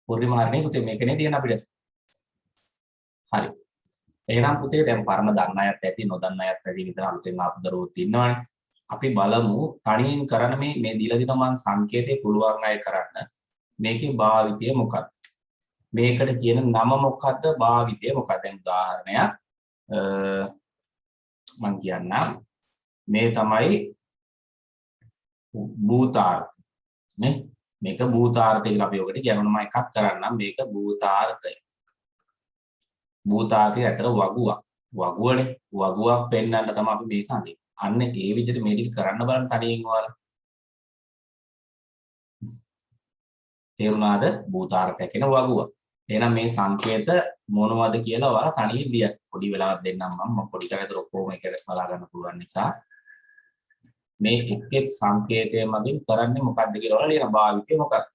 පුරුදු මාර්ගනේ පුතේ මේකනේ තියෙන අපිට. හරි. එහෙනම් පුතේ දැන් පරණ දන්න අයත් ඇති නොදන්න අයත් ඇති විතර අලුතෙන් ආපු දරුවෝත් ඉන්නවනේ. අපි බලමු තනියෙන් කරන මේ දීලා දින මං සංකේතේ පුළුවන් අය කරන්න. මේකේ භාවිතය මොකක්ද? මේකට කියන නම මොකක්ද? භාවිතය මොකක්ද? දැන් උදාහරණයක් මං කියන්නම්. මේ තමයි භූතාර්ථ නේ. මේක භූතාර්ථය කියලා අපි ඔකට කියනවා. මම එකක් කරන්නම්. මේක භූතාර්ථය. භූතාර්ථය ඇතර වගුවක්. වගුවනේ. වගුවක් පෙන්වන්න තමයි අපි මේක අඳින්නේ. අන්න ඒ විදිහට මේ ටික කරන්න බලන්න තනියෙන් ඔයාලා. තේරුණාද? භූතාර්ථය කියන වගුව. එහෙනම් මේ සංකේත මොනවද කියලා ඔයාලා තනියෙන් ලියන්න. පොඩි වෙලාවක් දෙන්නම් මම පොඩි කරේතර ඔක්කොම එකට බලා ගන්න පුළුවන් නිසා මේ එක් සංකේතය මගින් කරන්නේ මොකක්ද කියලා ඔයාලා ලියන භාවිතය මොකක්ද?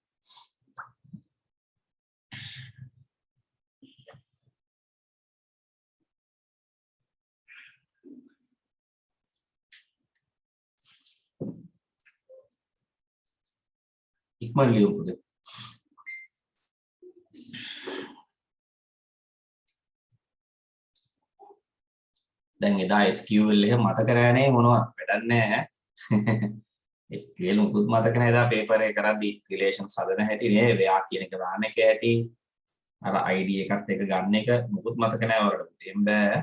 ඉක්මන් ලියමු පුතේ. දැන් එදා SQL එක මතක නෑනේ මොනවත් වැඩක් නෑ. SQL මුකුත් මතක නෑ එදා පේපර් එක කරද්දී රිලේෂන්ස් හදන හැටි නේ වෙයා කියන එක දාන්න එක හැටි අර ID එකත් එක ගන්න එක මුකුත් මතක නෑ වලට පුතේ බෑ.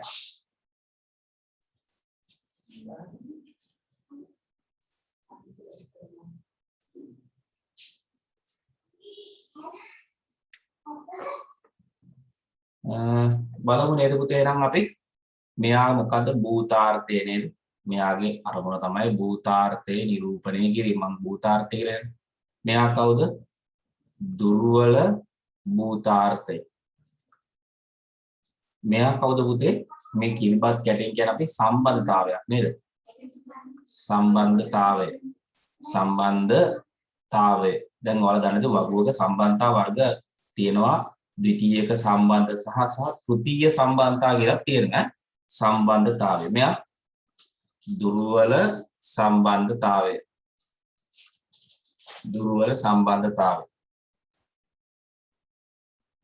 බලමු නේද පුතේ එහෙනම් අපි මෙයා මොකද්ද භූතාර්ථය නේද? මෙයාගේ අරමුණ තමයි භූතාර්ථය නිරූපණය කිරීම. මම භූතාර්ථය කියලා කියන්නේ. මෙයා කවුද? දුර්වල භූතාර්ථය. මෙයා කවුද පුතේ? මේ කිරිබත් කැටෙන් කියන අපි සම්බන්ධතාවයක් නේද? සම්බන්ධතාවය. සම්බන්ධතාවය. දැන් ඔයාලා දන්නද වගුවක සම්බන්ධතා වර්ග තියෙනවා. ද්විතීයක සම්බන්ධ සහ තෘතීය සම්බන්ධතා කියලා තියෙනවා. සම්බන්ධතාවය. මෙයා දුර්වල සම්බන්ධතාවය. දුර්වල සම්බන්ධතාවය.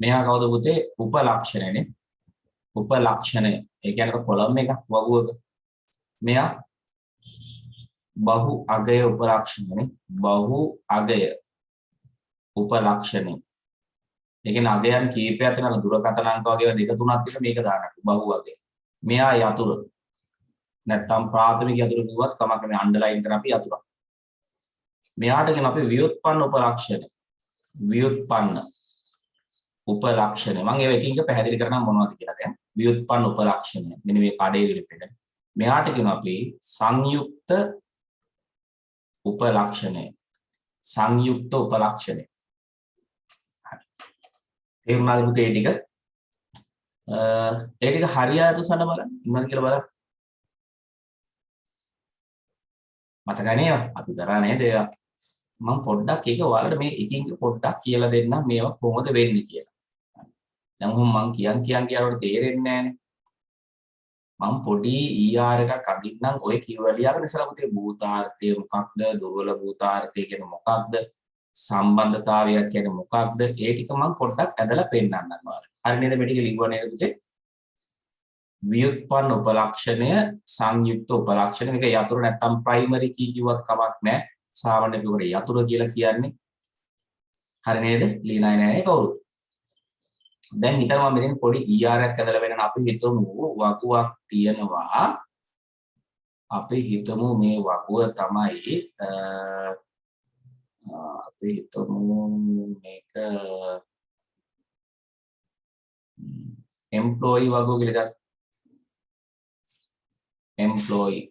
මෙයා කවුද පුතේ? උපලක්ෂණයනේ. උපලක්ෂණය. ඒ කියන්නේ කොලම් එක වගුවක. මෙයා බහු අගය උපලක්ෂණයනේ. බහු අගය උපලක්ෂණය. ඒ කියන්නේ අගයන් කීපයක් තියෙනවා දුරකථන අංක වගේ දෙක තුනක් තියෙන මේක දාන්න. බහු අගය. මෙයා යතුරු. නැත්තම් ප්‍රාථමික යතුරු කිව්වත් කමක් නැහැ අන්ඩර්ලයින් කරලා අපි යතුරු. මෙයාට කියන අපි ව්‍යුත්පන්න උපලක්ෂණ. ව්‍යුත්පන්න උපලක්ෂණ. මම ඒ එකින් එක පැහැදිලි කරනම් මොනවද කියලා දැන්. ව්‍යුත්පන්න උපලක්ෂණ. මෙන්න මේ කඩේ විලිපෙන. මෙයාට කියන අපි සංයුක්ත උපලක්ෂණය. සංයුක්ත උපලක්ෂණය. හරි. තේරුණාද පුතේ ටික? ඒ ටික හරියට උසන්න බලන්න. ඉන්නවද කියලා බලන්න. මතකයි නේද? අපි කරා නේද? මම පොඩ්ඩක් ඒක ඔයාලට මේ එකින් එක පොඩ්ඩක් කියලා දෙන්නම් මේවා කොහොමද වෙන්නේ කියලා. දැන් මම කියනකොට තේරෙන්නේ නැහනේ. මම පොඩි ER එකක් අදින්නම් ඔය කිව්වලියාගෙන ඉස්සලා පුතේ භූතාර්ථය මොකක්ද? දුර්වල භූතාර්ථය කියන්නේ මොකක්ද? සම්බන්ධතාවයක් කියන්නේ මොකක්ද? ඒ ටික මම පොඩ්ඩක් ඇදලා පෙන්නන්නම් ඔයාලට. හරි නේද? මේ ටික ලිව්වා නේද පුතේ? ව්‍යුත්පන්න උපලක්ෂණය සංයුක්ත උපලක්ෂණ මේක යතුරු නැත්තම් ප්‍රයිමරි කී කිව්වත් කමක් නැහැ සාමාන්‍ය පිටුරේ යතුරු කියලා කියන්නේ හරි නේද ලීනයි නෑනේ කවුරු දැන් හිතන්න මම මෙතන පොඩි ER එකක් ඇදලා වෙනන අපි හිතමු වගුවක් තියෙනවා අපි හිතමු මේ වගුව තමයි අපි හිතමු මේක employee වගුව කියලා employee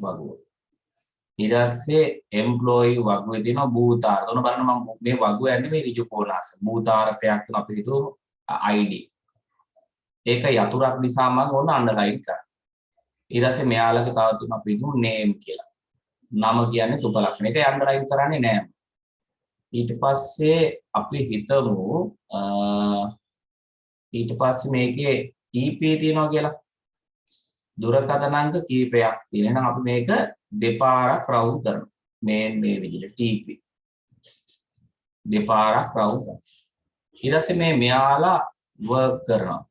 වගුව ඊට පස්සේ employee වගුවේ තියෙන භූතාර්ථ. ඔන්න බලන්න මම මේ වගුව යන්නේ මේ ඍජු කෝණාස. භූතාර්ථයක් තුන අපි හිතුවම ID. ඒක යතුරක් නිසා මම ඕන අන්ඩර්ලයින් කරා. ඊට පස්සේ මෙයාලගේ තව තුන අපි හිතමු name කියලා. නම කියන්නේ උපලක්ෂණ. ඒක අන්ඩර්ලයින් කරන්නේ නැහැ. ඊට පස්සේ අපි හිතමු ඊට පස්සේ මේකේ TP තියෙනවා කියලා. දුරකථන අංක කීපයක් තියෙන. එහෙනම් අපි මේක දෙපාරක් රවුන්ඩ් කරනවා. මේ විදිහට TP. දෙපාරක් රවුන්ඩ් කරනවා. ඊට පස්සේ මෙයාලා work කරනවා.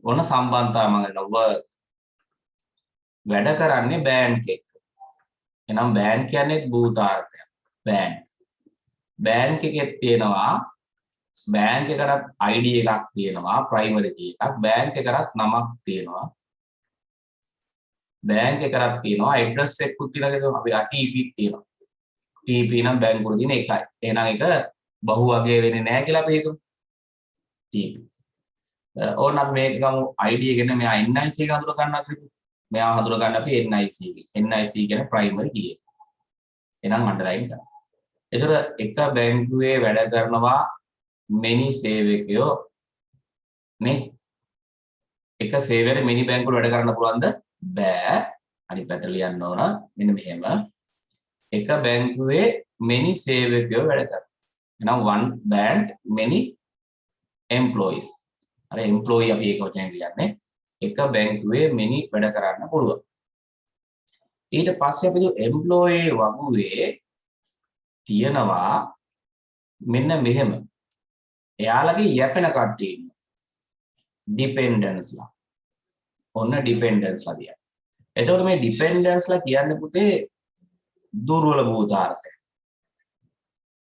ඔන්න සම්බන්ධතාවය මම ගන්නවා work. වැඩ කරන්නේ බෑන්ක් එක. එහෙනම් බෑන්ක් කියන්නේ භූතාර්ථයක්. බෑන්ක් එකේ තියෙනවා බෑන්ක් එකකට ID එකක් තියෙනවා primary key එකක්. බෑන්ක් එකකට නමක් තියෙනවා. බෑන්ක් එකකට තියෙනවා address එකකුත් තියෙනවා. අපි TP තියෙනවා. TP නම් බැංකුව වල තියෙන එකයි. එහෙනම් ඒක බහු වගේ වෙන්නේ නැහැ කියලා අපි හිතමු. TP. ඕන අපි මේක ගමු ID එකෙන් මෙයා NIC එක හඳුනා ගන්නවා කියලා. මෙයා හඳුනා ගන්න අපි NIC එක. NIC කියන්නේ primary key එක. එහෙනම් අන්ඩර්ලයින් කරන්න. ඒතර එක බැංකුවේ වැඩ කරනවා many සේවකයෝ නේ. එක සේවකයෙක් many බැංකුවල වැඩ කරන්න පුළුවන්ද? බෑ. අනිත් පැත්තට ලියන්න ඕන. මෙන්න මෙහෙම. එක බැංකුවේ many සේවකයෝ වැඩ කරනවා. එහෙනම් one bank many employees. අර employee අපි ඒක වචනේ කියන්නේ. එක බැංකුවේ many වැඩ කරන්න පුළුවන්. ඊට පස්සේ අපි employee වගුවේ තියනවා මෙන්න මෙහෙම. එයාලගේ යැපෙන කට්ටිය ඉන්නවා. dependents ලා. ඔන්න dependents ලා තියනවා. එතකොට මේ dependents ලා කියන්නේ පුතේ දුර්වල භූතාර්ථය.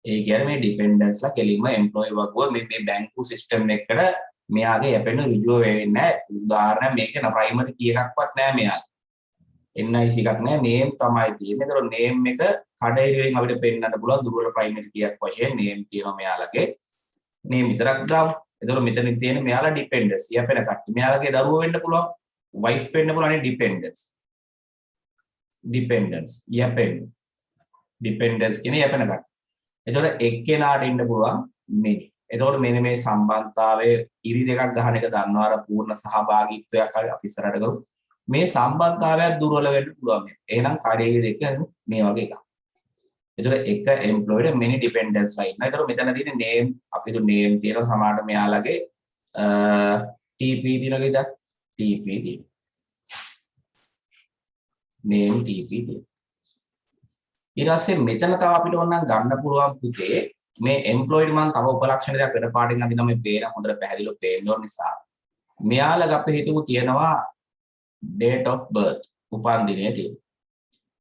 ඒ කියන්නේ මේ dependents ලා කෙලින්ම employee වගුව මේ බැංකු සිස්ටම් එකකට මෙයාගේ යැපෙන ඍජුව වෙන්නේ නැහැ. උදාහරණයක් මේක primary key එකක්වත් නැහැ මෙයාලා. NIC එකක් නැහැ name තමයි තියෙන්නේ. ඒතකොට name එක කඩේරි වලින් අපිට පෙන්වන්න පුළුවන් දුර්වල primary key එකක් වශයෙන් name තියෙනවා මෙයාලගේ. name විතරක් දාමු. ඒතකොට මෙතනින් තියෙන මෙයාලා dependents යැපෙන කට්ටිය. මෙයාලගේ දරුවෝ වෙන්න පුළුවන්. wife වෙන්න පුළුවන් dependents. dependents යැපෙන. dependents කියන්නේ යැපෙන කට්ටිය. එතකොට එක්කෙනාට ඉන්න පුළුවන් many. එතකොට මෙන්න මේ සම්බන්ධතාවයේ ඉරි දෙකක් ගන්න එක දන්නවා අර පූර්ණ සහභාගීත්වයක් අපි ඉස්සරහට කරමු. මේ සම්බන්ධතාවයක් දුර්වල වෙන්න පුළුවන්. එහෙනම් කඩේලි දෙක මේ වගේ එකක්. එතකොට එක employee many dependents ලා ඉන්නවා. එතකොට මෙතන තියෙන name අපි name තියෙනවා සමහරට මෙයාලගේ TP තියෙනවා නේද? TP තියෙනවා. name TP තියෙනවා. ඊට පස්සේ මෙතන තව අපිට ඕනනම් ගන්න පුළුවන් පුතේ මේ employee මම තව උපලක්ෂණ දෙයක් වෙන පාඩෙන් අදින මේ පේන හොඳට පැහැදිලිව පේන්න ඕන නිසා මෙයාලගේ අපි හිතමු තියෙනවා date of birth උපන් දිනය තියෙනවා.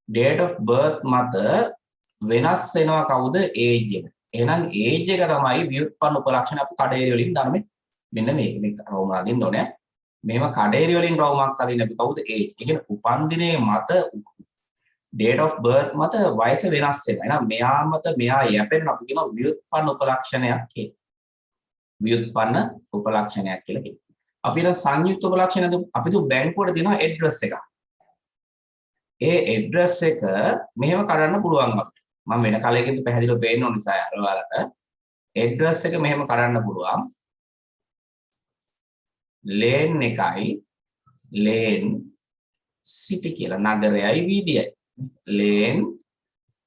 date of birth මත වෙනස් වෙනවා කවුද age එක. එහෙනම් age එක තමයි ව්‍යුත්පන්න උපලක්ෂණ අපි කඩේරි වලින් දාන්නේ. මෙන්න මේක රෝම අදින්න ඕනේ. මේව කඩේරි වලින් රෝමක් අදින්න අපි කවුද age. ඒ කියන්නේ උපන් දිනේ මත date of birth මත වයස වෙනස් වෙනවා. එහෙනම් මෙයා මත මෙයා යැපෙන අපි කියනවා ව්‍යුත්පන්න උපලක්ෂණයක් කියලා. ව්‍යුත්පන්න උපලක්ෂණයක් කියලා කියනවා. අපි නම් සංයුක්ත උපලක්ෂණ අපි දු බැංකුවට දෙනවා ඇඩ්‍රස් එකක්. ඒ ඇඩ්‍රස් එක මෙහෙම කඩන්න පුළුවන් අපිට. මම වෙන කලයකින් පැහැදිලිව පේන්න ඕන නිසා අරවලට ඇඩ්‍රස් එක මෙහෙම කඩන්න පුළුවන්. ලේන් එකයි ලේන් සිටි කියලා නගරයයි වීදියයි. ලේන්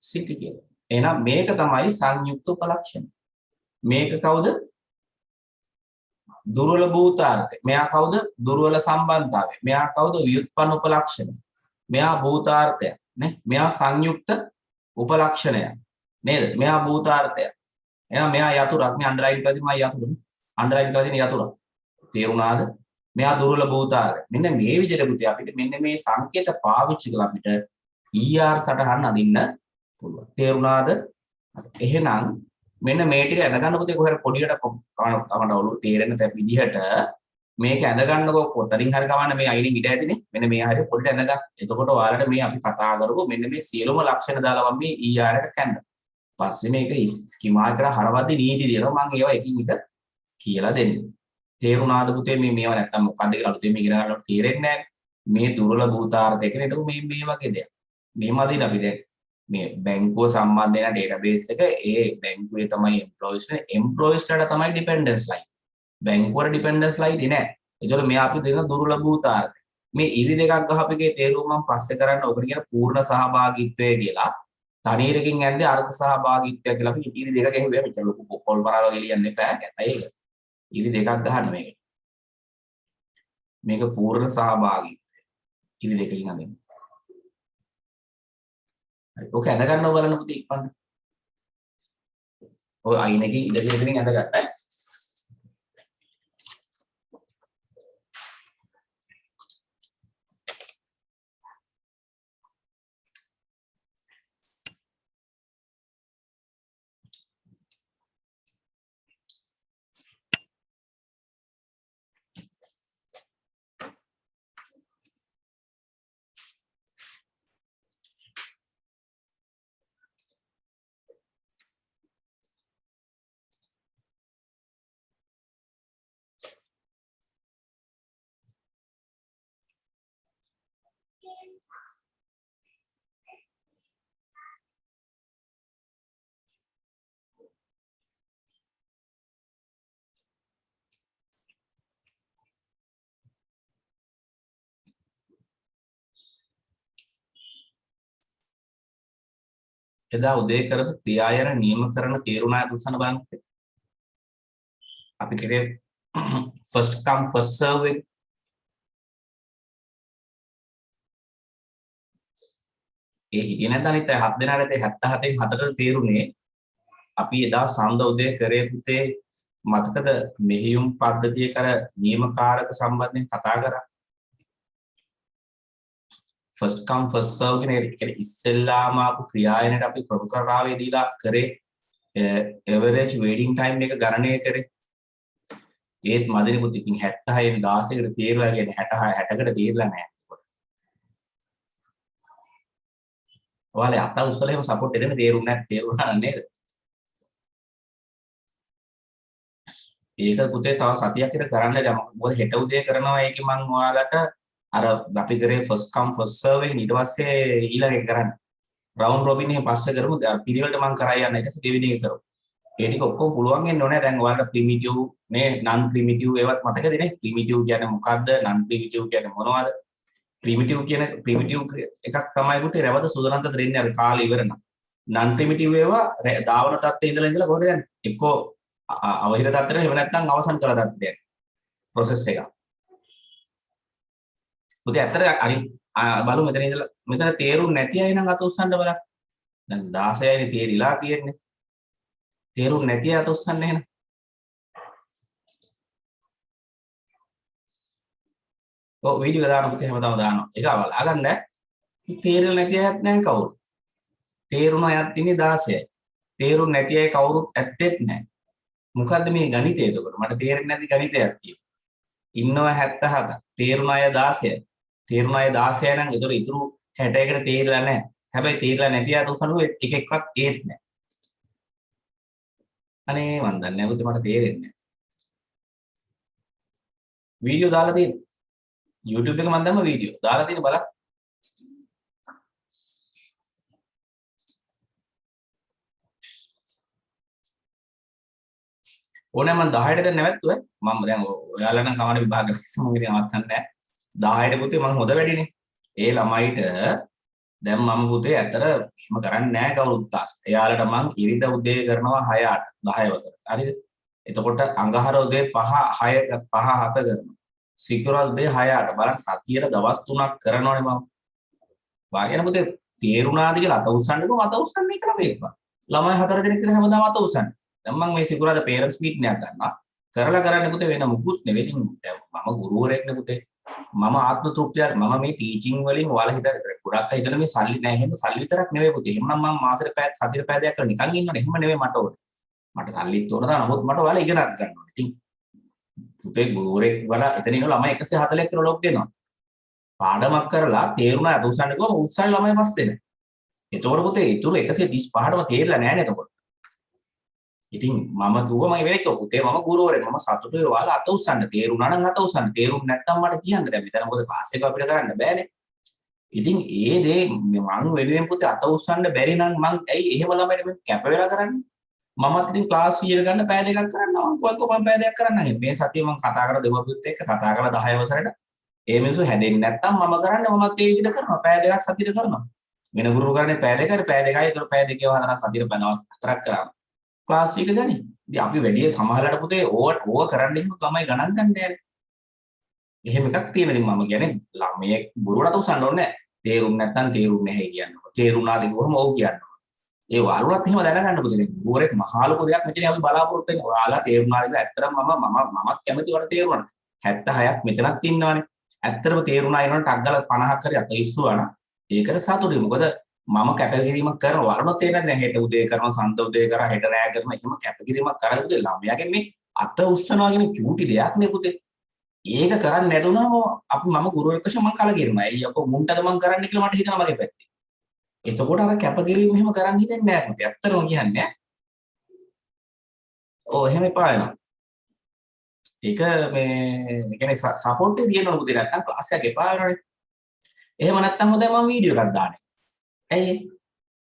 සිටි කියලා. එහෙනම් මේක තමයි සංයුක්ත උපලක්ෂණ. මේක කවුද? දුර්වල භූතාර්ථය. මෙයා කවුද? දුර්වල සම්බන්ධතාවය. මෙයා කවුද? ව්‍යුත්පන්න උපලක්ෂණ. මෙයා භූතාර්ථය නේ. මෙයා සංයුක්ත උපලක්ෂණය නේද? මෙයා භූතාර්ථය. එහෙනම් මෙයා යතුරක්. මේ අන්ඩර්ලයින් කරලා තියෙන මම යතුරු. අන්ඩර්ලයින් කරලා තියෙන යතුරක්. තේරුණාද? මෙයා දුර්වල භූතාර්ථය. මෙන්න මේ විදිහට පුතේ අපිට මෙන්න මේ සංකේත පාවිච්චි කරලා අපිට ER සටහන් අදින්න පුළුවන්. තේරුණාද? එහෙනම් මෙන්න මේ ටික ඇඳ ගන්න පුතේ කොහේ පොඩියට කමන්න ඔළුව තේරෙන විදිහට මේක ඇඳ ගන්නකො කොතරින් හරි කවන්න මේ අයිඩින් ඉඩ ඇතිනේ. මෙන්න මේ හරිය පොඩියට ඇඳ ගන්න. එතකොට ඔයාලට මේ අපි කතා කරපුව මෙන්න මේ සියලුම ලක්ෂණ දාලා මම මේ ER එක කැන්න. පස්සේ මේක ස්කීමා එකට හරවද්දි නීති දෙනවා මම ඒවා එකින් එක කියලා දෙන්නේ. තේරුණාද පුතේ මේවා නැත්තම් මොකද්ද කියලා අලුතෙන් ඉගෙන ගන්නකොට තේරෙන්නේ නැහැ. මේ දුර්වල භූතාර්ථය කියන එක මේ වගේ දෙයක්. මෙහෙම අදින අපි දැන් මේ බැංකුව සම්බන්ධ වෙන ඩේටාබේස් එක ඒ බැංකුවේ තමයි එම්ප්ලොයිස් ලාට තමයි ඩිපෙන්ඩන්ස් ලයි. බැංකුවර ඩිපෙන්ඩන්ස් ලයි දී නෑ. ඒතකොට මේ අපි දෙන දුර්වල භූතාර්ථය. මේ ඉරි දෙකක් ගහපෙකේ තේරුම මම පස්සේ කරන්න ඔකට කියන පූර්ණ සහභාගීත්වය කියලා. තනීරකින් ඇද්දේ අර්ධ සහභාගීත්වය කියලා අපි ඉරි දෙක ගැහුවා. මෙච්චර ලොකු පොල් පරාල වගේ ලියන්න එපා. ඒක. ඉරි දෙකක් ගහන්න මේකට. මේක පූර්ණ සහභාගීත්වය. ඉරි දෙකකින් අදින්න. හරි. ඔක ඇඳ ගන්නව බලන්න පුතේ ඉක්මනට. ඔය අයිනකින් ඉඳ දෙමින් ඇඳගත්තා. එදා උදේ කරපු ක්‍රියායන නියම කරන තේරුණා දුස්සන බලන්න. අපි කරේ first come first serve එක. ඒ හිටියේ නැත්නම් අනිත් 7 දෙනාට 77න් 4ට තේරුනේ. අපි එදා සඳ උදේ කරේ පුතේ මතකද මෙහියුම් පද්ධතිය කර නියමකාරක සම්බන්ධයෙන් කතා කරා. first come first serve කියන්නේ ඉස්සෙල්ලාම ආපු ක්‍රියායනට අපි ප්‍රමුඛතාවය දීලා කරේ average waiting time එක ගණනය කරේ. ඒත් මදිනකුත් ඉතින් 76 16කට තීරලා කියන්නේ 66 60කට තීරලා නැහැ. ඔයාලේ අත උස්සලා එහෙම සපෝට් දෙන්න තේරුණා නේද? ඒක පුතේ තව සතියක් විතර කරන්න දැන් මොකද හෙට උදේ කරනවා ඒකේ මම ඔයාලට අර අපි කරේ first come first serve එක ඊට පස්සේ ඊළඟ එක කරන්න. round robin එක පස්සේ කරමු. පිළිවෙලට මම කරා යන්න ඊට පස්සේ දෙවෙනි එක කරමු. ඒ ටික ඔක්කොම පුළුවන් වෙන්න ඕනේ. දැන් ඔයාලට primitive මේ non primitive ඒවත් මතකද නේ? primitive කියන්නේ මොකද්ද? non primitive කියන්නේ මොනවද? primitive කියන primitive එකක් තමයි පුතේ රැවත සුදුනන්ත දෙන්නේ අර කාලේ ඉවර නම්. non primitive ඒවා දාවන තත්ත්වයේ ඉඳලා කොහොමද යන්නේ? එක්කෝ අවහිර තත්ත්වයට එහෙම නැත්නම් අවසන් කළ තත්ත්වයට process එක. පුතේ ඇත්තට අනිත් බලමු මෙතන ඉඳලා මෙතන තේරුම් නැති අය නම් අත උස්සන්න බලන්න. දැන් 16යිනේ තේරිලා තියෙන්නේ. තේරුම් නැති අය අත උස්සන්න එහෙනම්. ඔව් වීඩියෝ දාන පුතේ හැමදාම දානවා. ඒක බලා ගන්න. තේරෙන්නේ නැති අයත් නැහැ කවුරු. තේරුණ අයත් ඉන්නේ 16යි. තේරුම් නැති අය කවුරුත් ඇත්තෙත් නැහැ. මොකද්ද මේ ගණිතය එතකොට? මට තේරෙන්නේ නැති ගණිතයක් තියෙනවා. ඉන්නවා 77. තේරුණ අය 16යි. තේරුණ අය 16 නම් ඒතර ඉතුරු 61කට තේරිලා නැහැ. හැබැයි තේරිලා නැති අය උසනුව එක එකක්වත් ඒත් නැහැ. අනේ මන් දන්නේ නැහැ පුතේ මට තේරෙන්නේ නැහැ. වීඩියෝ දාලා තියෙන්නේ. YouTube එක මන් දැම්ම වීඩියෝ. දාලා තියෙන බලන්න. ඕනේ මම 10ට දැන් නැවැත්තුවා. මම දැන් ඔයාලා නම් කවණ විභාග කිසිම විදිහක් නවත්තන්නේ නැහැ. 10ට පුතේ මම හොඳ වැඩිනේ. ඒ ළමයිට දැන් මම පුතේ ඇත්තට එහෙම කරන්නේ නැහැ කවුරුත් තාස්. එයාලට මම ඉරිදා උදේ කරනවා 6 8 10 වසර. හරිද? එතකොට අඟහර උදේ 5 6 5 7 කරනවා. සිකුරාදා උදේ 6 8 බලන්න සතියේ දවස් 3ක් කරනවනේ මම. වාගෙන පුතේ තේරුණාද කියලා අත උස්සන්නකෝ අත උස්සන්නේ කියලා මේක. ළමයි 4 දෙනෙක් කියලා හැමදාම අත උස්සන්නේ. දැන් මම මේ සිකුරාදා පේරන්ට්ස් මීටින් එකක් ගන්නවා. කරලා කරන්නේ පුතේ වෙන මුකුත් නෙවෙයි. ඉතින් මම ගුරුවරයෙක්නේ පුතේ. මම ආත්ම තෘප්තියක් මම මේ ටීචින් වලින් ඔයාලා හිතන ගොඩක් අය හිතන මේ සල්ලි නැහැ එහෙම සල්ලි විතරක් නෙවෙයි පුතේ. එහෙනම් මම මාසෙට පැය සතියට පැය දෙකක් කරලා නිකන් ඉන්නවනේ. එහෙම නෙවෙයි මට ඕනේ. මට සල්ලිත් ඕන තමයි. නමුත් මට ඔයාලා ඉගෙනත් ගන්න ඕනේ. ඉතින් පුතේ ගුරුවරයෙක් වල එතන ඉන්න ළමයි 140ක් විතර ලොක් දෙනවා. පාඩමක් කරලා තේරුණා අත උස්සන්නේ කොහොම උස්සන ළමයි පස් දෙන. එතකොට පුතේ ඊටු 135ටම තේරිලා නැහැ නේද එතකොට. ඉතින් මම කිව්වා මම වෙලෙක් පුතේ මම ගුරුවරයෙක් මම සතුටුයි ඔයාලා අත උස්සන්න තේරුණා නම් අත උස්සන්න තේරුම් නැත්නම් මට කියන්න දැන් මෙතන මොකද ක්ලාස් එක අපිට කරන්න බෑනේ. ඉතින් ඒ දේ මම වෙනුවෙන් පුතේ අත උස්සන්න බැරි නම් මං ඇයි එහෙම ළමයිට මේ කැප වෙලා කරන්නේ. මමත් ඉතින් ක්ලාස් 100 ගන්න පැය දෙකක් කරන්නවා. මම පැය දෙකක් කරන්නම්. මේ සතියේ මම කතා කරලා දෙමව්පියොත් එක්ක කතා කරලා 10 වසරේට ඒ මිනිස්සු හැදෙන්නේ නැත්නම් මම කරන්නේ මමත් ඒ විදිහට කරනවා. පැය දෙකක් සතියට කරනවා. වෙන ගුරු කරන්නේ පැය දෙකකට පැය දෙකයි. ඒතර පැය දෙකේ වහන සතියට පැය දවස් 4ක් කරා. ක්ලාස් එක ගනි. ඉතින් අපි වැඩි සමහරකට පුතේ ඕව කරන්න ඉන්නු ළමයි ගණන් ගන්න යන්නේ. එහෙම එකක් තියෙන ඉතින් මම කියන්නේ ළමයේ ගුරුවරට උසන්න ඕනේ නැහැ. තේරුම් නැත්නම් තේරුම් නැහැ කියන්න ඕන. තේරුණාද කිව්වම ඔව් කියන්න ඕන. ඒ වරුණත් එහෙම දැනගන්න පුතේ. ගුරුවරයෙක් මහා ලොකු දෙයක් මෙතන අපි බලාපොරොත්තු වෙන්නේ. ඔයාලා තේරුණාද කියලා ඇත්තටම මමත් කැමති වල තේරුණා. 76ක් මෙතනත් ඉන්නවනේ. ඇත්තටම තේරුණා එනවනේ ටක් ගාලා 50ක් හරි අත ඉස්සුවා නම් ඒකට සතුටුයි. මොකද මම කැපකිරීමක් කරන වරුණ තේරෙන්නේ දැන් හෙට උදේ කරනවා සඳ උදේ කරා හෙට රෑ කරනවා එහෙම කැපකිරීමක් කරලා පුතේ ළමයාගේ මේ අත උස්සනවා කියන චූටි දෙයක් නේ පුතේ. ඒක කරන්නේ නැතුනම අපි මම ගුරුවරයෙක් වශයෙන් මම කලකිරෙනවා. අයියෝ කො මුන්ටද මම කරන්න කියලා මට හිතෙනවා මගේ පැත්තේ. එතකොට අර කැපකිරීම මෙහෙම කරන්න හිතෙන්නේ නැහැ පුතේ. ඇත්තටම කියන්නේ. ඔව් එහෙම එපා වෙනවා. ඒක මේ කියන්නේ සපෝට් එක දෙන්න ඕන පුතේ නැත්නම් ක්ලාස් එකක් එපා වෙනවනේ. එහෙම නැත්නම් හොඳයි මම වීඩියෝ එකක් දාන්නේ. ඇයි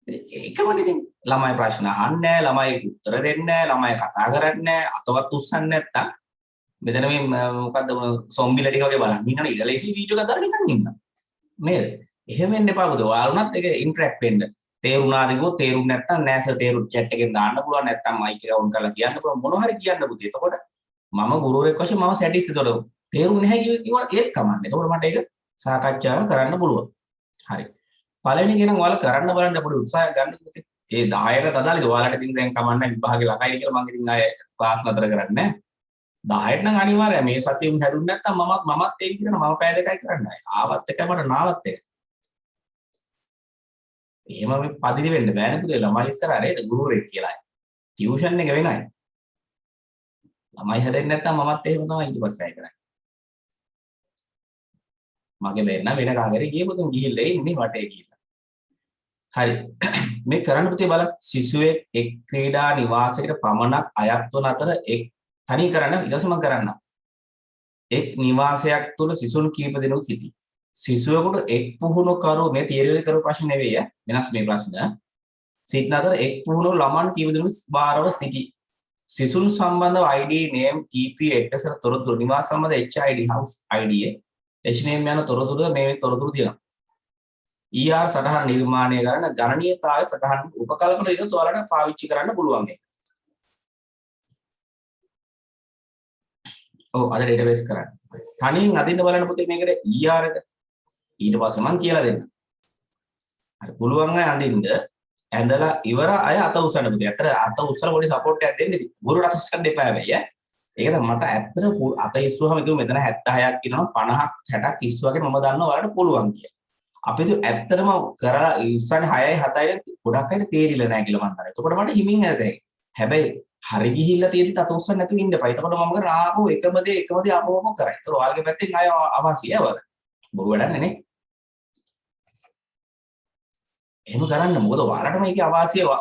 ඒකමනේ ඉතින් ළමයි ප්‍රශ්න අහන්නේ නැහැ, ළමයි උත්තර දෙන්නේ නැහැ, ළමයි කතා කරන්නේ නැහැ, අතවත් උස්සන්නේ නැත්තම් මෙතන මේ මොකද්ද සොම්බිලා ටික වගේ බලන් ඉන්නවනේ ඉඳලා වීඩියෝ එකක් දාලා නිකන් ඉන්නවා. නේද? එහෙම වෙන්න එපා පුතේ. ඔයාලුණත් ඒක ඉන්ටරැක්ට් වෙන්න. තේරුණාද කිව්වොත් තේරුම් නැත්නම් නෑ සර් තේරුම් chat එකෙන් දාන්න පුළුවන් නැත්නම් මයික් එක ඔන් කරලා කියන්න පුළුවන් මොනවා හරි කියන්න පුතේ. එතකොට මම ගුරුවරයෙක් වශයෙන් මම සැටිස් එතකොට තේරුම් නැහැ කිව්වා ඒත් කමන්නේ. එතකොට මට ඒක සාකච්ඡාවක් කරන්න පුළුවන්. හරි. පළවෙනි කෙනෙක් ඔයාලා කරන්න බලන්න පොඩි උත්සාහයක් ගන්න පුතේ. ඒ 10ට අදාළද ඔයාලට ඉතින් දැන් කමන්නේ විභාගේ ළඟයි කියලා මම ඉතින් ආයේ ක්ලාස් නතර කරන්නේ නැහැ. 10ට නම් අනිවාර්යයෙන් මේ සතියෙන් හැදුන්නේ නැත්නම් මමත් ඒක කියන මම පැය දෙකයි කරන්නේ. ආවත් එකයි මට නාවත් එකයි. එහෙම මේ පදිලි වෙන්න බෑනේ පුතේ ළමයි ඉස්සරහ නේද ගුරුවරයෙක් කියලා. ටියුෂන් එක වෙනයි. ළමයි හැදෙන්නේ නැත්නම් මමත් එහෙම තමයි ඊට පස්සේ අය කරන්නේ. මගේ වෙන්න වෙන කාගෙරි ගියපොතුන් ගිහිල්ලා ඉන්නේ වටේ ගිහිල්ලා. හරි. මේ කරන්න පුතේ බලන්න සිසුවෙක් එක් ක්‍රීඩා නිවාසයකට පමණක් අයත් වන අතර එක් තනි කරන්න ඊටසම කරන්න. එක් නිවාසයක් තුල සිසුන් කීප දෙනෙකු සිටී. සිසුවෙකුට එක් පුහුණු කරු මේ තියරිවල කරු ප්‍රශ්න නෙවෙයි වෙනස් මේ ප්‍රශ්න. සිටින අතර එක් පුහුණු ළමන් කීප දෙනෙකු බාරව සිටී. සිසුන් සම්බන්ධව ID name TP address තොරතුරු නිවාස සම්බන්ධ HID house ID H name යන තොරතුරු මේ තොරතුරු තියෙනවා. ER සටහන් නිර්මාණය කරන ගණනීයතාවය සටහන් උපකල්පන විදිහට ඔයාලට පාවිච්චි කරන්න පුළුවන් මේක. ඔව් අද ඩේටාබේස් කරන්න. තනියෙන් අදින්න බලන්න පුතේ මේකට ER එක. ඊට පස්සේ මම කියලා දෙන්නම්. හරි පුළුවන් අය අඳින්න ඇඳලා ඉවර අය අත උස්සන්න පුතේ. අතට අත උස්සලා පොඩි සපෝට් එකක් දෙන්න ඉතින්. ගුරුවරට අත උස්සන්න එපා හැබැයි ඈ. ඒකද මට ඇත්තට අත ඉස්සුවාම කිව්ව මෙතන 76ක් කියනවා 50ක් 60ක් ඉස්සුවාගෙන මම දන්නවා ඔයාලට පුළුවන් කියලා. අපි ඇත්තටම කරලා උස්සන්නේ 6යි 7යි ගොඩක් අයට තේරිලා නැහැ කියලා මම දන්නවා. එතකොට මට හිමින් ඇදයි. හැබැයි හරි ගිහිල්ලා තියෙදි අත උස්සන්න නැතුව ඉන්න එපා. එතකොට මම කරා ආපහු එකම දේ ආපහුම කරා. ඒතර ඔයාලගේ පැත්තෙන් ආය අවශ්‍යයි වල. බොරු වැඩක් නේ. එහෙම කරන්න මොකද ඔයාලට මේකේ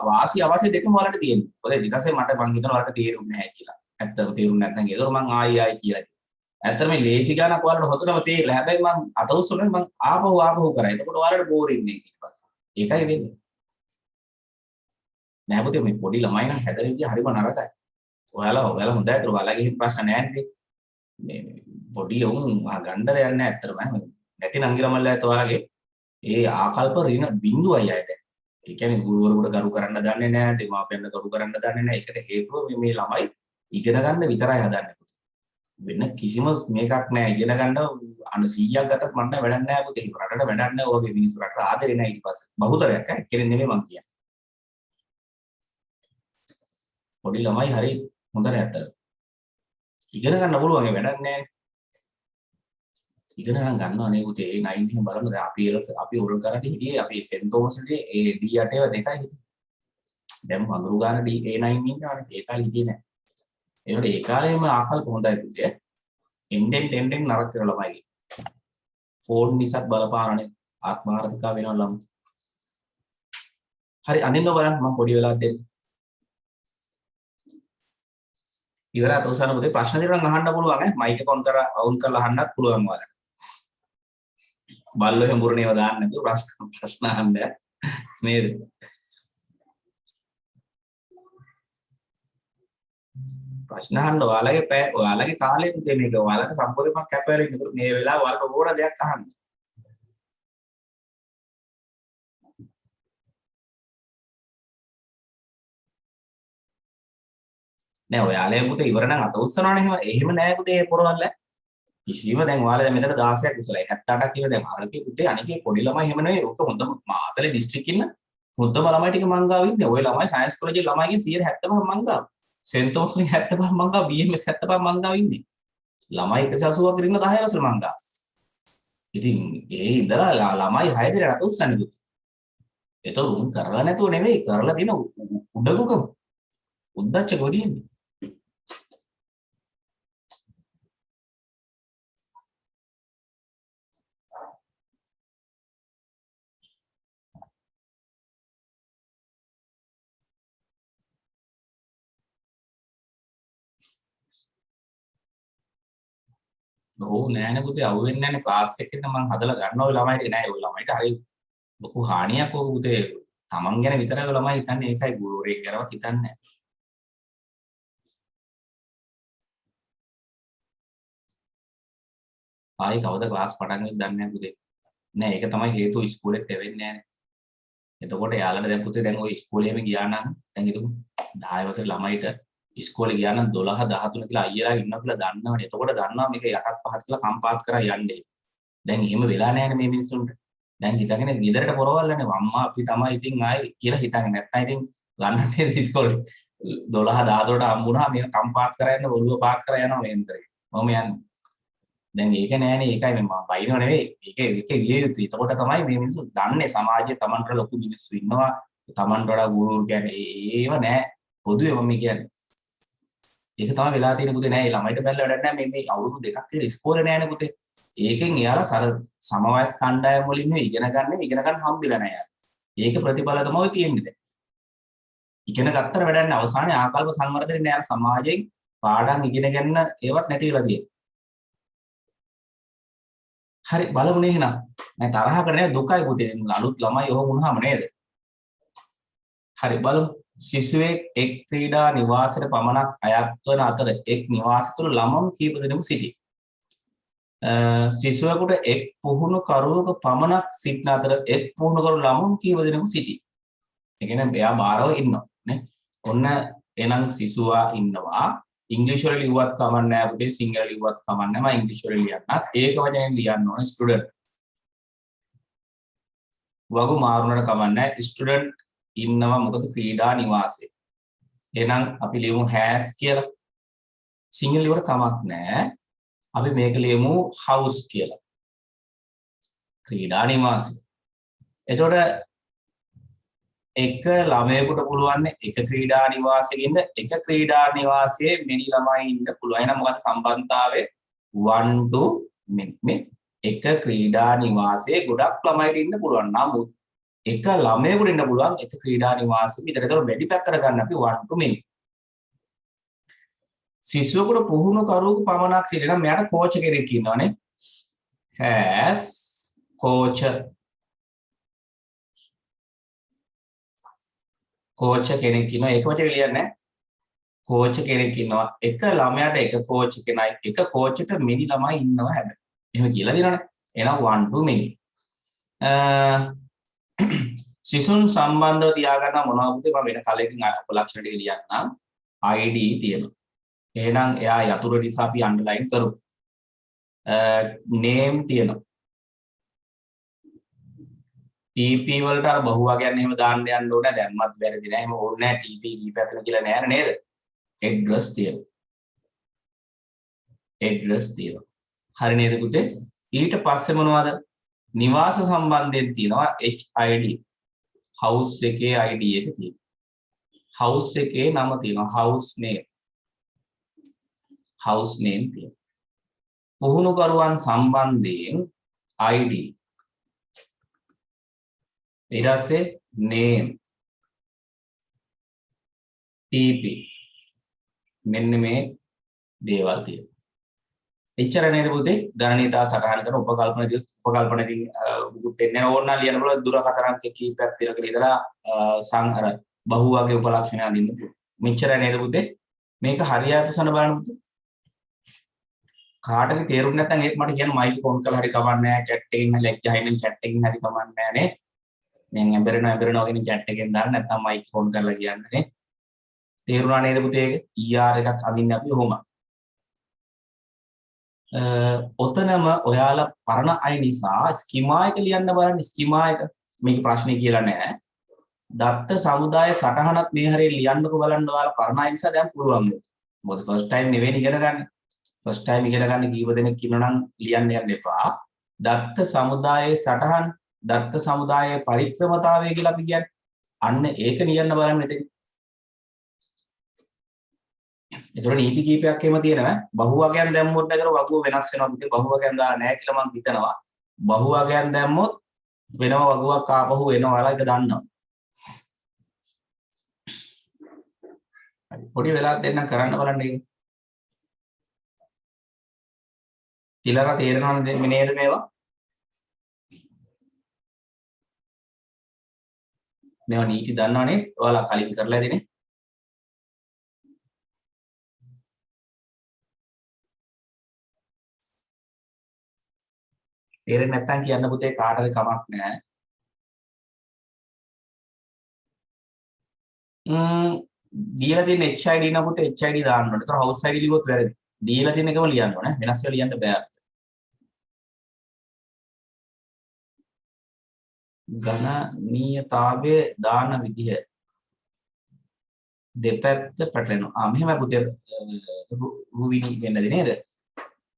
වාසිය අවශ්‍ය දෙකම ඔයාලට තියෙනවා. මොකද ඊට පස්සේ මට මං හිතනවා ඔයාලට තේරුන්නේ නැහැ කියලා. ඇත්තටම තේරුන්නේ නැත්නම් ඒතකොට මං ආයි කියලා. ඇත්තටම මේ ලේසි ගානක් ඔයාලට හොතනම තේරිලා. හැබැයි මං අත උස්සන්නේ මං ආපහු කරා. එතකොට ඔයාලට බෝරින් නේ ඊට පස්සේ. ඒකයි වෙන්නේ. නෑ පුතේ මේ පොඩි ළමයි නම් හැදෙන විදිය හරිම නරකයි. ඔයාලා හොඳයි අතට ඔයාලගේ හිත ප්‍රශ්න නැහැ නේද? මේ පොඩි උන් ගන්න දෙයක් නැහැ ඇත්තටම. නැති නංගිරමල්ලා ඇත ඔයාලගේ ඒ ආකල්ප ඍණ බිඳුවයි අය දැන්. ඒ කියන්නේ ගුරුවරයෙකුට ගරු කරන්න දන්නේ නැහැ, දෙමාපියන්ට ගරු කරන්න දන්නේ නැහැ. ඒකට හේතුව මේ ළමයි ඉගෙන ගන්න විතරයි හදන්නේ. වෙන කිසිම මේකක් නැහැ. ඉගෙන ගන්න 100ක් ගතත් මන්න වැඩක් නැහැ පුතේ. රටට වැඩක් නැහැ. ඔයගේ මිනිස්සු රටට ආදරේ නැහැ ඊට පස්සේ. බහුතරයක් ඈ. කෙනෙක් නෙමෙයි මං කියන්නේ. පොඩි ළමයි හරි හොඳ නැත්තර. ඉගෙන ගන්න පුළුවන් ඒ වැඩක් නැහැ. ඉගෙන ගන්නවා නේ පුතේ 9 එහෙම බලන්න දැන් අපි උරුල් කරන්නේ හිටියේ අපි සෙන්ට් තෝමස් වලදී ඒ D8 ඒවා දෙකයි හිටියේ. දැන් වඳුරු ගන්න D A9 ඉන්නවනේ ඒ කාලේ හිටියේ නැහැ. ඒකට ඒ කාලේම ආකල්ප හොඳයි පුතේ. එන්ඩෙන් නරක කරලා ළමයි. ෆෝන් නිසාත් බලපානනේ ආත්මාර්ථිකා වෙනවා ළමයි. හරි අනින්න බලන්න මම පොඩි වෙලාවක් දෙන්න. ඉවරයි තෝසන පුතේ ප්‍රශ්න දෙකක් අහන්න පුළුවන් ඈ මයික් එක ඔන් කරලා අහන්නත් පුළුවන් ඔයාලට. බල්ලෝ එහෙම මුරණේව දාන්න නැතුව ප්‍රශ්න අහන්න නේද? ප්‍රශ්න අහන්න ඔයාලගේ කාලේ පුතේ මේක ඔයාලට සම්පූර්ණයෙන්ම කැපවෙලා ඉන්න. මේ වෙලාව ඔයාලට ඕන දෙයක් අහන්න. නෑ ඔයාලේ පුතේ ඉවර නම් අත උස්සනවනේ එහෙම නෑ පුතේ පොරවල්ල. කිසිම දැන් ඔයාලා දැන් මෙතන 16ක් උසලයි 78ක් කියලා දැන් අරකේ පුතේ අනිකේ පොඩි ළමයි එහෙම නෙවෙයි. ඔක හොඳම මාතලේ දිස්ත්‍රික්කෙ ඉන්න හොඳම ළමයි ටික මං ගාව ඉන්නේ. ඔය ළමයි සයන්ස් කොලේජේ ළමයිගේ 175 මං ගාව. සෙන්ට් තෝමස්ගේ 75 මං ගාව, BMS 75 මං ගාව ඉන්නේ. ළමයි 180ක් ඉන්න 10 වසර මං ගාව. ඉතින් ඒ ඉඳලා ළමයි 6 දෙනා රට උස්සන්නේ පුතේ. ඒතකොට උන් කරලා නැතුව නෙවෙයි කරලා දින උඩගුකම. උද්දච්ච ගොඩින්නේ. ඔව් නෑනේ පුතේ අහුවෙන්නේ නෑනේ ක්ලාස් එකේ ඉඳන් මං හදලා ගන්නවා ඔය ළමයිට නෑ ඔය ළමයිට හරි ලොකු හානියක් ඕක පුතේ තමන් ගැන විතරයි ඔය ළමයි හිතන්නේ ඒකයි ගුරුවරයෙක් ගැනවත් හිතන්නේ නෑ ආයි කවද ක්ලාස් පටන් ගන්නද දන්නේ නෑ පුතේ නෑ ඒක තමයි හේතුව ඉස්කෝලේත් එවෙන්නේ නෑනේ එතකොට යාළුවනේ දැන් පුතේ දැන් ඔය ඉස්කෝලේම ගියා නම් දැන් හිතමු 10 වසර ළමයිට ඉස්කෝලේ ගියා නම් 12 13 කියලා අයියලා ඉන්නවා කියලා දන්නවනේ එතකොට දන්නවා මේක යටත් පහත් කියලා කම්පාත් කරා යන්නේ දැන් එහෙම වෙලා නෑනේ මේ මිනිස්සුන්ට දැන් හිතගෙන ගෙදරට පොරවල්ලානේ අම්මා අපි තමයි ඉතින් ආයේ කියලා හිතගෙන නැත්නම් ඉතින් ගන්න නේද ඉස්කෝලේ 12 14ට හම්බුණා මේක කම්පාත් කරා යන ඔළුව පාත් කරා යනවා මේ විතරේ මම යන්නේ දැන් ඒක නෑනේ ඒකයි මම බයිනව නෙවෙයි ඒක ගිය යුතුයි එතකොට තමයි මේ මිනිස්සු දන්නේ සමාජයේ Tamanට ලොකු මිනිස්සු ඉන්නවා Tamanට වඩා ගුරු කියන්නේ ඒව නෑ පොදුවේ මම කියන්නේ ඒක තමයි වෙලා තියෙන පුතේ නෑ ළමයිට බැලලා වැඩක් නෑ මේ අවුරුදු දෙකක් විතර ඉස්කෝලේ නෑනේ පුතේ ඒකෙන් එයාලා සර සමවයස් කණ්ඩායම් වලින් ඉගෙන ගන්න හම්බෙලා නෑ යාර. ඒක ප්‍රතිඵල තමයි තියෙන්නේ දැන්. ඉගෙන ගත්තට වැඩක් නෑ අවසානයේ ආකල්ප සංවර්ධනය නෑ සමාජයෙන් පාඩම් ඉගෙන ගන්න ඒවත් නැති වෙලා තියෙන්නේ. හරි බලමුනේ එහෙනම්. මම තරහකට නෙවෙයි දුකයි පුතේ. අලුත් ළමයි ඔහොම වුණාම නේද? හරි බලමු. සිසුවෙක් එක් ක්‍රීඩා නිවාසයට පමණක් අයත් වන අතර එක් නිවාස තුළ ළමුන් කීප දෙනෙකු සිටී. සිසුවෙකුට එක් පුහුණු කරුවක පමණක් සිටින අතර එක් පුහුණු කරු ළමුන් කීප දෙනෙකු සිටී. ඒ කියන්නේ එයා බාරව ඉන්නවා නේ. ඔන්න එනං සිසුවා ඉන්නවා. ඉංග්‍රීසි වල ලිව්වත් කමක් නැහැ පුතේ සිංහල ලිව්වත් කමක් නැහැ. මම ඉංග්‍රීසි වල ලියන්නත් ඒක වචනෙන් ලියන්න ඕනේ ස්ටුඩන්ට්. වගු මාරුනට කමක් නැහැ. ස්ටුඩන්ට් ඉන්නවා මොකද ක්‍රීඩා නිවාසයේ. එහෙනම් අපි ලියමු has කියලා. සිංහල ලියවට කමක් නැහැ. අපි මේක ලියමු house කියලා. ක්‍රීඩා නිවාසය. එතකොට එක ළමයෙකුට පුළුවන් එක ක්‍රීඩා නිවාසයක ඉන්න එක ක්‍රීඩා නිවාසයේ මෙනි ළමයි ඉන්න පුළුවන්. එහෙනම් මොකද සම්බන්ධතාවය 1 to මේ එක ක්‍රීඩා නිවාසයේ ගොඩක් ළමයිට ඉන්න පුළුවන්. නමුත් එක ළමයෙකුට ඉන්න පුළුවන් එක ක්‍රීඩා නිවාසෙක විතර. ඒතකොට වැඩි පැත්තට ගන්න අපි 1 to many. සිසුවෙකුට පුහුණු කරුවෙකු පමණක් සිටින මෙයාට කෝච් කෙනෙක් ඉන්නවනේ. has coach කෝච් කෙනෙක් ඉන්නවා ඒක වචනේ ලියන්නේ නැහැ. කෝච් කෙනෙක් ඉන්නවා. එක ළමයාට එක කෝච් කෙනයි එක කෝච්ට මිනි ළමයි ඉන්නවා හැබැයි. එහෙම කියලා දිනවනේ. එහෙනම් 1 to many. සිසුන් සම්බන්ධව තියාගන්න මොනවද මම වෙන කලකින් උපලක්ෂණ ටික ලියන්නම්. ID තියෙනවා. එහෙනම් එයා යතුරු නිසා අපි අන්ඩර්ලයින් කරමු. name තියෙනවා. TP වලට අර බහුවා කියන්නේ එහෙම දාන්න යන්න ඕනේ දැන්මත් වැරදි නෑ එහෙම ඕනේ නෑ TP කීපයක්ද කියලා නෑ නේද address තියෙනවා address තියෙනවා හරි නේද පුතේ ඊට පස්සේ මොනවද නිවාස සම්බන්ධයෙන් තියෙනවා HID house එකේ ID එක තියෙනවා house එකේ නම තියෙනවා house name තියෙනවා පුහුණුකරුවන් සම්බන්ධයෙන් ID ඊට පස්සේ name TP මෙන්න මේ දේවල් තියෙනවා. එච්චර නේද පුතේ ගණනිතා සටහන කරන උපකල්පනකින් මුකුත් එන්නේ ඕන නම් ලියන්න පුළුවන් දුරකථන අංක කීපයක් තියෙනවා කියලා ඉතලා සංහර බහුවගේ උපලක්ෂණ අඳින්න පුළුවන්. මෙච්චර නේද පුතේ මේක හරියට උසන බලන්න පුතේ. කාටද තේරුම් නැත්නම් ඒක මට කියන්න මයික් ඔන් කරලා හරි කමක් නැහැ chat එකකින් හරි ලැජ්ජා හින්දා chat එකකින් හරි කමක් නැහැ නේ. මම ඇඹරෙනවා කියන chat එකෙන් දාන්න නැත්නම් මයික් ඔන් කරලා කියන්නේ තේරුණා නේද පුතේ ඒක ER එකක් අඳින්න අපි ඔහොම ඔතනම ඔයාලා පරණ අය නිසා ස්කිමා එක ලියන්න බලන්න ස්කිමා එක මේක ප්‍රශ්නේ කියලා නෑ දත්ත සමුදාය සටහනත් මේ හරිය ලියන්නකෝ බලන්න ඔයාලා පරණයි නිසා දැන් පුළුවන්. මොකද ෆස්ට් ටයිම් නෙවෙයි ඉගෙන ගන්න. ෆස්ට් ටයිම් ඉගෙන ගන්න කීප දෙනෙක් ඉන්නවා නම් ලියන්න යන්න එපා. දත්ත සමුදායේ සටහන් දත්ත සමුදායේ පරික්‍රමතාවය කියලා අපි කියන්නේ. අන්න ඒක ලියන්න බලන්න මෙතන. ඒතර නීති කීපයක් එහෙම තියෙනවා. බහුවගයන් දැම්මොත් නේද වගුව වෙනස් වෙනවා. ඉතින් බහුවගයන් දාලා නැහැ කියලා මම හිතනවා. බහුවගයන් දැම්මොත් වෙනම වගුවක් ආපහු එනවා. ඔයාලා ඒක දන්නවා. හරි. පොඩි වෙලාවක් දෙන්නම් කරන්න බලන්න ඒක. තිලලා තේරෙනවද නේද මේවා? මේවා නීති දන්නවනේ. ඔයාලා කලින් කරලා ඇතිනේ. තේරෙන්නේ නැත්නම් කියන්න පුතේ කාටද කමක් නැහැ. දීලා තියෙන HID නම් පුතේ HID දාන්න ඕනේ. ඒතර house ID ලියුවොත් වැරදි. දීලා තියෙන එකම ලියන්න ඕනේ. වෙනස් වෙලා ලියන්න බෑ. ගණනීයතාවයේ දාන විදිහ දෙපැත්ත පැටලෙනවා. මෙහෙම පුතේ රුවිනි වෙන්නද නේද?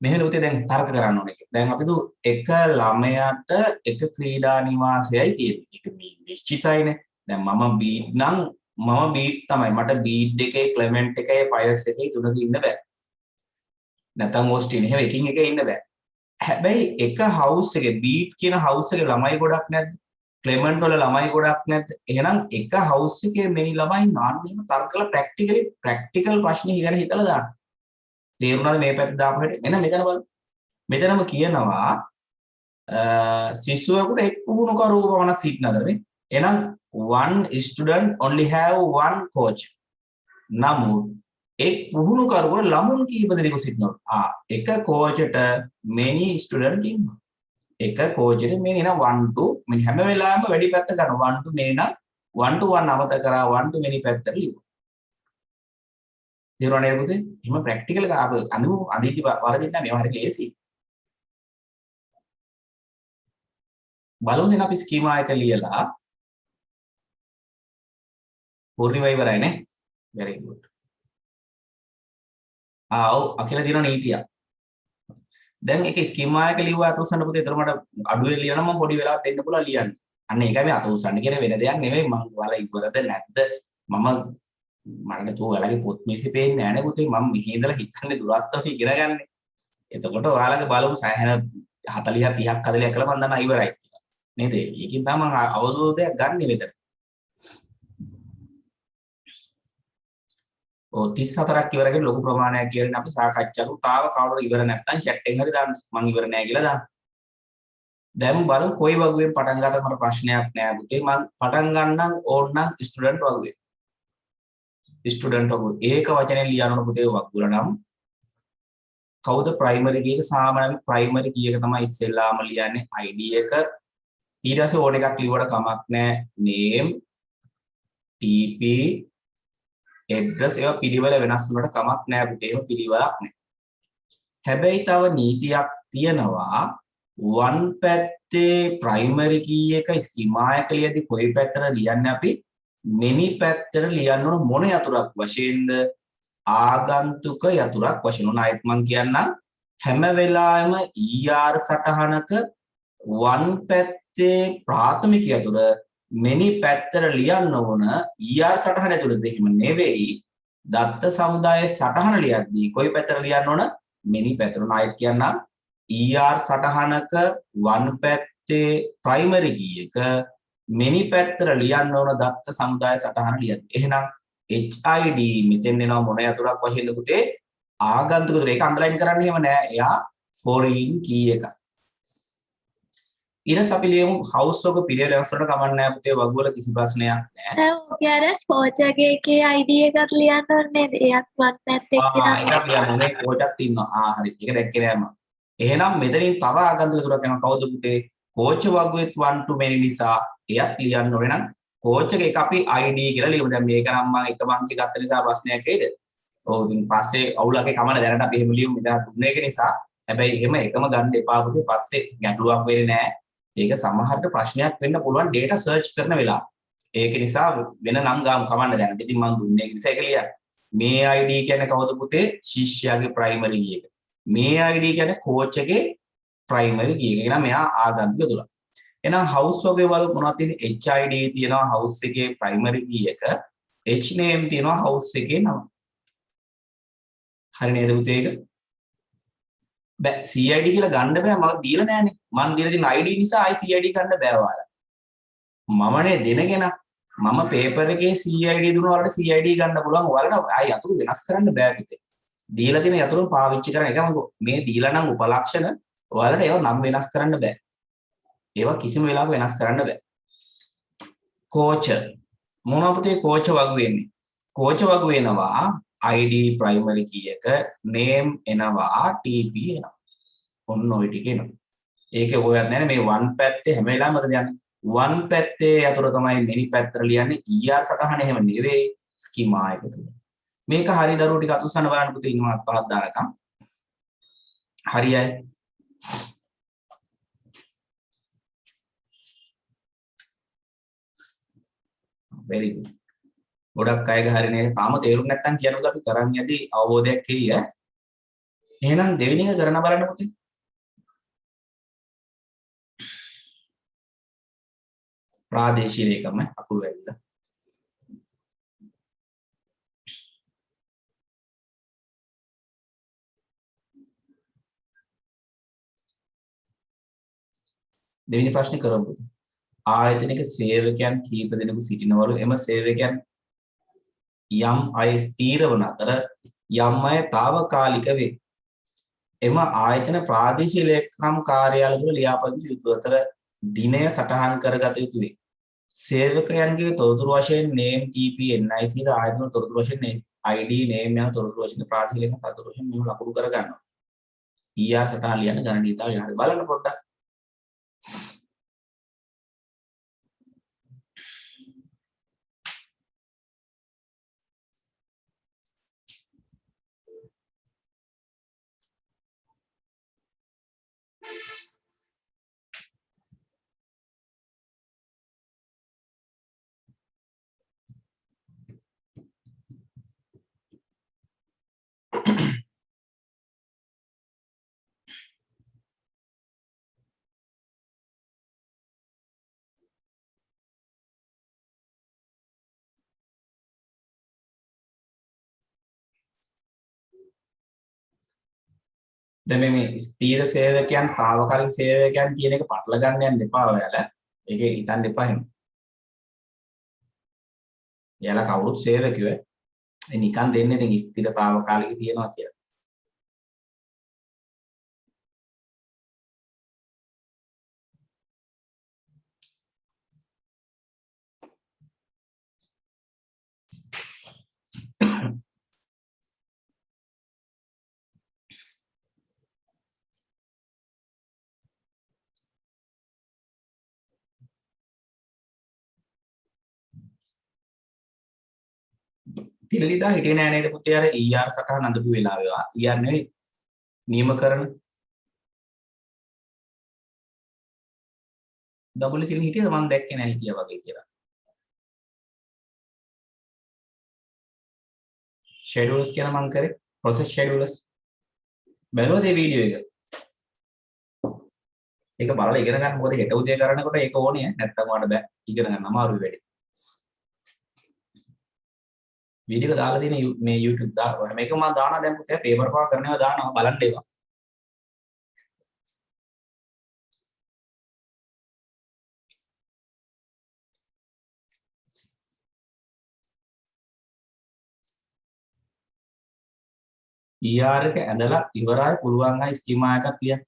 මෙහෙම පුතේ දැන් තර්ක කරන්න ඕනේ. දැන් අපි දු එක ළමයාට එක ක්‍රීඩා නිවාසයයි තියෙන්නේ. ඒක නිශ්චිතයිනේ. දැන් මම බීට් නම් මම බීට් තමයි. මට බීට් එකේ ක්ලෙමන්ට් එකේ පයස් එකේ තුනක ඉන්න බෑ. නැත්නම් ඕස්ටින් එහෙම එකින් එක ඉන්න බෑ. හැබැයි එක හවුස් එකේ බීට් කියන හවුස් එකේ ළමයි ගොඩක් නැද්ද? ක්ලෙමන්ට් වල ළමයි ගොඩක් නැද්ද? එහෙනම් එක හවුස් එකේ මෙනි ළමයි නාන්න එහෙම තර්ක කරලා ප්‍රැක්ටිකල් ප්‍රශ්න ඉගෙන හිතලා දාන්න. තේරුණාද මේ පැත්ත දාපු හැටි? එන්න මෙතන බලන්න. මෙතනම කියනවා සිසුවෙකුට එක් පුහුණු කරුවක පමණක් සිටිනද නේ? එහෙනම් one student only have one coach. නමුත් එක් පුහුණු කරුවක ළමුන් කීප දෙනෙකු සිටිනවා. එක කෝච්ට many student ඉන්නවා. එක කෝච්ට many නම් 1 to many හැම වෙලාවෙම වැඩි පැත්ත ගන්න 1 to many නම් 1 to 1 අවත කරා 1 to many පැත්තට ලියුවා. තේරුණා නේද පුතේ? එහෙම ප්‍රැක්ටිකල් එක අපි අඳිති වරදින්න මේවා හරිය ලේසි. බලමු දැන් අපි ස්කීමා එක ලියලා පූර්ණිමා ඉවරයි නේ. very good. ඔව් අකිල දින නීතිය. දැන් ඒක ස්කීමා එක ලිව්වා අත උස්සන්න පුතේ. ඒතර මට අඩුවේ ලියන මම පොඩි වෙලාවක් දෙන්න පුළුවන් ලියන්න. අන්න ඒකයි මේ අත උස්සන්න කියන වෙන දෙයක් නෙමෙයි. මම ඔයාලා ඉවරද නැද්ද? මට තෝ ඔයාලගේ පොත් මේසෙ පේන්නේ නැහැ නේ පුතේ. මම මෙහි ඉඳලා හිතන්නේ දුරස්තව ඉගෙන ගන්න. එතකොට ඔයාලගේ බලමු සෑහෙන 40ක් 30ක් 40ක් කළා මම දන්නා ඉවරයි කියලා. නේද? ඒකෙන් තමයි මම අවබෝධයක් ගන්න මෙතන. 34ක් ඉවර කරගෙන ලොකු ප්‍රමාණයක් කියලා අපි සාකච්ඡා කරමු. තාම කවුරුද ඉවර නැත්නම් chat එකෙන් හරි දාන්න. මම ඉවර නෑ කියලා දාන්න. දැන් බලමු කොයි වගුවෙන් පටන් ගත්තත් මට ප්‍රශ්නයක් නෑ පුතේ. මම පටන් ගන්නම් ඕන්නම් ස්ටුඩන්ට් වගුවේ. ස්ටුඩන්ට් වගුව ඒක වචනේ ලියන්න පුතේ වගුවල නම් කවුද ප්‍රයිමරි කීයක සාමාන්‍ය ප්‍රයිමරි කීයක තමයි ඉස්සෙල්ලාම ලියන්නේ ID එක. ඊට පස්සේ ඕන එකක් ලියුවට කමක් නෑ. name TP address ඒවා පිළිවෙල වෙනස් වුණාට කමක් නෑ පුතේ. ඒව පිළිවෙලක් නෑ. හැබැයි තව නීතියක් තියෙනවා. one පැත්තේ primary key එක ස්කීමා එක ලියද්දි කොයි පැත්තට ලියන්නේ අපි? many පැත්තට ලියන්න ඕන මොන යතුරක් වශයෙන්ද? ආගන්තුක යතුරක් වශයෙන්. උනායත් මම කියන්නම් හැම වෙලාවෙම ER සටහනක one පැත්තේ ප්‍රාථමික යතුර many පැත්තට ලියන්න ඕන ER සටහන ඇතුළත. එහෙම නෙවෙයි දත්ත සමුදායේ සටහන ලියද්දී කොයි පැත්තට ලියන්න ඕන? many පැත්තට. උනායත් කියන්නම් ER සටහනක one පැත්තේ primary key එක many පැත්තට ලියන්න ඕන දත්ත සමුදාය සටහන ලියද්දී. එහෙනම් HID මෙතෙන් එනවා මොන යතුරක් වශයෙන්ද පුතේ? ආගන්තුක යතුර. ඒක අන්ඩර්ලයින් කරන්න එහෙම නෑ. එයා foreign key එක. ඊට අපි ලියමු house එක පිළිවෙල වෙනස් වලට කමක් නෑ පුතේ. වගුවල කිසි ප්‍රශ්නයක් නෑ. ඔකේ අර කෝචගේ එකේ ID එකක් ලියන්න ඕනේ නේද? එයත් වත් පැත්තේ එකක් ලියන්න ඕනේ. කෝචක් ඉන්නවා. හරි. ඒක දැක්කේ නෑ මම. එහෙනම් මෙතනින් තව ආගන්තුක යතුරක් යනවා. කවුද පුතේ? කෝච වගුවෙත් one to many නිසා එයත් ලියන්න ඕනේ. නම් කෝච් එක අපි ID කියලා ලියමු. දැන් මේක නම් මම එක අංකයක් ගත්ත නිසා ප්‍රශ්නයක් එයිද? ඔව් ඉතින් පස්සේ අවුලක් කමන දැනට අපි එහෙම ලියමු. මෙතන දුන්න එක නිසා. හැබැයි එහෙම එකම ගන්න එපා පුතේ. පස්සේ ගැටලුවක් වෙන්නේ නැහැ. ඒක සමහරට ප්‍රශ්නයක් වෙන්න පුළුවන් data search කරන වෙලාව. ඒක නිසා වෙන නම් ගාම් කමන්න දැන්. ඉතින් මම දුන්නේ ඒක නිසා ඒක ලියන්න. මේ ID කියන්නේ කවුද පුතේ? ශිෂ්‍යයාගේ ප්‍රයිමරි කී එක. මේ ID කියන්නේ කෝච් එකේ ප්‍රයිමරි කී එක. එහෙනම් මෙයා ආගන්තුක තුල. එහෙනම් house වගේ වල මොනවද තියෙන්නේ? HID තියෙනවා house එකේ ප්‍රයිමරි කී එක. H name තියෙනවා house එකේ නම. හරි නේද පුතේ ඒක? බෑ CID කියලා ගන්න බෑ මම දීලා නෑනේ. මම දීලා තියෙන ID නිසා ආයි CID ගන්න බෑ ඔයාලා. මමනේ දෙනගෙන මම පේපර් එකේ CID දුන්නා ඔයාලට CID ගන්න පුළුවන්. ඔයාලට ආයි යතුරු වෙනස් කරන්න බෑ පුතේ. දීලා තියෙන යතුරු පාවිච්චි කරන එකම මේ දීලා නම් උපලක්ෂණ ඔයාලට ඒවා නම් වෙනස් කරන්න බෑ. ඒවා කිසිම වෙලාවක වෙනස් කරන්න බෑ. කෝච් මොනවා පුතේ කෝච් වග වෙන්නේ? කෝච් වග වෙනවා ID primary key එක name එනවා TP එනවා. ඔන්න ඔය ටික එනවා. ඒකේ ඔයත් නැහැ මේ one පැත්තේ හැම වෙලාවෙම මොකද යන්නේ? one පැත්තේ අතර තමයි many පැත්තට ලියන්නේ ER සටහන එහෙම නෙවෙයි schema එක තුල. මේක හරි දරුවෝ ටික අතුස්සන්න බලන්න පුතේ ඉන්නවා පහක් දානකම්. හරියයි. very good. ගොඩක් අයගේ හරිනේ තාම තේරුම් නැත්නම් කියනකොට අපි කරන් යදී අවබෝධයක් එයි ඈ. එහෙනම් දෙවෙනි එක කරන බලන්න පුතේ. ප්‍රාදේශීය ලේකම් අකුරු වැල්ල. දෙවෙනි ප්‍රශ්නේ කරමු පුතේ. ආයතනික සේවකයන් කීප දෙනෙකු සිටිනවලු එම සේවකයන් යම් අය ස්ථීර වන අතර යම් අය తాවකාලික වේ. එම ආයතන ප්‍රාදේශීය ලේකම් කාර්යාලය තුළ ලියාපදිංචි යුතු අතර දිනය සටහන් කරගත යුතු වේ. සේවකයන්ගේ තොරතුරු වශයෙන් name TP NIC ද ආයතන තොරතුරු වශයෙන් ID name යන තොරතුරු වශයෙන් ප්‍රාදේශීය ලේකම් තොරතුරු වශයෙන් මෙහෙම ලකුණු කර ගන්නවා. ER සටහන් ලියන්න ගණනීයතාවය හරි බලන්න පොඩ්ඩක්. දැන් මේ ස්ථීර සේවකයන් తాවකාලික සේවකයන් කියන එක පටල ගන්න යන්න එපා ඔයාලා. ඒක හිතන්න එපා එහෙම. එයාලා කවුරුත් සේවකයෝ. ඒ නිකන් දෙන්නේ ඉතින් ස්ථීර తాවකාලික තියනවා කියලා. තිලලිදා හිටියේ නෑ නේද පුතේ අර ER සටහන අඳපු වෙලාවේ ER නෙවෙයි නියමකරණ ඩබල් තිලි හිටියද මම දැක්කේ නෑ හිටියා වගේ කියලා. schedules කියන මම කරේ process schedules බැලුවද මේ වීඩියෝ එක? ඒක බලලා ඉගෙන ගන්න මොකද හෙට උදේ කරනකොට ඒක ඕනේ නැත්තම් ඔයාලට බෑ ඉගෙන ගන්න අමාරුයි වැඩි. වීඩියෝ එක දාලා තියෙන මේ YouTube දාලා හැම එකම මම දානවා දැන් පුතේ පේපර් පාව කරනවා දානවා බලන්න ඒවා. ER එක ඇඳලා ඉවරයි පුළුවන් අය ස්කීමා එකක් ලියන්න.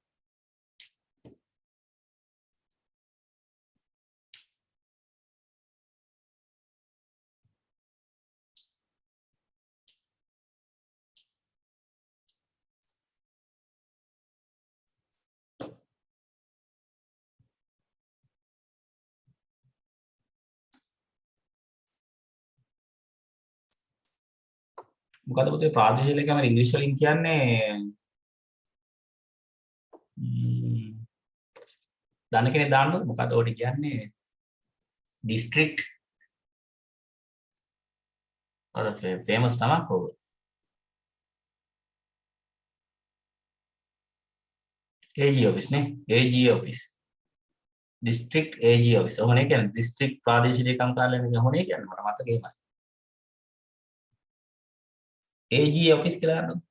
මොකද පුතේ ප්‍රාදේශීය ලේකම් ඉංග්‍රීසි වලින් කියන්නේ දන්න කෙනෙක් දාන්නකො මොකද ඔය කියන්නේ district අර famous නමක් ඕක. AG office නේ. AG office. district AG office. ඔහොනේ කියන්නේ district ප්‍රාදේශීය ලේකම් කාර්යාලය ඔහොනේ කියන්නේ මට මතක එහෙමයි. AG office කියලා ගන්නවා.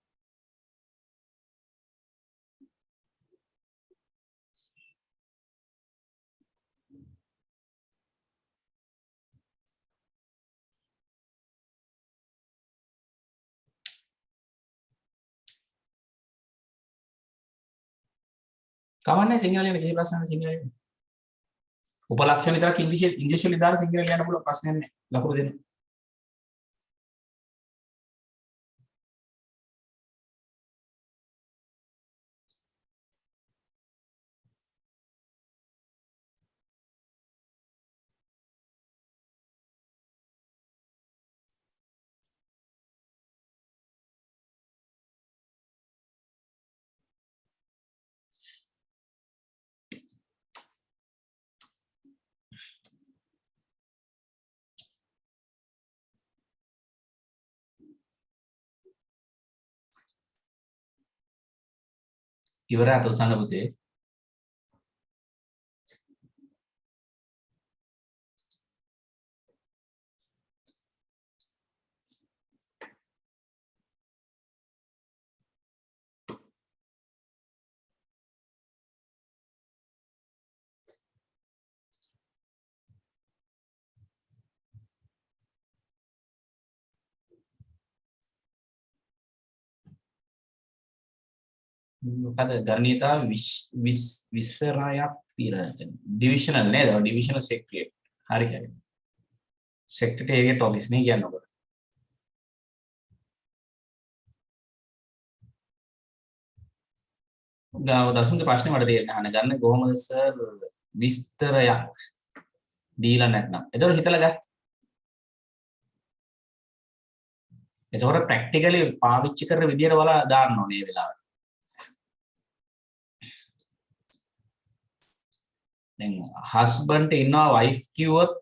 කවන්නේ සිංහල ලියන කිසි ප්‍රශ්නයක් නැහැ සිංහල ලියන. උපලක්ෂණ විතරක් ඉංග්‍රීසි වලින් දාලා සිංහල ලියන්න පුළුවන් ප්‍රශ්නයක් නැහැ. ලකුණු දෙන්න. ඉවරයි අතොස්සන්න පුතේ. මොකද ගණිතාව විස්තරයක් තියෙනවා. ඩිවිෂනල් නේද? ඩිවිෂනල් සෙක්ටරියට්. හරි හරි. සෙක්‍රටේරියට් ඔෆිස් නේ කියන්නේ ඔබට. ගාව දසුන්ගේ ප්‍රශ්නේ මට දෙන්න අහන්න ගන්න කොහොමද සර් විස්තරයක් දීලා නැත්නම්. එතකොට හිතලා ගන්න. එතකොට ප්‍රැක්ටිකලි පාවිච්චි කරන විදියට වල දාන්න ඕනේ මේ වෙලාවට. දැන් හස්බන්ඩ්ට ඉන්නවා වයිෆ් කිව්වොත්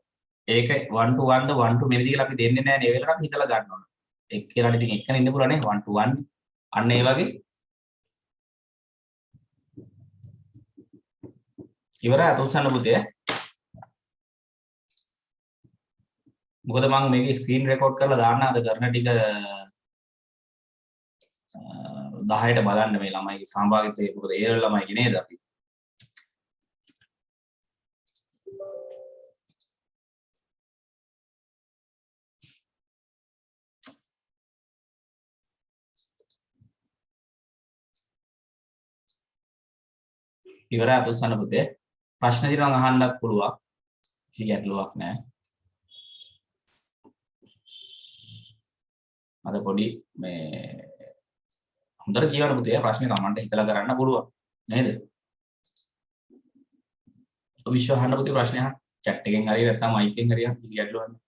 ඒක 1 to 1 ද 1 to මේ විදිහට අපි දෙන්නේ නැහැ නේ. ඒ වෙලාවට අපි හිතලා ගන්න ඕන. එක්කෙනාට ඉතින් එක්කෙනා ඉන්න පුළුවන් නේ 1 to 1. අන්න ඒ වගේ ඉවරයි අතොස්සන්න පුතේ. මොකද මම මේක ස්ක්‍රීන් රෙකෝඩ් කරලා දාන්න අද කරන ටික 10ට බලන්න මේ ළමයිගේ සහභාගීත්වය මොකද ඒ ළමයිගේ නේද අපි. ඉවරයි අතොස්සන්න පුතේ. ප්‍රශ්න දිනවා අහන්නත් පුළුවන්. කිසි ගැටලුවක් නැහැ. අද පොඩි මේ හොඳට කියවන්න පුතේ ප්‍රශ්නේ තමන්ට හිතලා කරන්න පුළුවන් නේද? විශ්ව අහන්න පුතේ ප්‍රශ්නේ අහන්න. chat එකෙන් හරි නැත්නම් mic එකෙන් හරි අහන්න කිසි ගැටලුවක් නැහැ.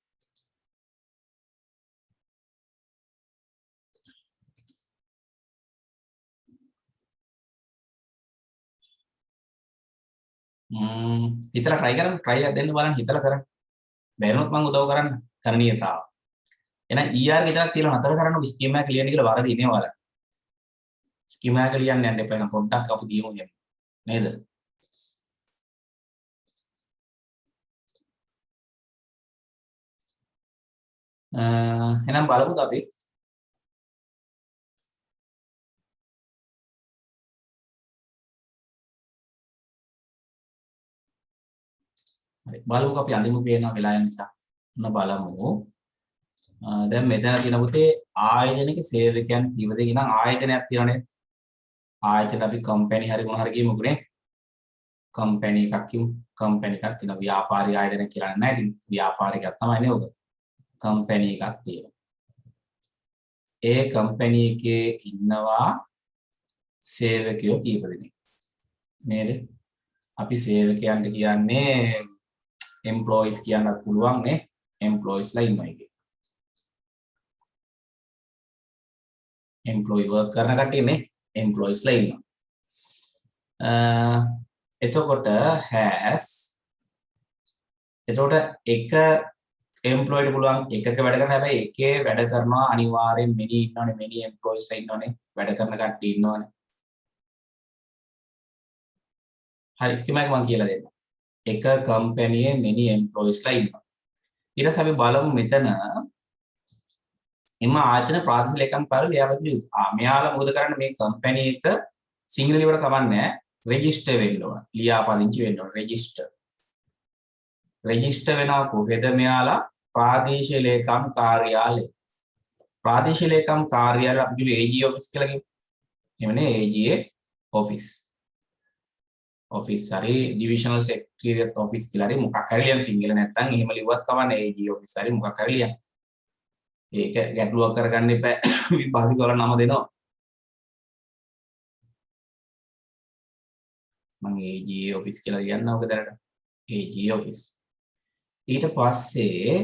හිතලා try කරන්න try එකක් දෙන්න බලන්න හිතලා කරන්න. බැරිනොත් මම උදව් කරන්න කරණීයතාව. එහෙනම් ER විතරක් තියලා නතර කරන්න ස්කීමා එක ලියන්න කියලා වරදී ඉන්නේ ඔයාලා. ස්කීමා එක ලියන්න යන්න එපා. එහෙනම් පොඩ්ඩක් අපි දියමු එහෙම. නේද? එහෙනම් බලමුද අපි? හරි බලමුකෝ අපි අඳිමු පේන වෙලාව නිසා. ඔන්න බලමු. දැන් මෙතන තියෙන පුතේ ආයතනික සේවකයන් කීවද කියනනම් ආයතනයක් තියෙනනේ. ආයතන අපි කම්පැනි හරි මොන හරි කියමුකනේ. කම්පැනි එකක් කියමු. කම්පැනි එකක් තියෙනවා. ව්‍යාපාරී ආයතන කියලා නෑ. ඉතින් ව්‍යාපාරිකයක් තමයි නේ ඔක. කම්පැනි එකක් තියෙනවා. ඒ කම්පැනි එකේ ඉන්නවා සේවකයෝ කීප දෙනෙක්. නේද? අපි සේවකයන්ට කියන්නේ employees කියන්නත් පුළුවන් නේ. employees ලා ඉන්නවා එකේ. employee work කරන කට්ටිය නේ employees ලා ඉන්නවා. එතකොට has එතකොට එක එම්ප්ලොයිඩ් පුළුවන් එකක වැඩ කරන්න හැබැයි එකේ වැඩ කරනවා අනිවාර්යෙන් many ඉන්නවනේ many employees ලා ඉන්නවනේ වැඩ කරන කට්ටිය ඉන්නවනේ හරි ස්කීමා එක මම කියලා දෙන්නම් එක කම්පැනියේ many employees ලා ඉන්නවා ඊට පස්සේ අපි බලමු මෙතන එම ආයතන ප්‍රාදේශීය ලේකම්කාරයෝ ලියාපදිංචි මෙයාලා මොකද කරන්නේ මේ කම්පැනි එක සිංහල ලියවට කමන්නේ රෙජිස්ටර් වෙන්න ඕන ලියාපදිංචි වෙන්න ඕන රෙජිස්ටර් වෙනවා කොහෙද මෙයාලා ප්‍රාදේශීය ලේකම් කාර්යාලය ප්‍රාදේශීය ලේකම් කාර්යාලය අපි කියු AG ඔෆිස් කියලා කියමු එහෙමනේ AGA ඔෆිස් හරි ඩිවිෂනල් සෙක්‍රටරියට් ඔෆිස් කියලා හරි මොකක් හරි ලියන්න සිංහල නැත්නම් එහෙම ලිව්වත් කමන්නේ AG ඔෆිස් හරි මොකක් හරි ලියන්න ඒක ගැටලුවක් කරගන්න එපා විභාගික වල නම දෙනවා මම AGA ඔෆිස් කියලා ලියන්න ඕක දැනට AGA ඔෆිස් ඊට පස්සේ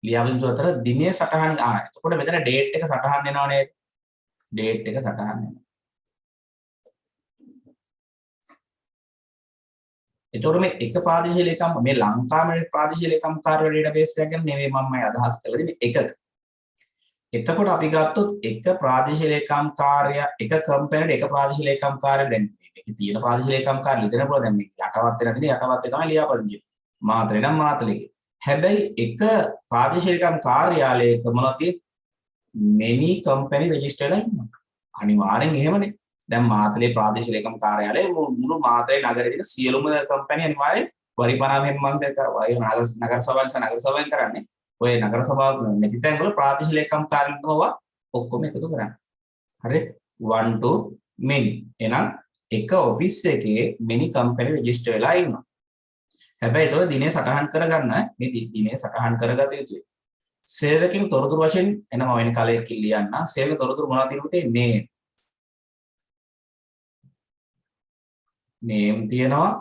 ලියාපදිංචි අතර දිනය සටහන් එතකොට මෙතන ඩේට් එක සටහන් වෙනව නේද ඩේට් එක සටහන් වෙනවා එතකොට මේ එක ප්‍රාදේශීය ලේකම් මේ ලංකාවේ ප්‍රාදේශීය ලේකම් කාර්ය ඩේටාබේස් එක ගැන නෙවෙයි මම අදහස් කරලා දෙන්නේ එකක එතකොට අපි ගත්තොත් එක ප්‍රාදේශීය ලේකම් කාර්ය එක කම්පැනිට එක ප්‍රාදේශීය ලේකම් කාර්ය දැන් මේකේ තියෙන ප්‍රාදේශීය ලේකම් කාර්ය ලිතන පුළුවන් දැන් මේක යටවත් වෙන දිනේ යටවත් තමයි ලියාපදිංචි මාත්‍රේ නම් මාතලෙගේ හැබැයි එක ප්‍රාදේශීය ලේකම් කාර්යාලයක මොනවද many company register ලා ඉන්නවා අනිවාර්යෙන් එහෙමනේ දැන් මාතලේ ප්‍රාදේශීය ලේකම් කාර්යාලයේ මුළු මාතලේ නගරේ තියෙන සියලුම කම්පැනි අනිවාර්යෙන් පරිපාලනයෙන් මම දැක්කා නගර සභාවෙන් කරන්නේ ඔය නගර සභාව නැති තැන් වල ප්‍රාදේශීය ලේකම් කාර්යාලයව ඔක්කොම එකතු කරන්නේ හරි 1 to many එහෙනම් එක ඔෆිස් එකේ many company register වෙලා ඉන්නවා හැබැයි ඒක දිනේ සටහන් කරගන්න මේ දිනේ සටහන් කරගත යුතුයි සේවකයන් තොරතුරු වශයෙන් එනම වෙන කාලයකින් ලියන්න සේවක තොරතුරු මොනවද තියෙන්නේ name තියෙනවා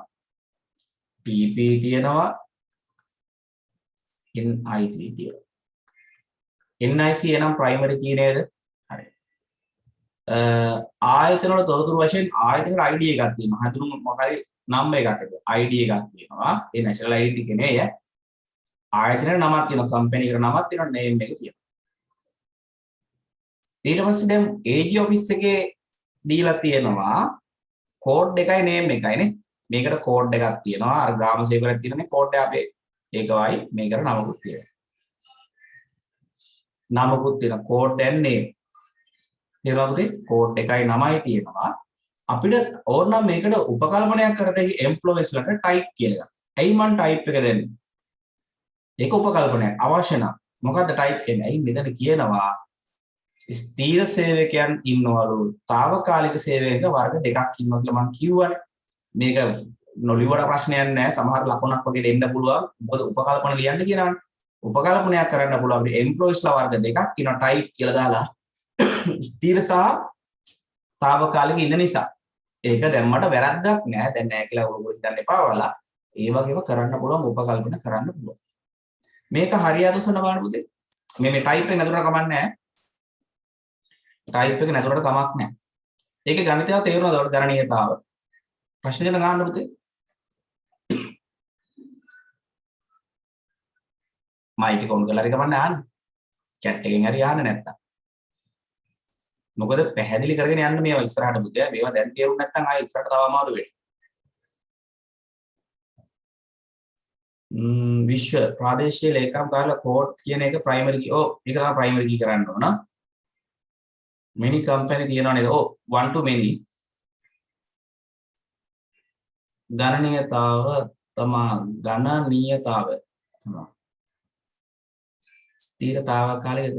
PP තියෙනවා NIC තියෙනවා NIC එනම් primary key නේද හරි ආයතන වල තොරතුරු වශයෙන් ආයතන වල ID එකක් තියෙනවා හඳුනන මොකක් හරි number එකක් ID එකක් තියෙනවා ඒ national identity කෙනේ ආයතනයේ නමක් තියෙනවා කම්පැනි එකට නමක් තියෙනවා name එක තියෙනවා ඊට පස්සේ දැන් AG office එකේ දීලා තියෙනවා කෝඩ් එකයි name එකයිනේ මේකට කෝඩ් එකක් තියෙනවා අර ග්‍රාම සේවකයක් තියෙනනේ කෝඩ් එක අපේ ඒකවයි මේකට නමකුත් තියෙනවා නමකුත් තියෙනවා කෝඩ් and name තේරුණාද කෝඩ් එකයි නමයි තියෙනවා අපිට ඕනනම් මේකට උපකල්පනයක් කරතේ එම්ප්ලොයිස් වලට ටයිප් කියලා එකක් ඇයි මම ටයිප් එක දෙන්නේ ඒක උපකල්පනයක් අවශ්‍ය නම් මොකද්ද ටයිප් කියන්නේ ඇයි මෙතන කියනවා ස්ථීර සේවකයන් ඉන්නවලු తాවකාලික සේවකයන්ගේ වර්ග දෙකක් ඉන්නවා කියලා මම කියවනේ මේක නොලිවර ප්‍රශ්නයක් නෑ සමහර ලකුණක් වගේ දෙන්න පුළුවන් මොකද උපකල්පන ලියන්න කියනවනේ උපකල්පනයක් කරන්න පුළුවන් අපිට එම්ප්ලොයිස්ලා වර්ග දෙකක් ඉන්නවා ටයිප් කියලා දාලා ස්ථීර සහ తాවකාලික ඉන්න නිසා ඒක දැම්මට වැරද්දක් නෑ දැන් නෑ කියලා ඔයගොල්ලෝ හිතන්න එපා වලා ඒ වගේම කරන්න පුළුවන් උපකල්පන කරන්න පුළුවන් මේක හරියට සොන්න බලන්න පුතේ මේ ටයිප් එක නැතුණට කමක් නෑ ටයිප් එක නැතුණට කමක් නෑ ඒකේ ගණිතය තේරුණාද ඔයාලට ගණනීයතාව ප්‍රශ්න දෙන්න ගන්න පුතේ මයික් එක ඔන් කරලා හරි කමන්න ආන්න chat එකෙන් හරි ආන්න නැත්තම් මොකද පැහැදිලි කරගෙන යන්න මේවා ඉස්සරහට පුතේ මේවා දැන් තේරුම් නැත්නම් ආයෙ ඉස්සරහට තව අමාරු වෙයි විශ්ව ප්‍රාදේශීය ලේකම් කාර්යාල කෝඩ් කියන එක ප්‍රයිමරි කී ඒක තමයි ප්‍රයිමරි කී කරන්න ඕන many company තියෙනවා නේද 1 to many ගණනීයතාව ගණනීයතාව ස්ථිරතාවකාලිකද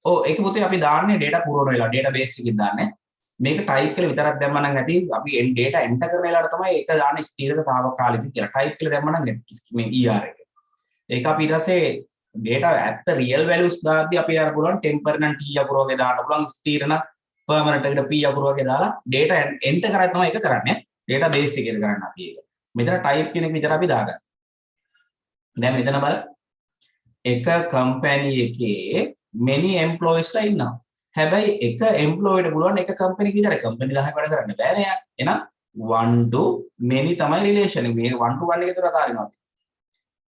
ඒක පුතේ අපි දාන්නේ data පුරවන වෙලාව database එකකින් දාන්නේ මේක type කරලා විතරක් දැම්ම නම් ඇති අපි data enter කරන වෙලාවට තමයි ඒක දාන්නේ ස්ථිරතාවකාලික කියලා type කරලා දැම්ම නම් මේ ER එක ඒක අපි ඊට පස්සේ data at the real values දාද්දි අපි අර පුළුවන් temporary නම් t අකුරවගේ දාන්න පුළුවන් ස්ථිර නම් permanent එකට p අකුරවගේ දාලා data enter කරලා තමයි ඒක කරන්නේ database එකේ කරන්න අපි ඒක මෙතන type කියන එක විතර අපි දාගන්න දැන් මෙතන බලන්න එක company එකේ many employees ලා ඉන්නවා හැබැයි එක employee ට පුළුවන් එක company එක විතර company 10ක් වැඩ කරන්න බෑනේ යාර එහෙනම් 1 to many තමයි relation එක මේ 1 to 1 එක විතර අතාරිනවා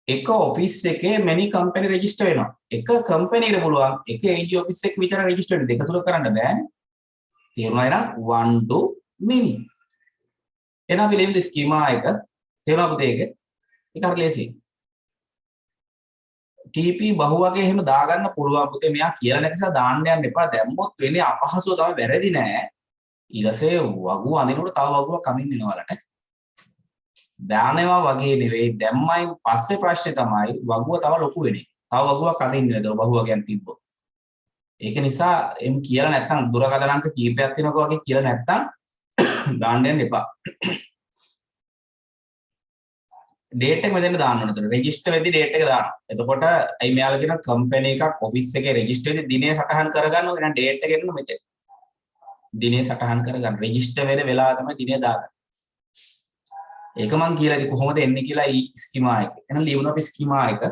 එක ඔෆිස් එකේ many company register වෙනවා. එක company එකට පුළුවන් එක AG office එක විතර register වෙන්න. දෙක තුන කරන්න බෑනේ. තේරුණා නේද? one to many. එහෙනම් අපි ලියමු ස්කීමා එක. තේරුණා පුතේ ඒක? ඒක හරි ලේසියි. TP බහුවගේ එහෙම දාගන්න පුළුවන් පුතේ. මෙයා කියලා නැති නිසා දාන්න යන්න එපා. දැම්මොත් වෙන්නේ අපහසුව තමයි වැරදි නෑ. ඊළසේ වගුව අඳිනකොට තව වගුවක් අඳින්න වෙනවලට. දානවා වගේ නෙවෙයි. දැම්මයින් පස්සේ ප්‍රශ්නේ තමයි වගුව තව ලොකු වෙන්නේ. තව වගුවක් අඳින්න නේද? බහුවගයන් තිබ්බොත්. ඒක නිසා එම් කියලා නැත්තම් දුරකථන අංක කීපයක් තියෙනවා වගේ කියලා නැත්තම් දාන්න යන්න එපා. ඩේට් එක මෙතන දාන්න ඕනේ. රෙජිස්ටර් වෙද්දි ඩේට් එක දානවා. එතකොට අයි මෙයාලා කියන කම්පැනි එකක් ඔෆිස් එකේ රෙජිස්ටර් වෙද්දි දිනේ සටහන් කරගන්න ඕනේ. එහෙනම් ඩේට් එක එන්න මෙතන. දිනේ සටහන් කරගන්න. රෙජිස්ටර් වෙද වෙලාව තමයි දිනේ දාගන්න. ඒක මං කියලා ඉතින් කොහොමද එන්නේ කියලා ඊ ස්කීමා එක. එහෙනම් ලියමු අපි ස්කීමා එක.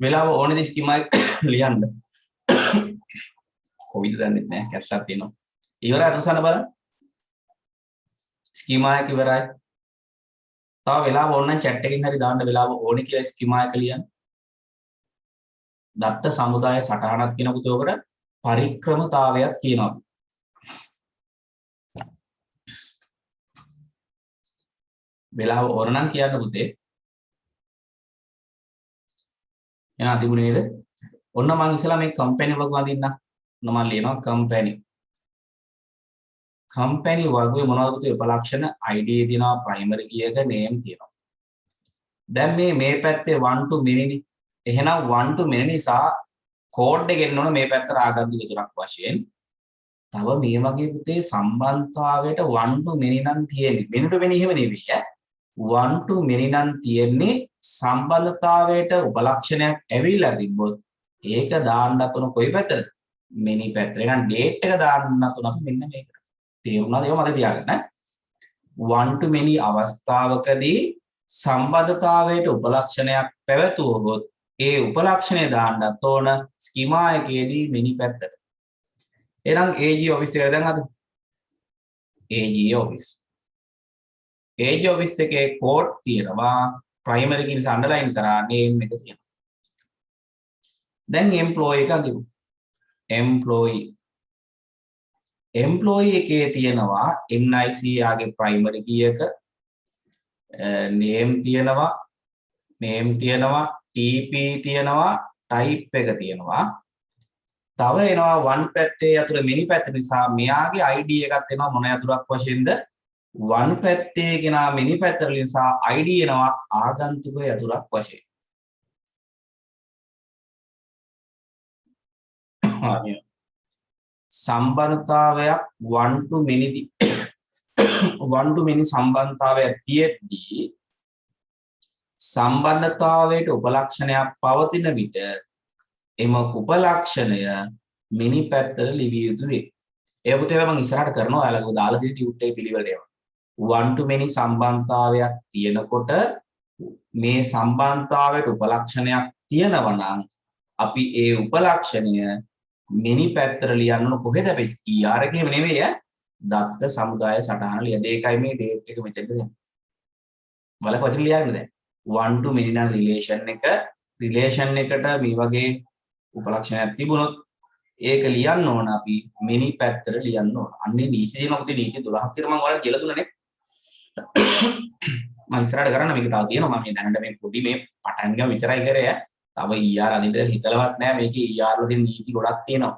වෙලාව ඕනේද ස්කීමා එක ලියන්න. කොවිද දන්නේ නැහැ. කැස්සක් තියෙනවා. ඉවරයි අතුසන්න බලන්න. ස්කීමා එක ඉවරයි. තව වෙලාව ඕන නම් chat එකකින් හරි දාන්න වෙලාව ඕනේ කියලා ස්කීමා එක ලියන්න. දත්ත සමුදාය සටහනක් කියන පුතේ ඔකට පරික්‍රමතාවයක් කියනවා. වෙලාව ඕන නම් කියන්න පුතේ. එහෙනම් තිබුණේ නේද? ඔන්න මම ඉස්සලා මේ කම්පැනි වගුව අඳින්න. ඔන්න මම ලියනවා කම්පැනි. කම්පැනි වගුවේ මොනවද පුතේ උපලක්ෂණ ID තියෙනවා ප්‍රයිමරි කීයක name තියෙනවා. දැන් මේ පැත්තේ 1 to many නේ. එහෙනම් 1 to many නිසා කෝඩ් එක එන්න ඕන මේ පැත්තට ආගන්තුක තුනක් වශයෙන්. තව මේ වගේ පුතේ සම්බන්ධතාවයට 1 to many නම් තියෙන්නේ. many to many එහෙම නෙවෙයි ඈ. 1 to many නම් තියෙන්නේ සම්බන්ධතාවයට උපලක්ෂණයක් ඇවිල්ලා තිබ්බොත් ඒක දාන්නත් උන කොයි පැත්තටද? many පැත්තට. එහෙනම් date එක දාන්නත් උන අපි මෙන්න මේකට. තේරුණාද? ඒක මතක තියාගන්න. 1 to many අවස්ථාවකදී සම්බන්ධතාවයට උපලක්ෂණයක් පැවතුවොත් ඒ උපලක්ෂණය දාන්නත් ඕන ස්කීමා එකේදී many පැත්තට. එහෙනම් AG office එක දැන් අද AG office. AG office එකේ code තියෙනවා primary කියන underline කරා name එක තියෙනවා. දැන් employee එක අඳිමු. employee එකේ තියෙනවා NIC යාගේ primary key එක name තියෙනවා TP තියෙනවා type එක තියෙනවා. තව එනවා one පැත්තේ යතුරු many පැත්ත නිසා මෙයාගේ ID එකක් එනවා මොන යතුරක් වශයෙන්ද one පැත්තේ කෙනා many පැත්තට නිසා ID එනවා ආගන්තුක යතුරක් වශයෙන්. සම්බන්ධතාවයක් one to many සම්බන්ධතාවයක් තියෙද්දී සම්බන්ධතාවයට උපලක්ෂණයක් පවතින විට එම උපලක්ෂණය many පැත්තට ලිවිය යුතුයි. ඒ පුතේ මම ඉස්සරහට කරනවා ඔයාලගේ දාලා දෙන ටියුට් එකේ පිළිවෙලට ඒවා. one to many සම්බන්ධතාවයක් තියෙනකොට මේ සම්බන්ධතාවයට උපලක්ෂණයක් තියෙනවා නම් අපි ඒ උපලක්ෂණය many පැත්තට ලියන්න ඕන කොහෙද අපි ER එකේම නෙවෙයි ඈ දත්ත සමුදාය සටහන ලියද ඒකයි මේ date එක මෙතෙන්ද දෙන්නේ. බලක වචන ලියන්න දැන් one to many නම් relation එකට මේ වගේ උපලක්ෂණයක් තිබුණොත් ඒක ලියන්න ඕන අපි many පැත්තට ලියන්න ඕන. අන්නේ නීති දෙනවා පුතේ නීති 12ක් කියලා මම ඔයාලට කියලා දුන්නා නේ. මම ඉස්සරහට කරන්න මේක තව තියෙනවා මම මේ දැනට මේ පොඩි මේ පටන් ගන්න විතරයි කරේ ඈ. තව ER අදින්න හිතලවත් නැහැ මේකේ ER වලින් නීති ගොඩක් තියෙනවා.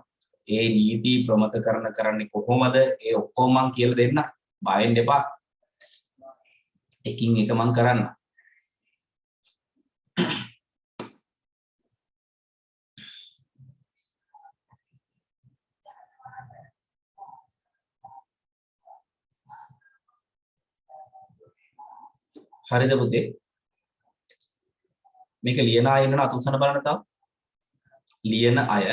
ඒ නීති ප්‍රමත කරන්නේ කොහොමද? ඒ ඔක්කොම මම කියලා දෙන්න. බය වෙන්න එපා. එකින් එක මම කරන්න. හරිද පුතේ? මේක ලියන අය ඉන්නන අතුසන බලන්න තාම. ලියන අය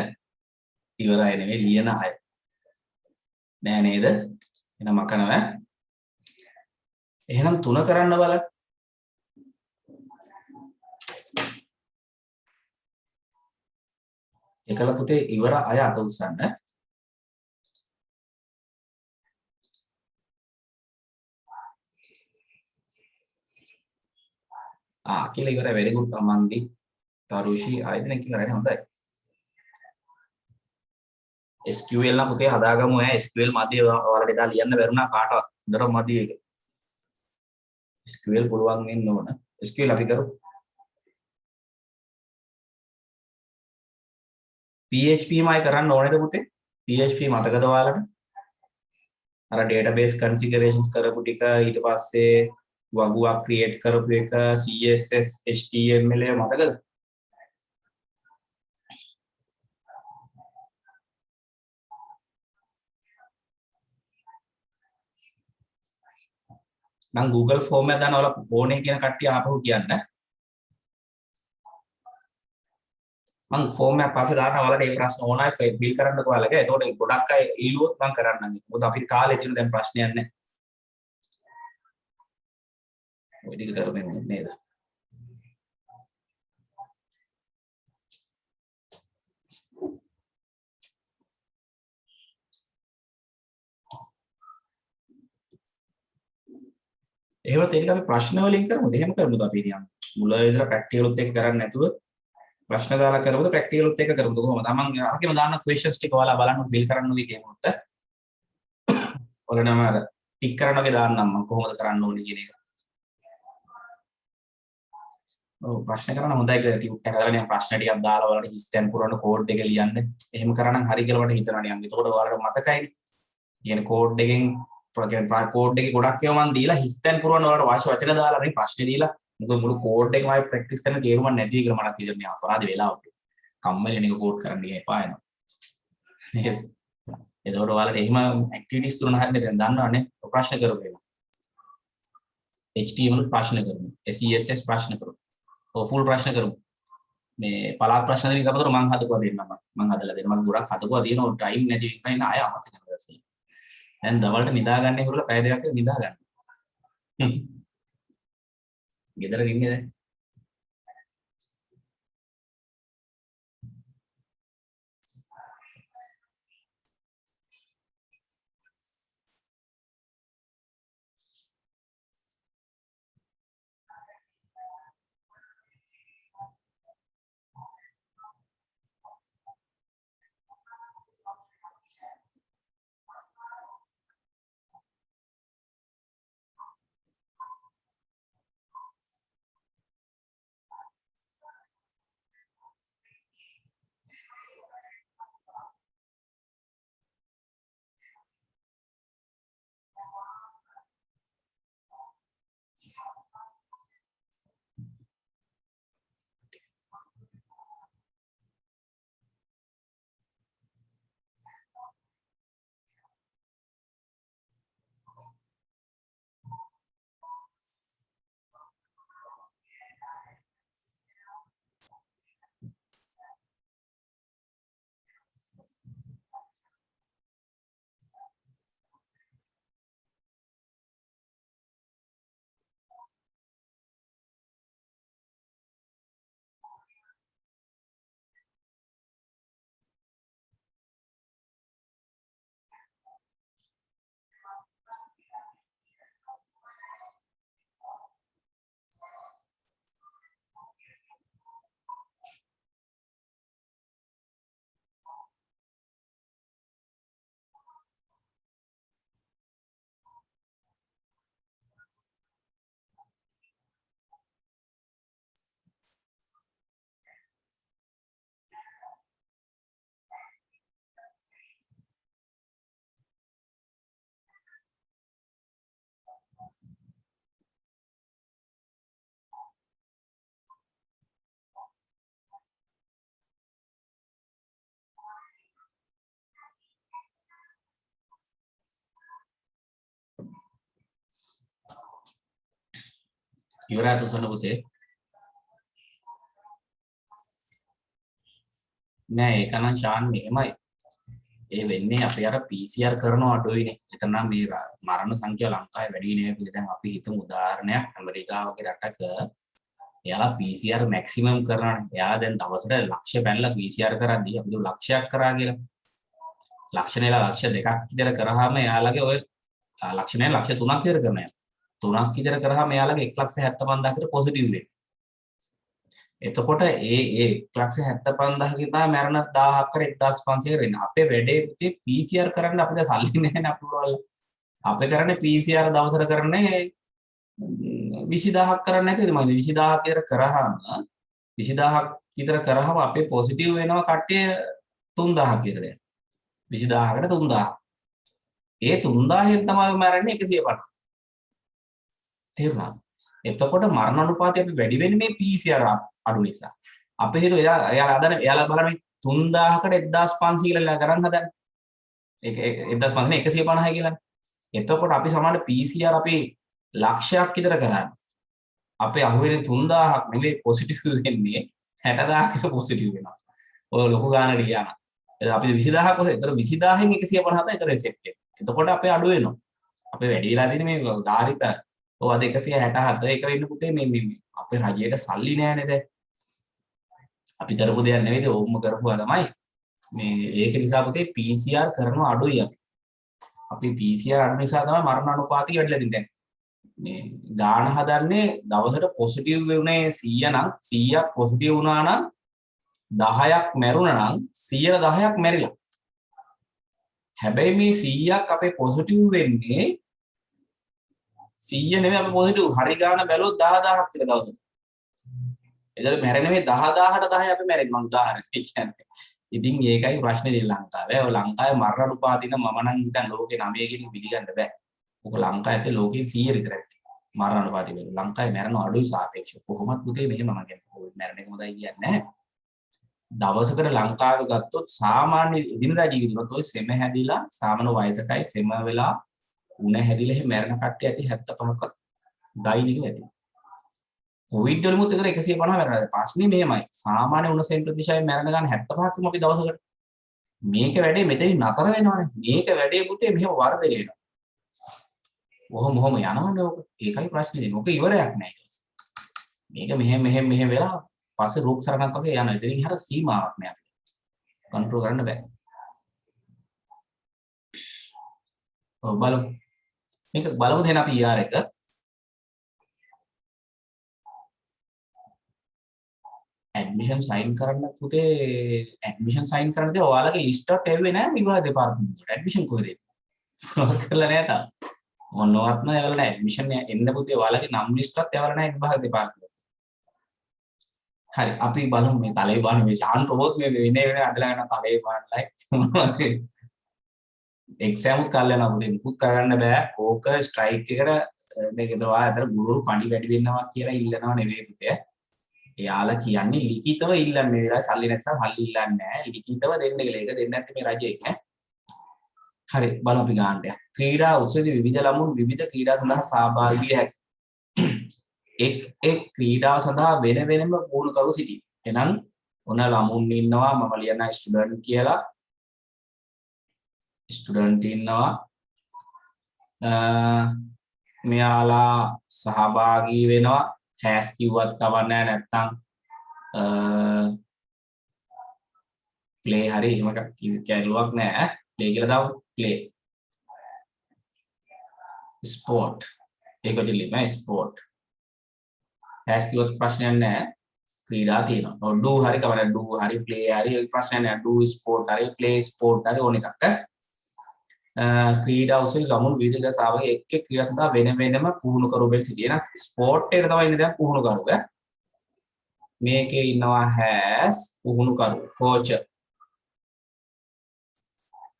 ඉවරයි නෙවෙයි ලියන අය. නෑ නේද? එහෙනම් මකනවා. එහෙනම් 3 කරන්න බලන්න. එකල පුතේ ඉවර අය අත උස්සන්න. කියලා ඉවරයි. very good අමන්දි තරුෂි ආයෙත් ඉවරයි හොඳයි. SQL නම් පුතේ හදාගමු ඈ. SQL මැදි ඔයාලට එදා ලියන්න බැරුණා කාටවත්. හොඳට මැදි එක. SQL පුළුවන් වෙන්න ඕන. SQL අපි කරු. PHP මයි කරන්න ඕනේද පුතේ? PHP මතකද ඔයාලට? අර database configurations කරපු ටික ඊට පස්සේ වගුවක් create කරපු එක CSS HTML එක මතකද? නම් Google form එක දාන්න ඔයාලා ඕනේ කියන කට්ටිය ආපහු කියන්න. මම form එක පස්සේ දාන්න ඔයාලට මේ ප්‍රශ්න ඕනයි fill කරන්නකෝ ඔයාලගේ. එතකොට ගොඩක් අය ඉල්ලුවොත් මම කරන්නම්. මොකද අපිට කාලේ තියෙන දැන් ප්‍රශ්නයක් නැහැ. ඔය ටික කරගෙන නේද? එහෙමත් ඒක අපි ප්‍රශ්න වලින් කරමුද? එහෙම කරමුද අපි නියම්? මුල ඉඳලා ප්‍රැක්ටිකලුත් එක්ක කරන්නේ නැතුව ප්‍රශ්න දාලා කරමුද ප්‍රැක්ටිකලුත් එක්ක කරමුද කොහොමද? මම අරගෙන දාන්න questions ටික ඔයාලා බලන්න fill කරන්න ඕනේ කියමුත්. ඔයාලා නම අර ටික් කරන්න වගේ දාන්නම් මම කොහොමද කරන්න ඕනේ කියන එක. ඔව් ප්‍රශ්න කරන්න හොඳයි කියලා ටියුට් එක හදලා නියම් ප්‍රශ්න ටිකක් දාලා ඔයාලට හිස්ටන් පුරවන කෝඩ් එක ලියන්න. එහෙම කරා නම් හරි කියලා මට හිතනවා නියම්. එතකොට ඔයාලට මතකයිනේ. කියන්නේ කෝඩ් එකෙන් කෝඩ් එකේ ගොඩක් ඒවා මම දීලා හිස්ටන් පුරවන ඔයාලට වාසිය වචන දාලා නේ ප්‍රශ්නේ දීලා. මොකද මුළු කෝඩ් එකම ආයෙ ප්‍රැක්ටිස් කරන්න තේරුමක් නැති කියලා මට හිතෙනවා මේ අපරාධ වෙලාවක. කම්මැලි වෙන එක කෝඩ් කරන්න ගියා එපා එනවා. නේද? එතකොට ඔයාලට එහෙම ඇක්ටිවිටිස් තුන හරියට දැන් දන්නවනේ ප්‍රශ්න කරපේවා. HTML ප්‍රශ්න කරමු. CSS ප්‍රශ්න කරමු. ඔව් ෆුල් ප්‍රශ්න කරමු. මේ පළාත් ප්‍රශ්න දෙකක් අතර මම හදපුවා දෙන්නම් මම හදලා දෙන්න. මම ගොඩක් හදපුවා තියෙනවා ටයිම් නැති වෙන්න ඉන්න ආය අමතක කරනවා ඉතින්. දැන් දවල්ට නිදාගන්න ඉවරලා පැය දෙකක් විතර නිදා ගන්න. ගෙදර ඉන්නේ දැන්. ඉවරයි තුසන්න පුතේ. නෑ ඒක නම් ෂාන් මෙහෙමයි. ඒ වෙන්නේ අපි අර PCR කරනවා අඩුයිනේ. එතන නම් මේ මරණ සංඛ්‍යාව ලංකාවේ වැඩි නේ. දැන් අපි හිතමු උදාහරණයක් ඇමරිකාව වගේ රටක එයාලා PCR මැක්සිමම් කරනවානේ. එයාලා දැන් දවසට ලක්ෂ පැනලා PCR කරද්දී අපි ලක්ෂයක් කරා කියලා. ලක්ෂ නෙලා ලක්ෂ දෙකක් විතර කරාම එයාලගේ ඔය ලක්ෂ නේ ලක්ෂ 3ක් විතර කරනවා. 3ක් විතර කරාම එයාලගේ 1,75,000 කට පොසිටිව් රේට්. එතකොට ඒ 1,75,000 කින් තමයි මරණ 1000ක් කර 1500 වෙන්නේ. අපේ වැඩේ පුතේ PCR කරන්න අපිට සල්ලි නැහැ නේ අපුරවල. අපි කරන්නේ PCR දවසට කරන්නේ 20000ක් කරන්නේ නැතිද මම 20000ක් විතර කරාම 20000ක් විතර කරාම අපේ පොසිටිව් වෙනවා කට්ටිය 3000ක් විතර දැන් 20000කට 3000. ඒ 3000න් තමයි මරන්නේ 150. තේරුණාද? එතකොට මරණ අනුපාතය අපි වැඩි වෙන්නේ මේ PCR අඩු නිසා. අපි හිතුව එයාලා බලන්න 3000කට 1500 කියලා ගණන් හදන්නේ. ඒක 1500 150 කියලානේ. එතකොට අපි සමාන PCR අපි ලක්ෂයක් විතර කරන්නේ. අපේ අහුවෙන්නේ 3000ක් නෙමෙයි පොසිටිව් වෙන්නේ 60000 කට පොසිටිව් වෙනවා. ඔය ලොකු ගානකට ගියා නම්. අපි 20000ක් වගේ. ඒතර 20000න් 150 ඒතර සෙට් එක. එතකොට අපේ අඩු වෙනවා. අපේ වැඩි වෙලා තියෙන්නේ මේ ධාරිත ඔය අද 167 එක වෙන්න පුතේ මේ අපේ රජයට සල්ලි නෑනේ දැන්. අපි කරපු දෙයක් නෙවෙයිද ඕම්ම කරපුවා තමයි. මේ ඒක නිසා පුතේ PCR කරනවා අඩුයි අපි. අපි PCR අඩු නිසා තමයි මරණ අනුපාතය වැඩිලා තින්නේ. මේ ගාන හදන්නේ දවසට පොසිටිව් වෙන්නේ 100 නම් 100ක් පොසිටිව් වුණා නම් 10ක් මැරුණා නම් 110ක් මැරිලා. හැබැයි මේ 100ක් අපේ පොසිටිව් වෙන්නේ 100 නෙමෙයි අපේ පොසිටිව් හරි ගාන බැලුවොත් 10000ක් විතර දවසට. එතකොට මැරෙන්නේ මේ 10000ට 10 අපි මැරෙන්නේ මම උදාහරණයක් කියන්නේ. ඉතින් ඒකයි ප්‍රශ්නේ දෙන්නේ ලංකාවේ. ඔය ලංකාවේ මරණ අනුපාතින මම නම් හිතන් ලෝකේ 9 කින් පිළිගන්න බෑ. ඔක ලංකාවේ ඇත්තේ ලෝකේ 100 විතරයි. මරණ අනුපාතය වෙන. ලංකාවේ මැරෙන අඩුයි සාපේක්ෂව. කොහොමත් පුතේ මෙහෙම මම කියන්නේ මැරෙන එක මොදයි කියන්නේ නැහැ. දවසකට ලංකාවේ ගත්තොත් සාමාන්‍ය දිනදා ජීවිතවලත් ඔය සෙම හැදිලා සාමාන්‍ය වයසකයි සෙම වෙලා උණ හැදිලා එහෙම මැරෙන කට්ටිය ඇති 75ක දෛනිකව ඇති. කොවිඩ් වලමුත් ඒතර 150 මැරෙනවා. ප්‍රශ්නේ මෙහෙමයි. සාමාන්‍ය උණ සෙන් ප්‍රතිශතය මැරෙන ගාන 75ක්ම අපි දවසකට. මේක වැඩේ මෙතනින් නතර වෙනවනේ. මේක වැඩේ පුතේ මෙහෙම වර්ධනය වෙනවා. ඔහොම යනවනේ ඕක. ඒකයි ප්‍රශ්නේ. ඕක ඉවරයක් නෑ. මේක මෙහෙම වෙලා පස්සේ රෝග සරණක් වගේ යනවා. ඉතින් හර සීමාවක් නෑ අපිට. කන්ට්‍රෝල් කරන්න බෑ. ඔව් බලමු. මේක බලමු දැන් අපි ER එක. ඇඩ්මිෂන් සයින් කරන්න පුතේ ඇඩ්මිෂන් සයින් කරනදී ඔයාලගේ ලිස්ට් එකක් එව්වේ නෑ විභාග දෙපාර්තමේන්තුවට. ඇඩ්මිෂන් කොහෙද? මොනවද කරලා නෑ තාම. මොනවත් නෑ එවල නෑ ඇඩ්මිෂන් එන්න පුතේ ඔයාලගේ නම් ලිස්ට් එකක් එවල නෑ විභාග දෙපාර්තමේන්තුවට. හරි අපි බලමු මේ තලේ බාන මේ ශාන් ප්‍රබෝධ මේ වෙන අදලා ගන්න තලේ බානලයි එක්සෑම් උත් කාලේ යනවා පුතේ මුකුත් කරන්න බෑ ඕක ස්ට්‍රයික් එකට මේකද ඔයා අතර ගුරු පණි වැඩි වෙනවා කියලා ඉල්ලනවා නෙවෙයි පුතේ එයාලා කියන්නේ ලිඛිතව ඉල්ලන්නේ මේ වෙලාවේ සල්ලි නැත්නම් සල්ලි ඉල්ලන්නේ නැහැ ලිඛිතව දෙන්න කියලා ඒක දෙන්නේ නැත්නම් මේ රජය එක හරි බලමු අපි ගන්නට ක්‍රීඩා උත්සවයේ විවිධ ළමුන් විවිධ ක්‍රීඩා සඳහා සහභාගී විය හැකියි එක් ක්‍රීඩාව සඳහා වෙන වෙනම පුහුණු කරු සිටී. එහෙනම් ඔන්න ළමුන් ඉන්නවා මම ලියන ස්ටුඩන්ට් කියලා. ස්ටුඩන්ට් ඉන්නවා. මෙයාලා සහභාගී වෙනවා. හැස් කිව්වත් කවන්නේ නැත්නම් ප්ලේ හරි එහෙම කැලුවක් නෑ. ප්ලේ කියලා දාමු. ප්ලේ. ස්පෝර්ට්. ඒක දෙලිම ස්පෝර්ට්. හැස් කිව්වොත් ප්‍රශ්නයක් නැහැ ක්‍රීඩා තියෙනවා. ඩු හරි කවර ඩු හරි ප්ලේ හරි ප්‍රශ්නයක් නැහැ. ඩු ස්පෝර්ට් හරි ප්ලේ ස්පෝර්ට් හරි ඕන එකක්. ක්‍රීඩා උසයි ළමුන් විවිධ සාවක එක් ක්‍රීඩා සඳහා වෙන වෙනම පුහුණු කරු බෙල් සිටින ස්පෝර්ට් එකට තමයි ඉන්නේ දැන් පුහුණු කරු. මේකේ ඉන්නවා හැස් පුහුණු කරු කෝච්.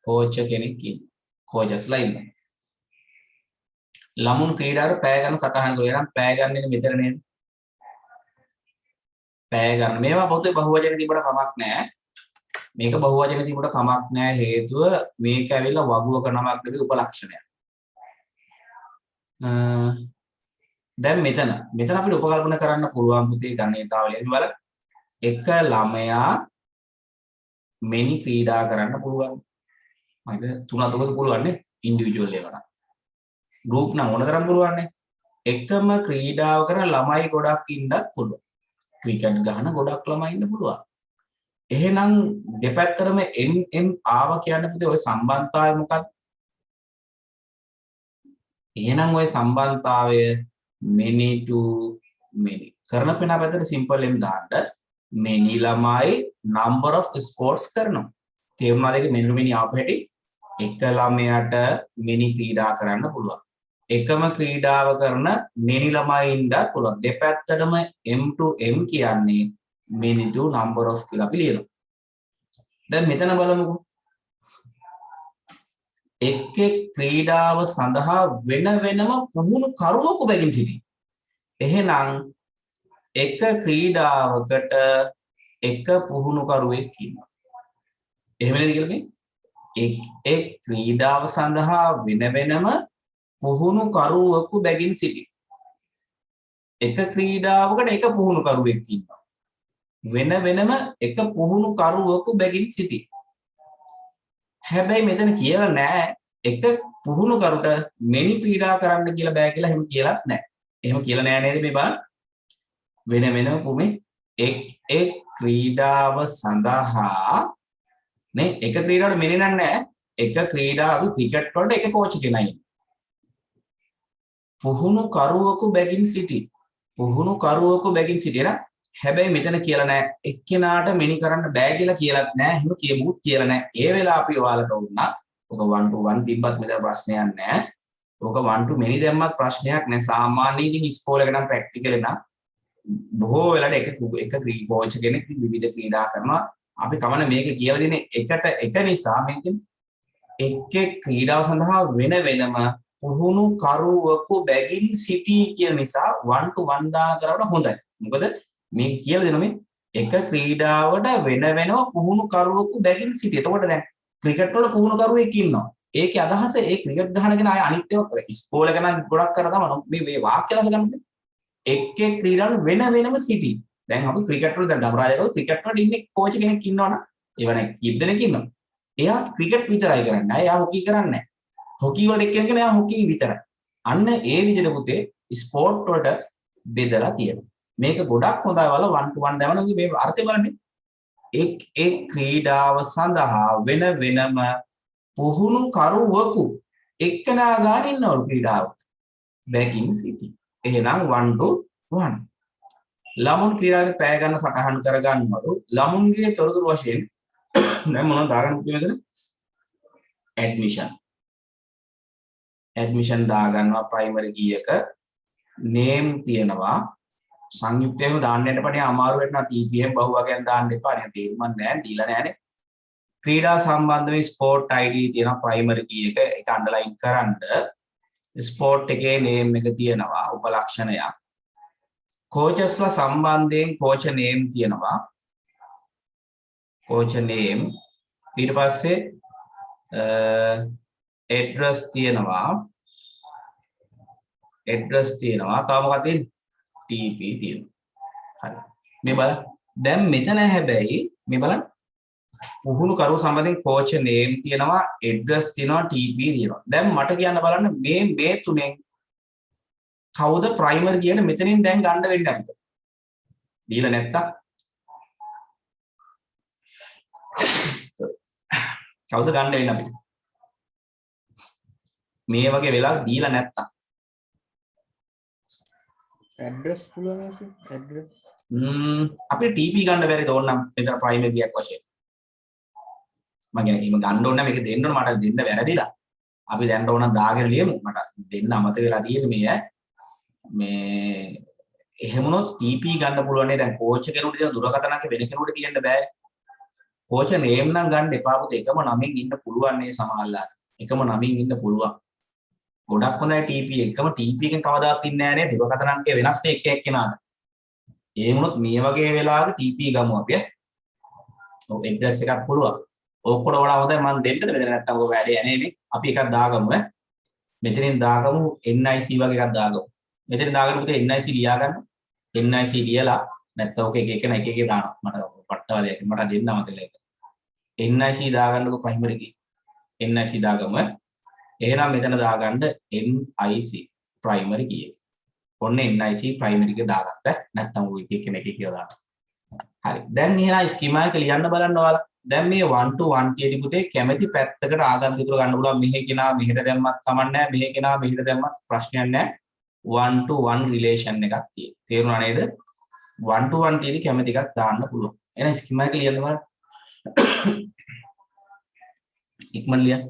කෝච් කෙනෙක් ඉන්නවා. කෝචස්ලා ඉන්නවා. ළමුන් ක්‍රීඩාවට පෑ ගන්න සටහන් කරලා නම් පෑ ගන්නේ මෙතන නේද? පෑ ගන්න. මේවා පොතේ බහුවචන තිබුණ කමක් නැහැ. මේක බහුවචන තිබුණ කමක් නැහැ හේතුව මේක ඇවිල්ලා වගුවක නමක් නෙවෙයි උපලක්ෂණයක්. දැන් මෙතන අපිට උපකල්පන කරන්න පුළුවන් පුතේ ගණිතාවලියෙන් බලන්න. එක ළමයා මෙනි ක්‍රීඩා කරන්න පුළුවන්. මම තුනක් පුළුවන් නේ ඉන්ඩිවිජුවල් ඒවා නම්. ගෲප් නම් ඕන තරම් පුළුවන් නේ. එකම ක්‍රීඩාව කරන ළමයි ගොඩක් ඉන්නත් පුළුවන්. ක්‍රිකට් ගහන ගොඩක් ළමයි ඉන්න පුළුවන්. එහෙනම් දෙපැත්තටම එන් ආව කියන්නේ පුතේ ওই සම්බන්ධතාවය මොකක්ද? එහෙනම් ওই සම්බන්ධතාවය many to many. කරන පෙන පැත්තට සිම්පල් එම් දාන්න many ළමයි number of sports කරනවා. තේරුණාද ඒක මෙනි ආපු හැටි? එක ළමයාට many ක්‍රීඩා කරන්න පුළුවන්. එකම ක්‍රීඩාව කරන many ළමයි ඉන්න පුළුවන්. දෙපැත්තටම m to m කියන්නේ many to number of කියලා අපි ලියනවා. දැන් මෙතන බලමුකෝ. එක් ක්‍රීඩාව සඳහා වෙන වෙනම පුහුණු කරුවකු බැගින් සිටී. එහෙනම් එක ක්‍රීඩාවකට එක පුහුණුකරුවෙක් ඉන්නවා. එහෙම නේද කියලා මේ? එක් ක්‍රීඩාව සඳහා වෙන වෙනම පුහුණුකරුවෙකු බැගින් සිටී. එක ක්‍රීඩාවකට එක පුහුණුකරුවෙක් ඉන්නවා. වෙන වෙනම එක පුහුණුකරුවෙකු බැගින් සිටී. හැබැයි මෙතන කියලා නෑ එක පුහුණුකරුට මෙනි ක්‍රීඩා කරන්න කියලා බෑ කියලා එහෙම කියලාත් නෑ. එහෙම කියලා නෑ නේද මේ බලන්න. වෙන වෙනම පුමේ එක් ක්‍රීඩාව සඳහා නේ එක ක්‍රීඩාවට මෙනි නෑ. එක ක්‍රීඩාව ක්‍රිකට් වලට එක කෝච් කෙනා ඉන්නේ. පුහුණුකරුවෙකු බැගින් සිටී. පුහුණුකරුවෙකු බැගින් සිටිනා. හැබැයි මෙතන කියලා නෑ එක්කෙනාට මෙනි කරන්න බෑ කියලා කියලාත් නෑ. එහෙම කියමුත් කියලා නෑ. ඒ වෙලාව අපි ඔයාලට වුණා. ඔක 1 to 1 තිබ්බත් මෙතන ප්‍රශ්නයක් නෑ. ඔක 1 to many දැම්මත් ප්‍රශ්නයක් නෑ. සාමාන්‍යයෙන් ඉතින් ඉස්කෝලේ නම් ප්‍රැක්ටිකල් නම් බොහෝ වෙලාවට එක කෝච් කෙනෙක් විවිධ ක්‍රීඩා කරනවා. අපි කමන මේක කියලා දෙන්නේ එකට එක නිසා මේකෙන් එක් ක්‍රීඩාව සඳහා වෙන වෙනම පුහුණු කරුවෙකු බැගින් සිටී කියන නිසා 1 to 1 දාන කරවට හොඳයි. මොකද මේක කියලා දෙනවා මේ එක ක්‍රීඩාවට වෙන වෙනම පුහුණු කරුවෙකු බැගින් සිටී. එතකොට දැන් ක්‍රිකට් වල පුහුණු කරුවෙක් ඉන්නවා. ඒකේ අදහස ඒ ක්‍රිකට් ගහන කෙනා අය අනිත් ඒවා ඉස්කෝලේ ගණන් ගොඩක් කරලා තමයි මේ වාක්‍ය අදහස ගන්න. එක් ක්‍රීඩාවල වෙන වෙනම සිටී. දැන් අපි ක්‍රිකට් වල දැන් දබරාජකෝ ක්‍රිකට් වල ඉන්නේ කෝච් කෙනෙක් ඉන්නවනම් ඒවනේ කීප දෙනෙක් ඉන්නවා. එයා ක්‍රිකට් විතරයි කරන්නේ. එයා හොකි කරන්නේ නැහැ. හොකි වලට එක්කෙනෙක් නෑ හොකි විතරයි. අන්න ඒ විදිහට පුතේ ස්පෝර්ට් වලට බෙදලා තියෙනවා. මේක ගොඩක් හොඳයි වල 1 to 1 දැවන මේ අර්ථය බලන්න. එක් ක්‍රීඩාව සඳහා වෙන වෙනම පුහුණු කරුවෙකු එක්කෙනා ගන්න ඉන්නවලු ක්‍රීඩාව. බැගින් සිටි. එහෙනම් 1 to 1. ළමුන් ක්‍රීඩාවේ පැය ගන්න සටහන් කර ගන්නවලු. ළමුන්ගේ තොරතුරු වශයෙන් දැන් මොනවද දාගන්න මෙතන? ඇඩ්මිෂන් දාගන්නවා ප්‍රයිමරි කීයක නේම් තියෙනවා සංයුක්තයෙන්ම දාන්න යන්න පඩේ අමාරු වෙනවා TPM බහුවගයන් දාන්න එපා නේ තේරුම් නැහැ දීලා නැහැනේ ක්‍රීඩා සම්බන්ධව ස්පෝර්ට් ID තියෙනවා ප්‍රයිමරි කීයක ඒක අන්ඩර්ලයින් කරන්න ස්පෝර්ට් එකේ නේම් එක තියෙනවා උපලක්ෂණයක් කෝචස්ලා සම්බන්ධයෙන් කෝච් නේම් තියෙනවා කෝච් නේම් ඊට පස්සේ address තියෙනවා තව මොකක්ද තියෙන්නේ TP තියෙනවා හරි මේ බලන්න දැන් මෙතන හැබැයි මේ බලන්න පුහුණු කරුව සම්බන්ධයෙන් කෝච් නේම් තියෙනවා address තියෙනවා TP තියෙනවා දැන් මට කියන්න බලන්න මේ තුනෙන් කවුද ප්‍රයිමර් කියන මෙතනින් දැන් ගන්න වෙන්නේ අපිට දීලා නැත්තම් කවුද ගන්න වෙන්නේ අපිට මේ වගේ වෙලාවක දීලා නැත්තම් ඇඩ්‍රස් පුළුවන් ඇඩ්‍රස් අපිට TP ගන්න බැරිද ඕනනම් මෙතන ප්‍රයිමරි ගියක් වශයෙන් මම කියන්නේ එහෙම ගන්න ඕන මේක දෙන්න ඕන මට දෙන්න වැරදිලා අපි දැන් ඕන දාගෙන ලියමු මට දෙන්න අමතක වෙලා තියෙන්නේ මේ එහෙමනොත් TP ගන්න පුළුවන් නේ දැන් කෝච් කෙනෙකුට දෙන දුරකථනක වෙන කෙනෙකුට කියන්න බෑ කෝච් නේම් නම් ගන්න එපා පුතේ එකම නමින් ඉන්න පුළුවන් නේ සමහරලාට එකම නමින් ඉන්න පුළුවන් ගොඩක් හොඳයි TP එකම TP එකෙන් කවදාවත් ඉන්නේ නැහැ නේ දුරකථන අංකය වෙනස් නේ එක එක්කෙනාට ඒ වුණොත් මේ වගේ වෙලාවක TP ගමු අපි ඔව් ඇඩ්‍රස් එකක් පුළුවන් ඔක්කොට වඩා හොඳයි මම දෙන්නද මෙතන නැත්තම් ඔක වැඩේ යන්නේ නේ අපි එකක් දාගමු මෙතනින් දාගමු NIC වගේ එකක් දාගමු මෙතන දාගෙන පුතේ NIC ලියා ගන්න NIC ලියලා නැත්තම් ඔක එක එක දානවා මට පට්ටවලයක් මට දෙන්න අමතකලා එක NIC දාගන්නකො ප්‍රයිමරි කී NIC දාගමු එහෙනම් මෙතන දාගන්න NIC ප්‍රයිමරි කී එක ඔන්න NIC ප්‍රයිමරි එක දාගත්තා නැත්තම් ඔය එක කෙනෙක් කියලා දානවා හරි දැන් එහෙනම් ස්කීමා එක ලියන්න බලන්න ඔයාලා දැන් මේ 1 to 1 කියදී පුතේ කැමැති පැත්තකට ආගන්තුකව ගන්න පුළුවන් මෙහෙ කෙනා මෙහෙට දැම්මත් කමක් නැහැ මෙහෙ කෙනා මෙහෙට දැම්මත් ප්‍රශ්නයක් නැහැ 1 to 1 රිලේෂන් එකක් තියෙනවා තේරුණා නේද 1 to 1 තියෙදි කැමති එකක් දාන්න පුළුවන්. එහෙනම් ස්කීමා එක ලියන්න බලන්න. ඉක්මන් ලියන්න.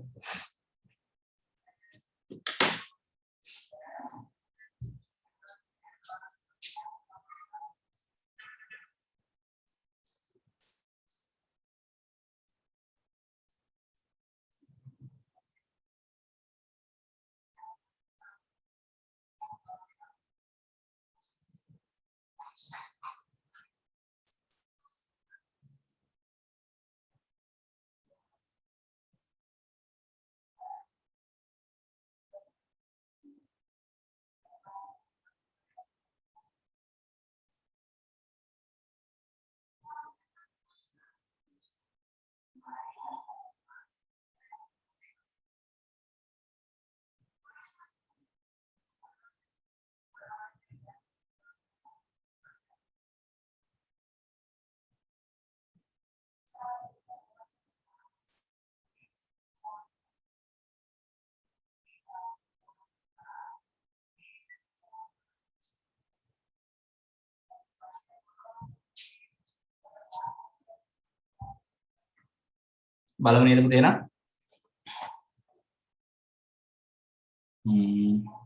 බලමු නේද පුතේ එහෙනම්?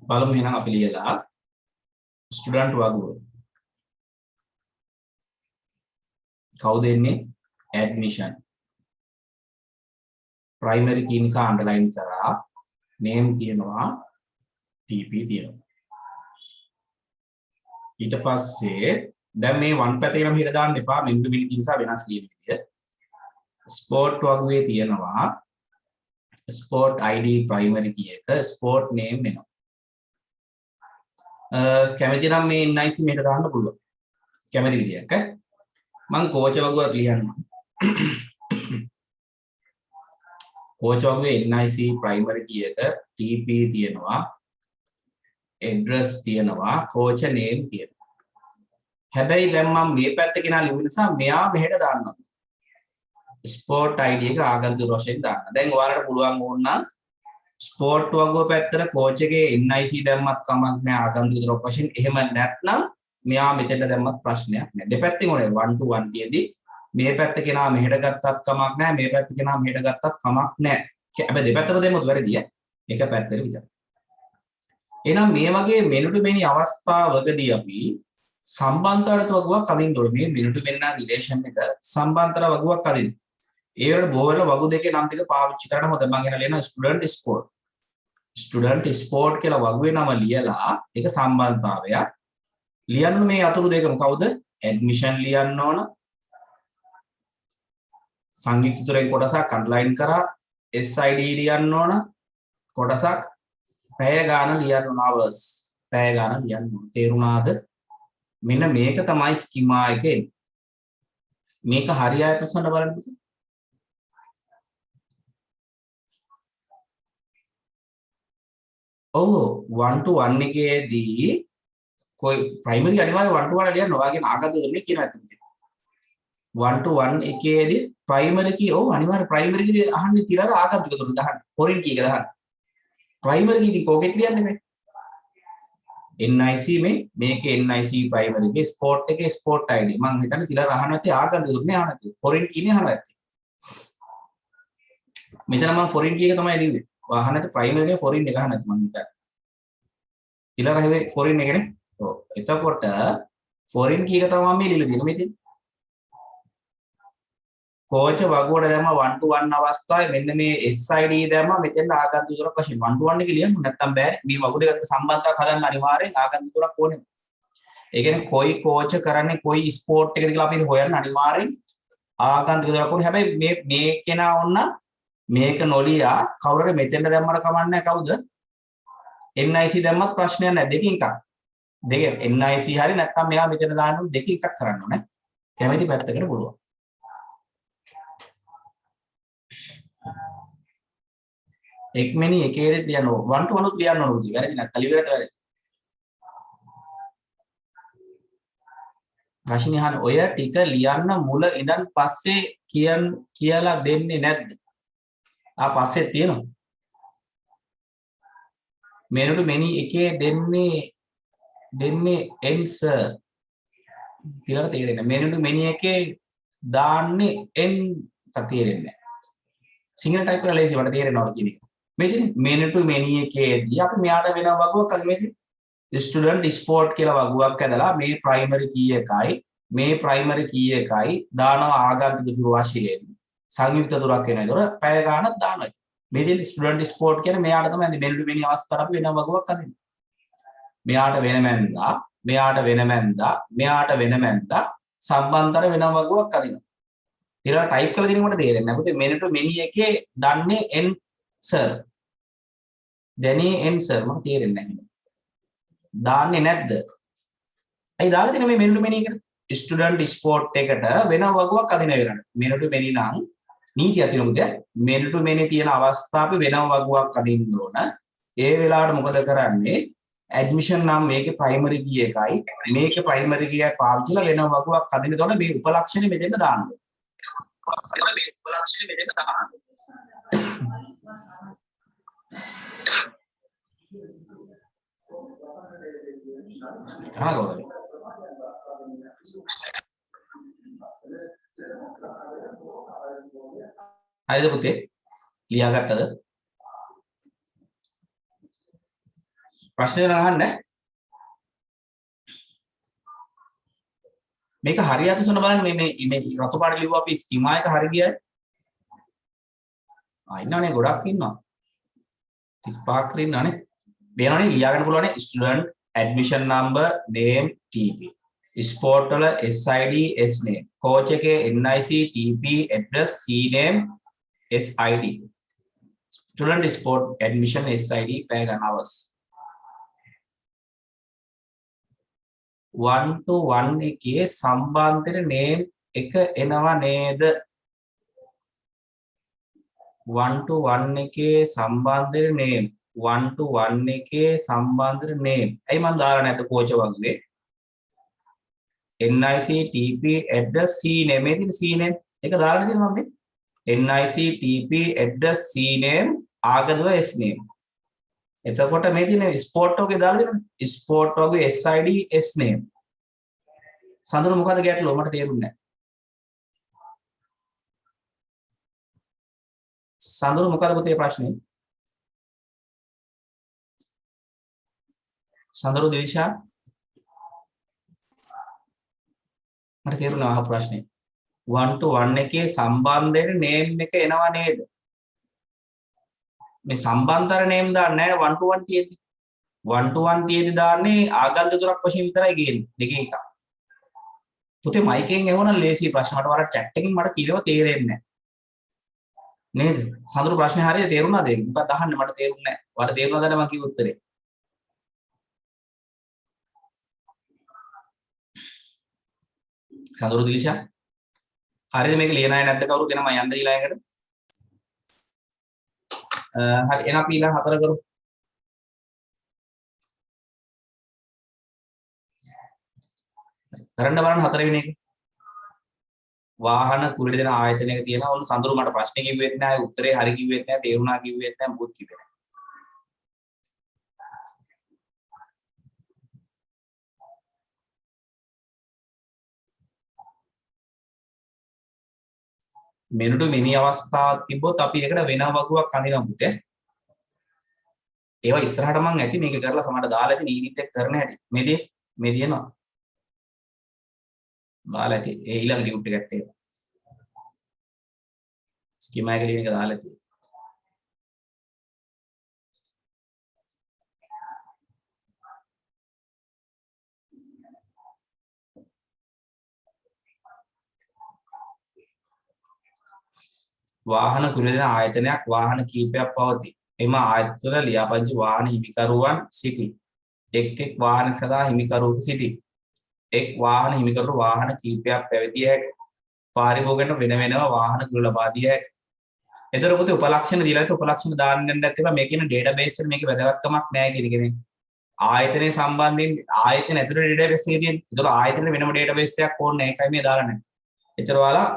බලමු එහෙනම් අපි ලියලා ස්ටුඩන්ට් වගුව. කවුද එන්නේ? ඇඩ්මිෂන්. ප්‍රයිමරි කී නිසා අන්ඩර්ලයින් කරා. නේම් තියෙනවා, TP තියෙනවා. ඊට පස්සේ දැන් මේ වන් පැතේ නම් හිර දාන්න එපා. මෙන්න මිනිත්තු නිසා වෙනස් ලියන විදිය. ස්පෝර්ට් වගුවේ තියෙනවා ස්පෝර්ට් ID ප්‍රයිමරි කී එක, ස්පෝර්ට් නේම් වෙනවා. කැමති නම් මේ NIC මෙහෙට දාන්න පුළුවන්. කැමති විදියක් ඈ. මම කෝච් වගුවක් ලියන්නම්. කෝච් වගුවේ NIC ප්‍රයිමරි කී එක, TP තියෙනවා, ඇඩ්‍රස් තියෙනවා, කෝච් නේම් තියෙනවා. හැබැයි දැන් මම මේ පැත්තේ කෙනා ලියුව නිසා මෙයා මෙහෙට දාන්නවා. ස්පෝර්ට් ID එක ආගන්තුක වශයෙන් දාන්න. දැන් ඔයාලට පුළුවන් ඕනනම් ස්පෝර්ට් වගුව පැත්තට කෝච් එකේ NIC දැම්මත් කමක් නැහැ ආගන්තුක වශයෙන්. එහෙම නැත්නම් මෙයා මෙතෙන්ට දැම්මත් ප්‍රශ්නයක් නැහැ. දෙපැත්තෙන් ඕනේ 1 to 1 තියදී මේ පැත්ත කෙනා මෙහෙට ගත්තත් කමක් නැහැ, මේ පැත්ත කෙනා මෙහෙට ගත්තත් කමක් නැහැ. හැබැයි දෙපැත්තම දෙමුත් වැරදිය. එක පැත්තට විතරයි. එහෙනම් මේ වගේ මෙනු ටු මෙනි අවස්ථාවකදී අපි සම්බන්ධතාවයට වගුවක් අදින්න ඕනේ. මේ මෙනු ටු මෙනි රිලේෂන් එක සම්බන්ධතාව වගුවක් අදින්න. ඒ වල බොහෝ වගු දෙකේ නම් ටික පාවිච්චි කරන්න හොඳ. මම එන ලියන ස්ටුඩන්ට් ස්පෝර්ට්. ස්ටුඩන්ට් ස්පෝර්ට් කියලා වගුවේ නම ලියලා ඒක සම්බන්ධතාවයක් ලියන්න මේ අතුරු දෙකම කවුද? ඇඩ්මිෂන් ලියන්න ඕන. සංයුක්තතරෙන් කොටසක් අන්ඩර්ලයින් කරා. SID ලියන්න ඕන. කොටසක් පැය ගාන ලියන්න ඕන. hours පැය ගාන ලියන්න ඕන. තේරුණාද? මෙන්න මේක තමයි ස්කීමා එකේ. මේක හරියට උස්සන්න බලන්න පුතේ. ඔව් 1 to 1 එකේදී કોઈ ප්‍රයිමරි අනිවාර්ය 1 to 1 ලියන්න ඔයාගේ ආගත දෙන්නේ කියන ඇත්ත පුතේ. 1 to 1 එකේදී ප්‍රයිමරි කී ඔව් අනිවාර්ය ප්‍රයිමරි කී අහන්නේ තිරර ආගන්තුක තුන දාන්න. ෆොරින් කී එක දාන්න. ප්‍රයිමරි කී කොකෙට් ලියන්නේ මේ. NIC මේකේ NIC ප්‍රයිමරි එකේ ස්පෝර්ට් එකේ ස්පෝර්ට් ID. මම හිතන්නේ තිරර අහන්න නැත්තේ ආගන්තුක තුනේ අහන්න නැත්තේ. ෆොරින් කීනේ අහන්න නැත්තේ. මෙතන මම ෆොරින් කී එක තමයි ලිව්වේ. අහන්න නැත්තේ ප්‍රයිමරි එකේ ෆොරින් එක අහන්න නැත්තේ මම හිතන්නේ. තිරර හැවේ ෆොරින් එකනේ. ඔව්. එතකොට ෆොරින් කී එක තමයි මේ ලියලා තියෙන්නේ මෙතන. කෝච වගුවට දැම්ම 1 to 1 අවස්ථාවේ මෙන්න මේ SID දැම්ම මෙතෙන් ආගන්තුක වශයෙන් 1 to 1 එක ලියන්න නැත්තම් බෑ. මේ වගු දෙකට සම්බන්ධතාවක් හදන්න අනිවාර්යෙන් ආගන්තුකක් ඕනේ. ඒ කියන්නේ කොයි කෝච කරන්නේ කොයි ස්පෝර්ට් එකද කියලා අපි හොයන්න අනිවාර්යෙන් ආගන්තුකක් ඕනේ. හැබැයි මේ කෙනා වොන්න මේක නොලියා කවුරු හරි මෙතෙන්ට දැම්මම කමන්නේ කවුද? NIC දැම්මත් ප්‍රශ්නයක් නැහැ. දෙකින් එකක්. දෙක NIC හරි නැත්තම් මෙයා මෙතන දාන්න ඕනේ. දෙකින් එකක් කරන්න ඕනේ. කැමැති පැත්තකට පුළුවන්. එක්මෙනි එකේදී ලියන්න ඕන 1 to 1 උත් ලියන්න ඕන පුතේ. වැරදි නැත්නම් ලියවිලට වැරදි. රශිනී අහන ඔය ටික ලියන්න මුල ඉඳන් පස්සේ කියලා දෙන්නේ නැද්ද? පස්සේ තියෙනවා. මෙනු ටු මෙනි එකේ දෙන්නේ answer. කියලා තේරෙන්නේ. many to many එකේ දාන්නේ n තේරෙන්නේ නැහැ. සිංහල ටයිප් කරලා ලේසි මට තේරෙනවද කියන එක. මේ ඉතින් many to many එකේදී අපි මෙයාට වෙන වගුවක් අද මේ ස්ටුඩන්ට් ස්පෝර්ට් කියලා වගුවක් ඇදලා මේ ප්‍රයිමරි කී එකයි මේ ප්‍රයිමරි කී එකයි දානවා ආගන්තුක දුර වශයෙන් සංයුක්ත දුරක් වෙනවා. ඒතකොට පැය ගාණක් දානවා. මේ ඉතින් ස්ටුඩන්ට් ස්පෝර්ට් කියන්නේ මෙයාට තමයි many to many අවස්ථාවට අපි වෙන වගුවක් අදින්නේ. මෙයාට වෙන මැන්දා මෙයාට වෙන මැන්දා මෙයාට වෙන මැන්දා සම්බන්තර වෙන වගුවක් අදිනවා. ඊළඟ ටයිප් කරලා දිනනකොට තේරෙන්නේ නැහැ. මොකද many to many එකේ දන්නේ n sir. දැනේ n sir මට තේරෙන්නේ නැහැ. දාන්නේ නැද්ද? ඇයි දාලා තියෙන්නේ මේ many to many එකට? ස්ටුඩන්ට් ස්පෝර්ට් එකට වෙන වගුවක් අදින වෙලාවට. many to many නම් නීතියක් තියෙනවා. මොකද many to many තියෙන අවස්ථාව අපි වෙන වගුවක් අදින්න ඕන. ඒ වෙලාවට මොකද කරන්නේ? ඇඩ්මිෂන් නම් මේකේ ප්‍රයිමරි කී එකයි මේකේ ප්‍රයිමරි කී එකයි පාවිච්චිලා වෙන වගුවක් අදිනකොට මේ උපලක්ෂණ මෙතෙන්ට දාන්න ඕනේ. මේ උපලක්ෂණ මෙතෙන්ට දාන්න. කනගාටුයි. හරිද පුතේ? ලියාගත්තද? ප්‍රශ්න අහන්න. මේක හරියට සොන බලන්න මේ රතු පාට ලිව්වා අපි ස්කීමා එක හරි ගියයි. ඉන්නවනේ ගොඩක් ඉන්නවා. 35ක් ඉන්නවනේ. මේනවනේ ලියාගන්න පුළුවන් student admission number name TP. Sport වල SID S name. කෝච් එකේ NIC TP address C name SID. Student sport admission SID පැය ගන්න hours. 1 to 1 එකේ සම්බන්ධතර name එක එනවා නේද? 1 to 1 එකේ සම්බන්ධතර name 1 to 1 එකේ සම්බන්ධතර name. ඇයි මම දාලා නැද්ද කෝච් වගේ? NIC TP address C name මේ තියෙන C name එක දාලා තියෙනවා මම මේ NIC TP address C name ආගදුව S name. එතකොට මේ තියෙන ස්පෝර්ට් ඔගේ දාලා දෙනවා ස්පෝර්ට් ඔගේ SID S name. සඳුරු මොකද ගැටලුව මට තේරුන්නේ නැහැ. සඳුරු මොකද පුතේ ප්‍රශ්නේ? සඳුරු දිවිෂා මට තේරුණා අහ ප්‍රශ්නේ. 1 to 1 එකේ සම්බන්ධයෙන් name එක එනවා නේද? මේ සම්බන්ධතර name දාන්නේ නැහැ 1 to 1 තියෙද්දි. 1 to 1 තියෙද්දි දාන්නේ ආගන්තුක වශයෙන් විතරයි ගේන්නේ. දෙකේ එකක්. පුතේ මයිකෙන් එවන ලේසි ප්‍රශ්න මට වර chat එකකින් මට කිලව තේරෙන්නේ නැහැ. නේද? සඳුරු ප්‍රශ්නේ හරියට තේරුණාද ඒක? මොකක්ද අහන්නේ මට තේරුන්නේ නැහැ. වර තේරුණාද මම කිව්ව උත්තරේ? සඳුරු දිලිෂා හරිද මේක ලියන අය නැද්ද කවුරුත් එනවා යන්න දීලා එකට හරි එන අපි ඊළඟ හතර කරු කරන්න බලන්න හතරවෙනි එක වාහන කුලිය දෙන ආයතනයක තියෙනවා ඔන්න සඳුරු මට ප්‍රශ්නේ කිව්වෙත් නැහැ උත්තරේ හරි කිව්වෙත් නැහැ තේරුණා කිව්වෙත් නැහැ මොකද කිව්වේ නැහැ මෙනුට මිනි අවස්ථාවක් තිබ්බොත් අපි ඒකට වෙන වගුවක් අඳිනවා පුතේ. ඒවා ඉස්සරහට මම ඇති මේක කරලා සමහරට දාලා ඇති නීතිත් එක්ක කරන හැටි. මේ තියෙනවා. දාලා ඇති. ඒ ඊළඟ ඩියුට් එකක් තියෙනවා. ස්කීමා එක ලියන එක දාලා ඇති. වාහන කුලිය දෙන ආයතනයක් වාහන කීපයක් පවතී. එම ආයතන ලියාපදිංචි වාහන හිමිකරුවන් සිටි. එක් වාහන සදා හිමිකරුවෝ සිටි. එක් වාහන හිමිකරු වාහන කීපයක් පැවතිය හැකිය. පාරිභෝගිකයන්ට වෙන වෙනම වාහන කුල ලබා දිය හැකිය. එතකොට පුතේ උපලක්ෂණ දීලා ඉතින් උපලක්ෂණ දාන්න නැත්නම් මේක ඉන්න ඩේටාබේස් එකේ මේක වැදගත්කමක් නැහැ කියන එකනේ. ආයතනයේ සම්බන්ධයෙන් ආයතන ඇතුළේ ඩේටාබේස් එකේ තියෙන. ඒතකොට ආයතනෙ වෙනම ඩේටාබේස් එකක් ඕනේ නැහැ. ඒකයි මේ දාලා නැහැ. ඒතර ඔයාලා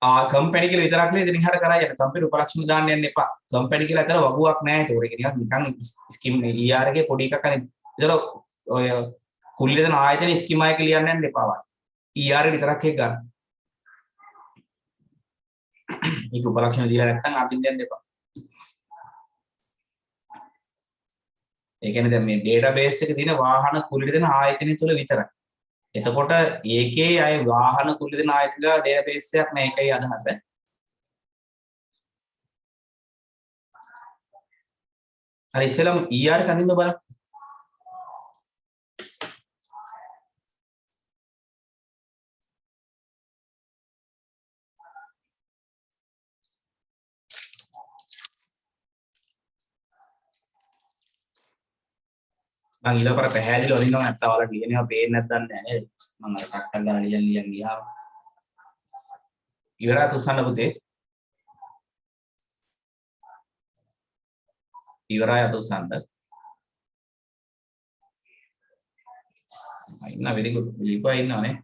कंपनी के විතරක් නේ ඉතින් ඉහට කරා යන්න कंपनी උපලක්ෂණ දාන්න යන්න එපා कंपनी කියලා අතර වගුවක් නැහැ ඒක. ඒක නිකන් ස්කීම් නේ ER එකේ පොඩි එකක් අනේ. ඒතර ඔය කුල්ලේ දෙන ආයතන ස්කීමා එක ලියන්න යන්න එපා වයි. ER විතරක් එක ගන්න. මේක උපලක්ෂණ දීලා නැත්නම් අදින්න යන්න එපා. ඒ කියන්නේ දැන් මේ ඩේටාබේස් එකේ තියෙන වාහන කුල්ලේ දෙන ආයතන තුල විතරයි. එතකොට ඒකේ අය වාහන කුල්ලේ දෙන ආයතන ඩේටාබේස් එකක් නෑ ඒකයි අදහස. හරි ඉස්සෙල්ලාම ER එක අදින්න බලන්න. මම ඊළඟට පැහැදිලිව අදින්නවා නැත්නම් ඔයාලට ලියනවා පේන්නේ නැත්නම් නෑ නේද? මම අර ටක් කරලා ලියන් ගියා. ඉවරයි තුස්සන්න පුතේ. ඉවරයි අතුස්සන්න. ඉන්න very good. ලිපා ඉන්නවනේ.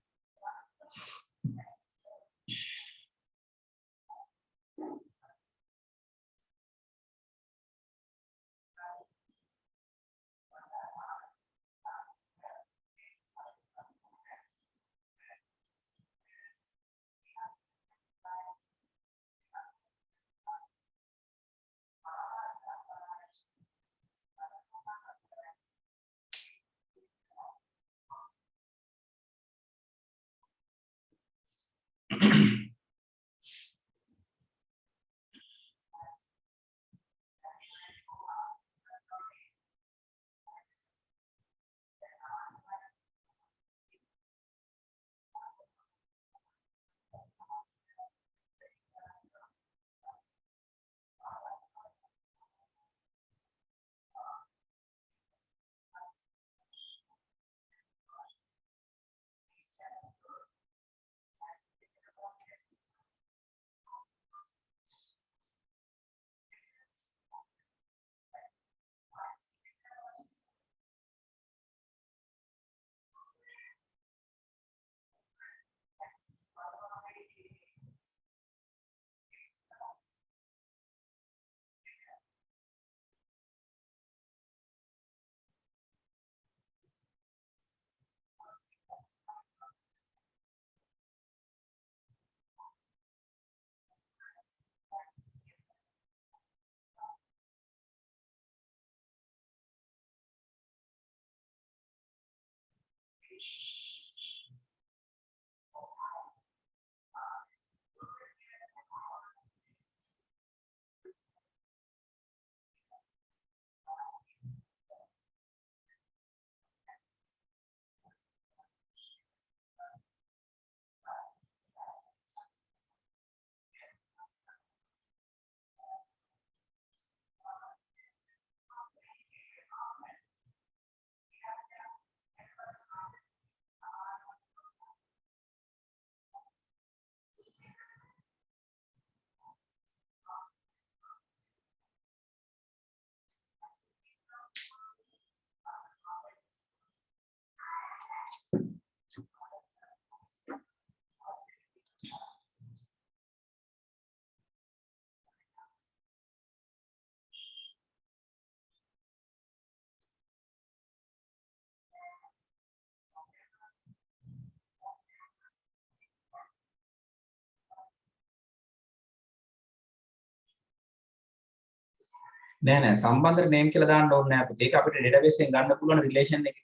නෑ සම්බන්ධ නේම් කියලා දාන්න ඕනේ නෑ පුතේ. ඒක අපිට ඩේටාබේස් එකෙන් ගන්න පුළුවන් රිලේෂන් එක.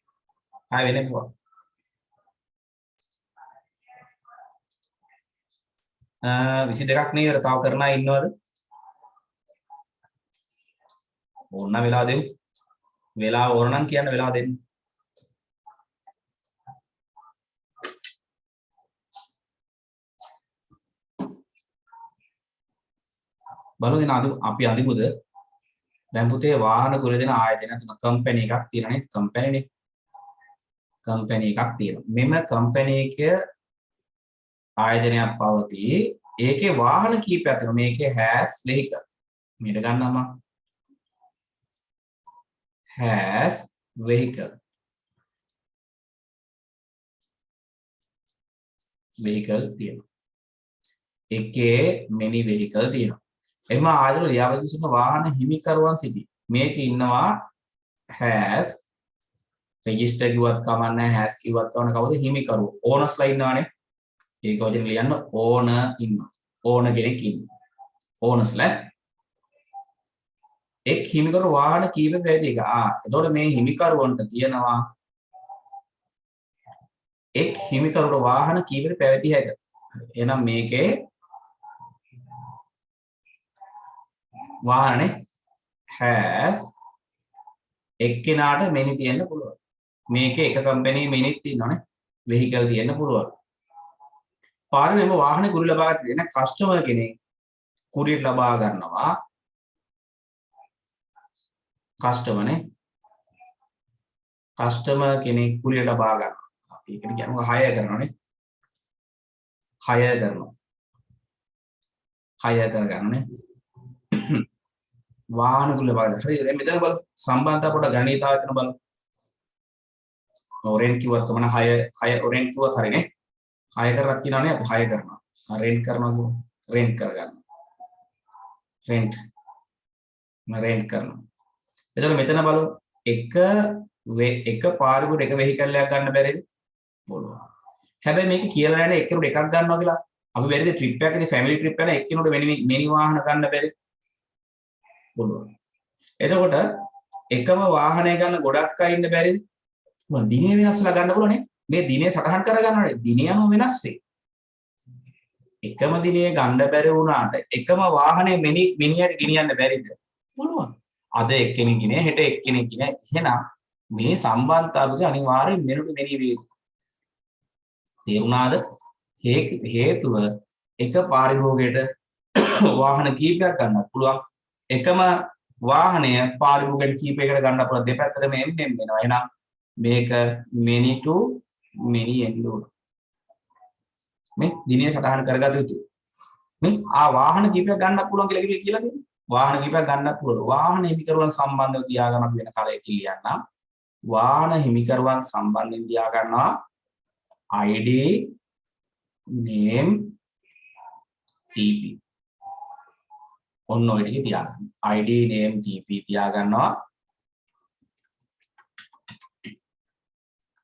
ආයෙ වෙන එකක්. 22ක් නේ ඉවර. තව කරන අය ඉන්නවද? ඕන වෙලා දෙමු. වෙලාව ඕන නම් කියන්න වෙලාව දෙන්න. බලමු දෙන අපි අදිමුද? දැන් පුතේ වාහන කුල දෙන ආයතන තුන කම්පැනි එකක් තියෙනනේ කම්පැනිනේ. කම්පැනි එකක් තියෙනවා. මෙම කම්පැනි එකේ ආයතනයක් පවතී. ඒකේ වාහන කීපයක් තියෙනවා. මේකේ has vehicle. මේක ගන්නම has vehicle. vehicle තියෙනවා. එකේ many vehicle තියෙනවා. එම ආයතන ලියාපදිංචි සිටින වාහන හිමිකරුවන් සිටි. මේකේ ඉන්නවා has register කිව්වත් කමන්නේ has කිව්වත් කමන්නේ කවුද හිමිකරුව owners ලා ඉන්නවනේ ඒක වචන ලියන්න owner ඉන්නවා owner කෙනෙක් ඉන්නවා owners ලා එක් හිමිකරු වාහන කීපයක් වැදී එක එතකොට මේ හිමිකරුවන්ට තියෙනවා එක් හිමිකරුට වාහන කීපයක් පැවති හැක එහෙනම් මේකේ වාහනේ has එක්කෙනාට many තියෙන්න පුළුවන්. මේකේ එක කම්පැනි many තියෙනවනේ. vehicle තියෙන්න පුළුවන්. පාරේම වාහනේ කුරි ලබා ගන්න කස්ටමර් කෙනෙක් කුරියට ලබා ගන්නවා. කස්ටමර් කෙනෙක් කුරියට ලබා ගන්නවා. අපි ඒකට කියනවා hire කරනවානේ. hire කරගන්නනේ. වාහන කුල බලන්න. හරි දැන් මෙතන බලමු. සම්බන්ධතා පොඩ ගණිතාව එතන බලමු. රෙන්ට් කිව්වත් කමන 6 රෙන්ට් කිව්වත් හරිනේ. 6 කරවත් කියනවනේ අපි 6 කරනවා. රෙන්ට් කරනවා කියමු. රෙන්ට් කරගන්න. රෙන්ට් කරනවා. එතකොට මෙතන බලමු. එක පාරකට එක වෙහිකල් එකක් ගන්න බැරිද? පුළුවන්. හැබැයි මේක කියලා නැහැ එක්කෙනෙකුට එකක් ගන්නවා කියලා. අපි බැරිද ට්‍රිප් එකකදී ෆැමිලි ට්‍රිප් එකකට එක්කෙනෙකුට මෙනි වාහන ගන්න බැරිද? පුළුවන්. එතකොට එකම වාහනය ගන්න ගොඩක් අය ඉන්න බැරිද? මොකද දිනේ වෙනස්ලා ගන්න පුළුවන් නේ. මේ දිනේ සටහන් කරගන්නවනේ. දිනේ යනවා වෙනස් වෙයි. එකම දිනේ ගන්න බැරි වුණාට එකම වාහනේ මිනිහට ගෙනියන්න බැරිද? පුළුවන්. අද එක්කෙනෙක් ගෙනියන හෙට එක්කෙනෙක් ගෙනියන. එහෙනම් මේ සම්බන්ධතාවය අනිවාර්යෙන් මෙනුට මෙනි වේවි. තේරුණාද? හේතුව එක පාරිභෝගයට වාහන කීපයක් ගන්න පුළුවන්. එකම වාහනය පාරිභෝගික කීපයකට ගන්න පුළුවන් දෙපැත්තටම එම් වෙනවා. එහෙනම් මේක many to many එන්න ඕන. මේ දිනේ සටහන් කරගත යුතුයි. මේ වාහන කීපයක් ගන්න පුළුවන් කියලා දෙන්නේ. වාහන කීපයක් ගන්න පුළුවන්. වාහන හිමිකරුවන් සම්බන්ධව තියාගන්න අපි වෙන කාලයක කියන්නම්. වාහන හිමිකරුවන් සම්බන්ධයෙන් තියා ගන්නවා ID name TP. ඔන්න ඔය ටික තියාගන්න. ID name TP තියාගන්නවා.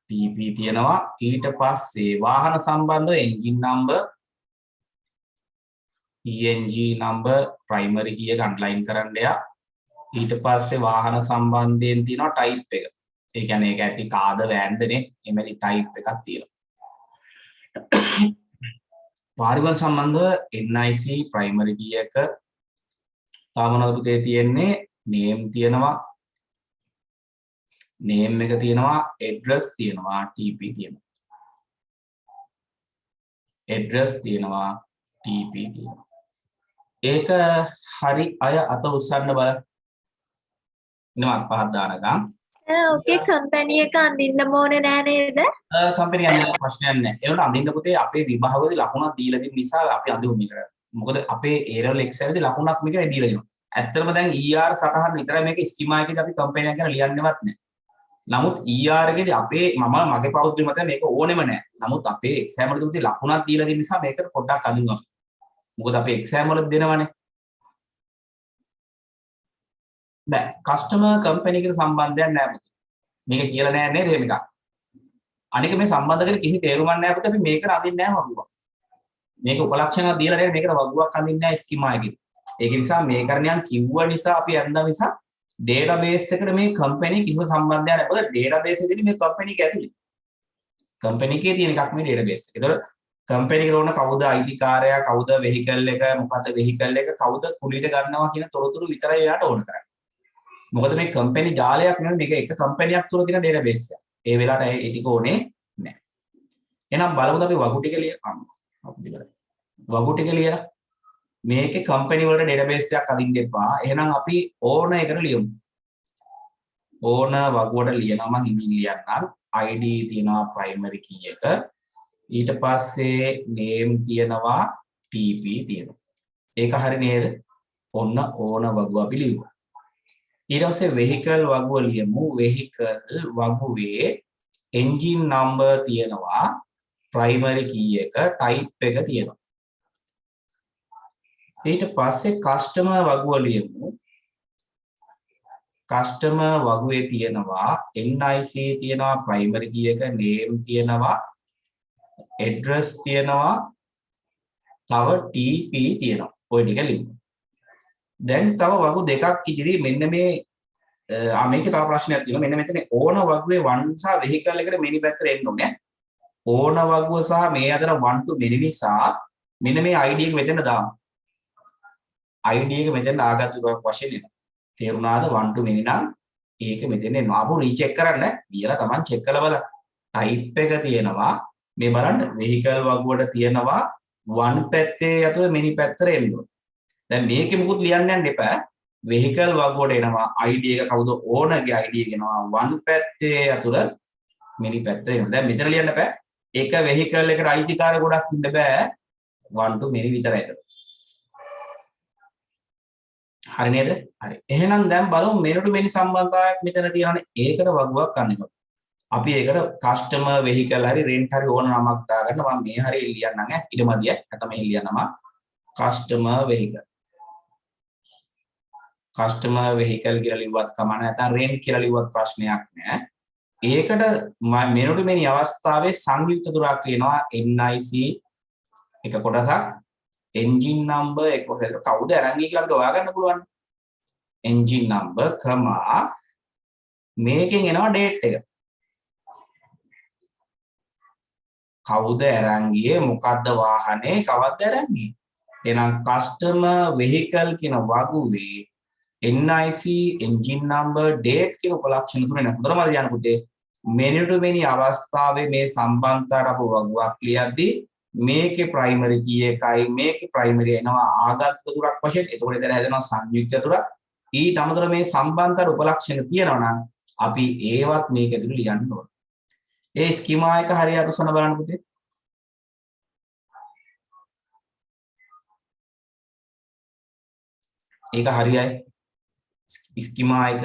TP තියෙනවා. ඊට පස්සේ වාහන සම්බන්ධව engine number ENG number primary key එක underline කරන්න යා. ඊට පස්සේ වාහන සම්බන්ධයෙන් තියෙනවා type එක. ඒ කියන්නේ ඒක ඇති කාද වෑන්දනේ එමෙලි type එකක් තියෙනවා. පාරිභෝගික සම්බන්ධව NIC primary key එක තාමනොත් පුතේ තියෙන්නේ name තියෙනවා name එක තියෙනවා address තියෙනවා TP තියෙනවා address තියෙනවා TP තියෙනවා ඒක හරි අය අත උස්සන්න බලන්න ඉන්නවත් පහක් දානකම් ඕකේ කම්පැනි එක අඳින්න ඕනේ නෑ නේද? කම්පැනි අඳින්න ප්‍රශ්නයක් නෑ ඒ වුණා අඳින්න පුතේ අපේ විභාගවලදී ලකුණක් දීලා තියෙන නිසා අපි අඳිමු මේකට මොකද අපේ A level exam එකේදී ලකුණක් මේකට දීලා දෙනවා ඇත්තටම දැන් ER සටහන් විතරයි මේක ස්කීමා එකේදී අපි කම්පැනි එකක් ගැන ලියන්නවත් නෑ නමුත් ER එකේදී අපේ මගේ පෞද්ගලික මතය මේක ඕනෙම නෑ නමුත් අපේ exam වලදී පුතේ ලකුණක් දීලා දෙන නිසා මේකට පොඩ්ඩක් අඳිනවා මොකද අපේ exam වල දෙනවනේ දැන් කස්ටමර් කම්පැනි එකට සම්බන්ධයක් නැහැ පුතේ. මේක කියලා නෑ නේද එහෙම එකක්. අනික මේ සම්බන්ධ කරේ කිසි තේරුමක් නැහැ පුතේ අපි මේකට අඳින්නේ නැහැ වගුවක්. මේක උපලක්ෂණ දීලා නේද මේකට වගුවක් අඳින්නේ නැහැ ස්කීමා එකේ. ඒක නිසා මේ කරණියන් කිව්ව නිසා අපි අඳා නිසා ඩේටාබේස් එකට මේ කම්පැනි කිසිම සම්බන්ධයක් නැහැ. මොකද ඩේටාබේස් එකේදී මේ කම්පැනි එක ඇතුලේ. කම්පැනි එකේ තියෙන එකක් මේ ඩේටාබේස් එක. ඒතකොට කම්පැනි එකට ඕන කවුද ID කාර්යය කවුද වෙහිකල් එක මොකද්ද වෙහිකල් එක කවුද කුලියට ගන්නවා කියන තොරතුරු විතරයි එයාට ඕන කරන්නේ. මොකද මේ කම්පැනි ජාලයක් නෙවෙයි මේක එක කම්පැනියක් තුල තියෙන ඩේටාබේස් එක. ඒ වෙලාවට ඒ ටික ඕනේ නැහැ. එහෙනම් බලමුද අපි වගු ටික ලියන්න. වගු ටික ලියලා මේකේ කම්පැනි වලට ඩේටාබේස් එකක් අදින්න එපා. එහෙනම් අපි ඕන එකට ලියමු. ඕන වගුවට ලියනම හිමින් ලියන්නම්. ID තියෙනවා primary key එක. ඊට පස්සේ name තියෙනවා TP තියෙනවා. ඒක හරි නේද? ඕන වගුව අපි ලියමු. ඊට පස්සේ vehicle වගුව ලියමු vehicle වගුවේ engine number තියෙනවා primary key එක type එක තියෙනවා ඊට පස්සේ customer වගුව ලියමු customer වගුවේ තියෙනවා NIC තියෙනවා primary key එක name තියෙනවා address තියෙනවා තව TP තියෙනවා ඔය ටික ලියමු දැන් තව වගු දෙකක් ඉදිරි මෙන්න මේ මේකේ තව ප්‍රශ්නයක් තියෙනවා මෙන්න මෙතන ඕන වගුවේ 1 සහ vehicle එකට මෙනි පැත්තට එන්න ඕනේ ඕන වගුව සහ මේ අතර 1 to many නිසා මෙන්න මේ ID එක මෙතන දාමු ID එක මෙතන ආගත්තු වශයෙන් එනවා තේරුණාද 1 to many නම් ඒක මෙතන එනවා අපු රීචෙක් කරන්න කියලා Taman චෙක් කරලා බලන්න type එක තියෙනවා මේ බලන්න vehicle වගුවට තියෙනවා 1 පැත්තේ යතුව many පැත්තට එන්න ඕනේ දැන් මේකේ මුකුත් ලියන්න යන්න එපා vehicle වගුවට එනවා ID එක කවුද ඕනගේ ID එක එනවා 1 පැත්තේ යතුව many පැත්තට එනවා දැන් මෙතන ලියන්න බෑ ඒක vehicle එකට අයිතිකාර ගොඩක් ඉන්න බෑ 1 to many විතරයි ඒක හරි නේද? හරි. එහෙනම් දැන් බලමු many to many සම්බන්ධතාවයක් මෙතන තියෙනවානේ. ඒකට වගුවක් ගන්නවා. අපි ඒකට customer vehicle හරි rent හරි ඕන නමක් දාගන්න මම මේ හරි ලියන්නම් ඈ. ඊටමදිය. නැත්නම් මේ ලියන්නම customer vehicle. customer vehicle කියලා ලිව්වත් කමක් නැහැ. නැත්නම් rent කියලා ලිව්වත් ප්‍රශ්නයක් නැහැ. ඒකට many to many අවස්ථාවේ සංයුක්ත දුරක් තියෙනවා NIC එක කොටසක් engine number එක කොටසක් කවුද අරන් ගියේ කියලා අපිට හොයාගන්න පුළුවන් engine number කමා මේකෙන් එනවා date එක කවුද අරන් ගියේ මොකද්ද වාහනේ කවද්ද අරන් ගියේ එහෙනම් customer vehicle කියන වගුවේ NIC engine number date කියන උපලක්ෂණ තුනේ නේද හොඳටම යන්න පුතේ many to many අවස්ථාවේ මේ සම්බන්ධතාවට අප වගුවක් ලියද්දී මේකේ primary key එකයි මේකේ primary එනවා ආගත් දුරක් වශයෙන් එතකොට එතන හැදෙනවා සංයුක්ත දුරක් ඊට අමතරව මේ සම්බන්ධතර උපලක්ෂණ තියෙනවා නම් අපි ඒවත් මේක ඇතුළේ ලියන්න ඕන ඒ ස්කීමා එක හරියට උසන බලන්න පුතේ ඒක හරියයි ස්කීමා එක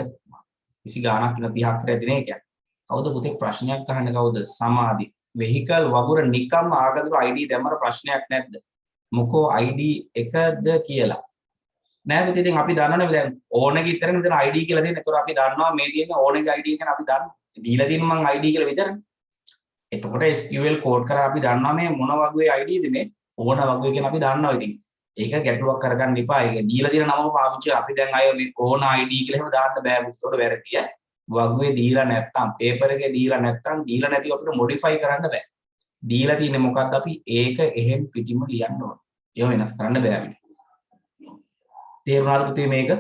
කිසි ගාණක් ඉන්න 30ක් විතර ඇති නේ කියන්නේ කවුද පුතේ ප්‍රශ්නයක් අහන්නේ කවුද සමාධි vehicle වගුර නිකම් ආගතුරු ID දැම්මම ප්‍රශ්නයක් නැද්ද මොකෝ ID එකද කියලා නෑ පුතේ ඉතින් අපි දන්නවනේ දැන් ඕනගේ ඉතරනේ මෙතන ID කියලා දෙන්නේ ඒතකොට අපි දන්නවා මේ තියෙන ඕනගේ ID එක අපි දන්නවා දීලා තියෙන මං ID කියලා විතරනේ එතකොට SQL කෝඩ් කරලා අපි දන්නවා මේ මොන වගුවේ ID ද මේ ඕන වගුවේ කියන අපි දන්නවා ඉතින් ඒක ගැටලුවක් කරගන්න එපා ඒක දීලා තියෙන නම පාවිච්චි අපි දැන් අය මේ ඕන ID කියලා එහෙම දාන්න බෑ පුතේ වැරදිය වගුවේ දීලා නැත්තම් පේපර් එකේ දීලා නැත්තම් දීලා නැතිව අපිට මොඩිෆයි කරන්න බෑ. දීලා තියෙන්නේ මොකක්ද අපි ඒක එහෙන් පිටින්ම ලියන්න ඕන. ඒව වෙනස් කරන්න බෑ අපිට. තේරුණාද පුතේ මේක?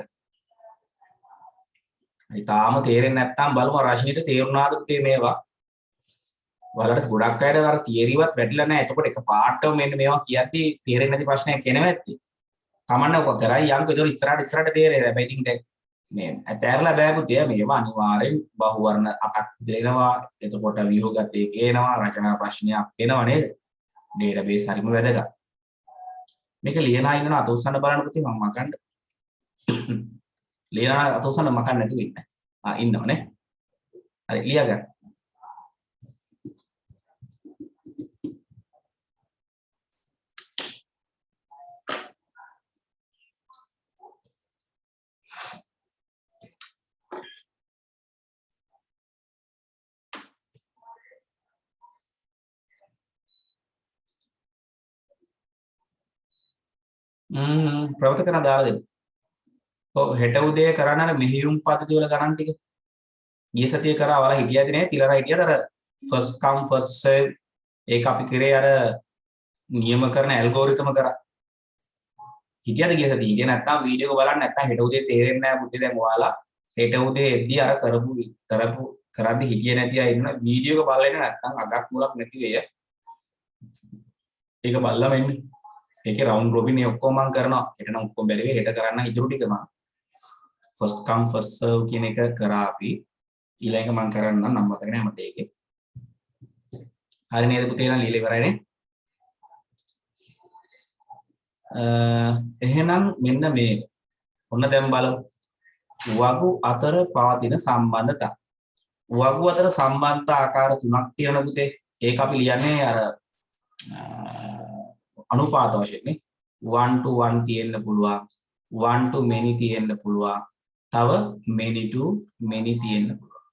හරි තාම තේරෙන්නේ නැත්තම් බලමු රශ්මිට තේරුණාද පුතේ මේවා? ඔයාලට ගොඩක් අයට අර තියරිවත් වැටිලා නැහැ. එතකොට එක පාඩම මෙන්න මේවා කියද්දි තේරෙන්නේ නැති ප්‍රශ්නයක් එනවා ඇත්තේ. කමන්න ඔක කරයි යන්කෝ ඒක ඉස්සරහට තේරෙයි. හැබැයි ඉතින් දැන් මේ ඇතැරලා බෑ පුතේ මේවා අනිවාර්යෙන් බහුවර්ණ 8ක් දෙනවා එතකොට ව්‍යුහගත එක එනවා රචනා ප්‍රශ්නයක් එනවා නේද ඩේටාබේස් හරිම වැදගත් මේක ලියනා ඉන්නන අත උස්සන්න බලන්න පුතේ මම මකන්න ලියනා අත උස්සන්න මකන්න නැතුව ඉන්න ඉන්නවනේ හරි ලියා ගන්න ප්‍රවෘත්ති කරන දාලා දෙන්න. ඔව් හෙට උදේ කරන්න අර මෙහියුම් පද්ධතිය වල ගණන් ටික. ගිය සතියේ කරා වල හිටියද නේ? තිලරා හිටියද අර first come first serve ඒක අපි කරේ අර නියම කරන ඇල්ගොරිතම කරා. හිටියද ගිය සතියේ? හිටියේ නැත්නම් වීඩියෝ එක බලන්න නැත්නම් හෙට උදේ තේරෙන්නේ නැහැ පුතේ දැන් ඔයාලා. හෙට උදේ එද්දි අර කරද්දි හිටියේ නැති අය ඉන්න වීඩියෝ එක බලලා ඉන්න නැත්නම් අගක් මුලක් නැති වෙය. ඒක බලලා වෙන්නේ. ඒකේ රවුන්ඩ් රොබින් ඒ ඔක්කොම මම කරනවා. හෙට නම් ඔක්කොම බැරි වෙයි. හෙට කරන්න ඉතුරු ටික මම first come first serve කියන එක කරා අපි. ඊළඟ එක මම කරන්න නම් මතක නැහැ මට ඒකේ. හරි නේද පුතේ එහෙනම් ලියලා ඉවරයිනේ. එහෙනම් මෙන්න මේ. ඔන්න දැන් බලමු. වගු අතර පවතින සම්බන්ධතා. වගු අතර සම්බන්ධතා ආකාර තුනක් තියෙනවා පුතේ. ඒක අපි ලියන්නේ අර අනුපාත වශයෙන් නේ 1 to 1 තියෙන්න පුළුවන් 1 to many තියෙන්න පුළුවන් තව many to many තියෙන්න පුළුවන්.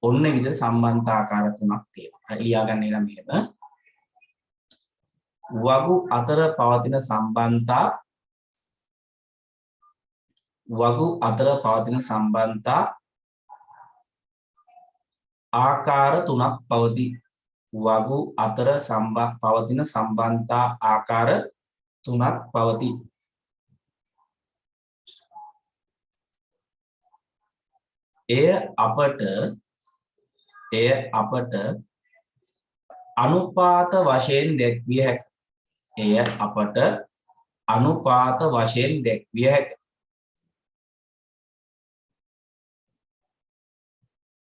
ඔන්න විදිහට සම්බන්ධ ආකාර තුනක් තියෙනවා. ලියා ගන්න එන මෙහෙම. වගු අතර පවතින සම්බන්ධතා ආකාර තුනක් පවතී. වගු අතර පවතින සම්බන්ධතා ආකාර තුනක් පවතී. එය අපට අනුපාත වශයෙන් දැක්විය හැකියි.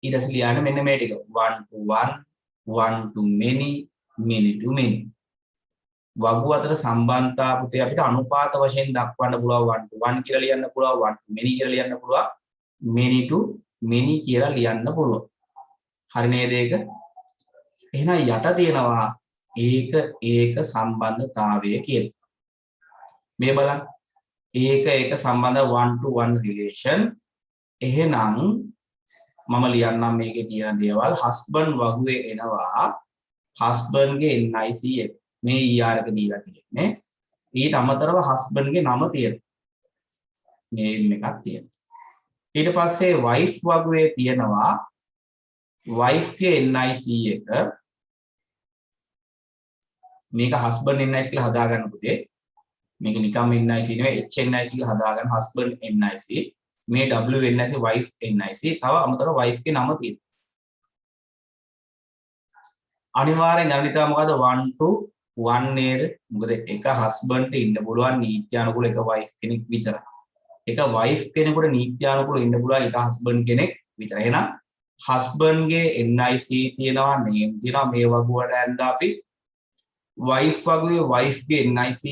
ඊට පස්සේ ලියන්න මෙන්න මේ ටික 1 to 1 1 to many many to many. වගු අතර සම්බන්ධතා පුතේ අපිට අනුපාත වශයෙන් දක්වන්න පුළුවන් 1 to 1 කියලා ලියන්න පුළුවන් 1 to many කියලා ලියන්න පුළුවන් many to many කියලා ලියන්න පුළුවන්. හරි නේද ඒක? එහෙනම් යට තියෙනවා ඒක සම්බන්ධතාවය කියලා. මේ බලන්න. ඒක සම්බන්ධ 1 to 1 relation. එහෙනම් මම ලියන්නම් මේකේ තියෙන දේවල්. husband වගුවේ එනවා husband ගේ NIC එක. මේ ER එක දීලා තියෙන්නේ. ඊට අමතරව husband ගේ නම තියෙනවා. name එකක් තියෙනවා. ඊට පස්සේ wife වගුවේ තියෙනවා wife ගේ NIC එක. මේක husband NIC කියලා හදාගන්න පුතේ. මේක නිකම්ම NIC නෙවෙයි HNIC කියලා හදාගන්න husband NIC. මේ WNIC wife NIC. තව අමතරව wife ගේ නම තියෙනවා. අනිවාර්යෙන් ගණිතාව මොකද 1 to 1 නේද? මොකද එක husband ඉන්න පුළුවන් නීත්‍යානුකූල එක wife කෙනෙක් විතරයි. එක wife කෙනෙකුට නීත්‍යානුකූල ඉන්න පුළුවන් එක husband කෙනෙක් විතරයි. එහෙනම් husband ගේ NIC තියෙනවා name තියෙනවා මේ වගුවට ඇඳලා අපි wife වගුවේ wife ගේ NIC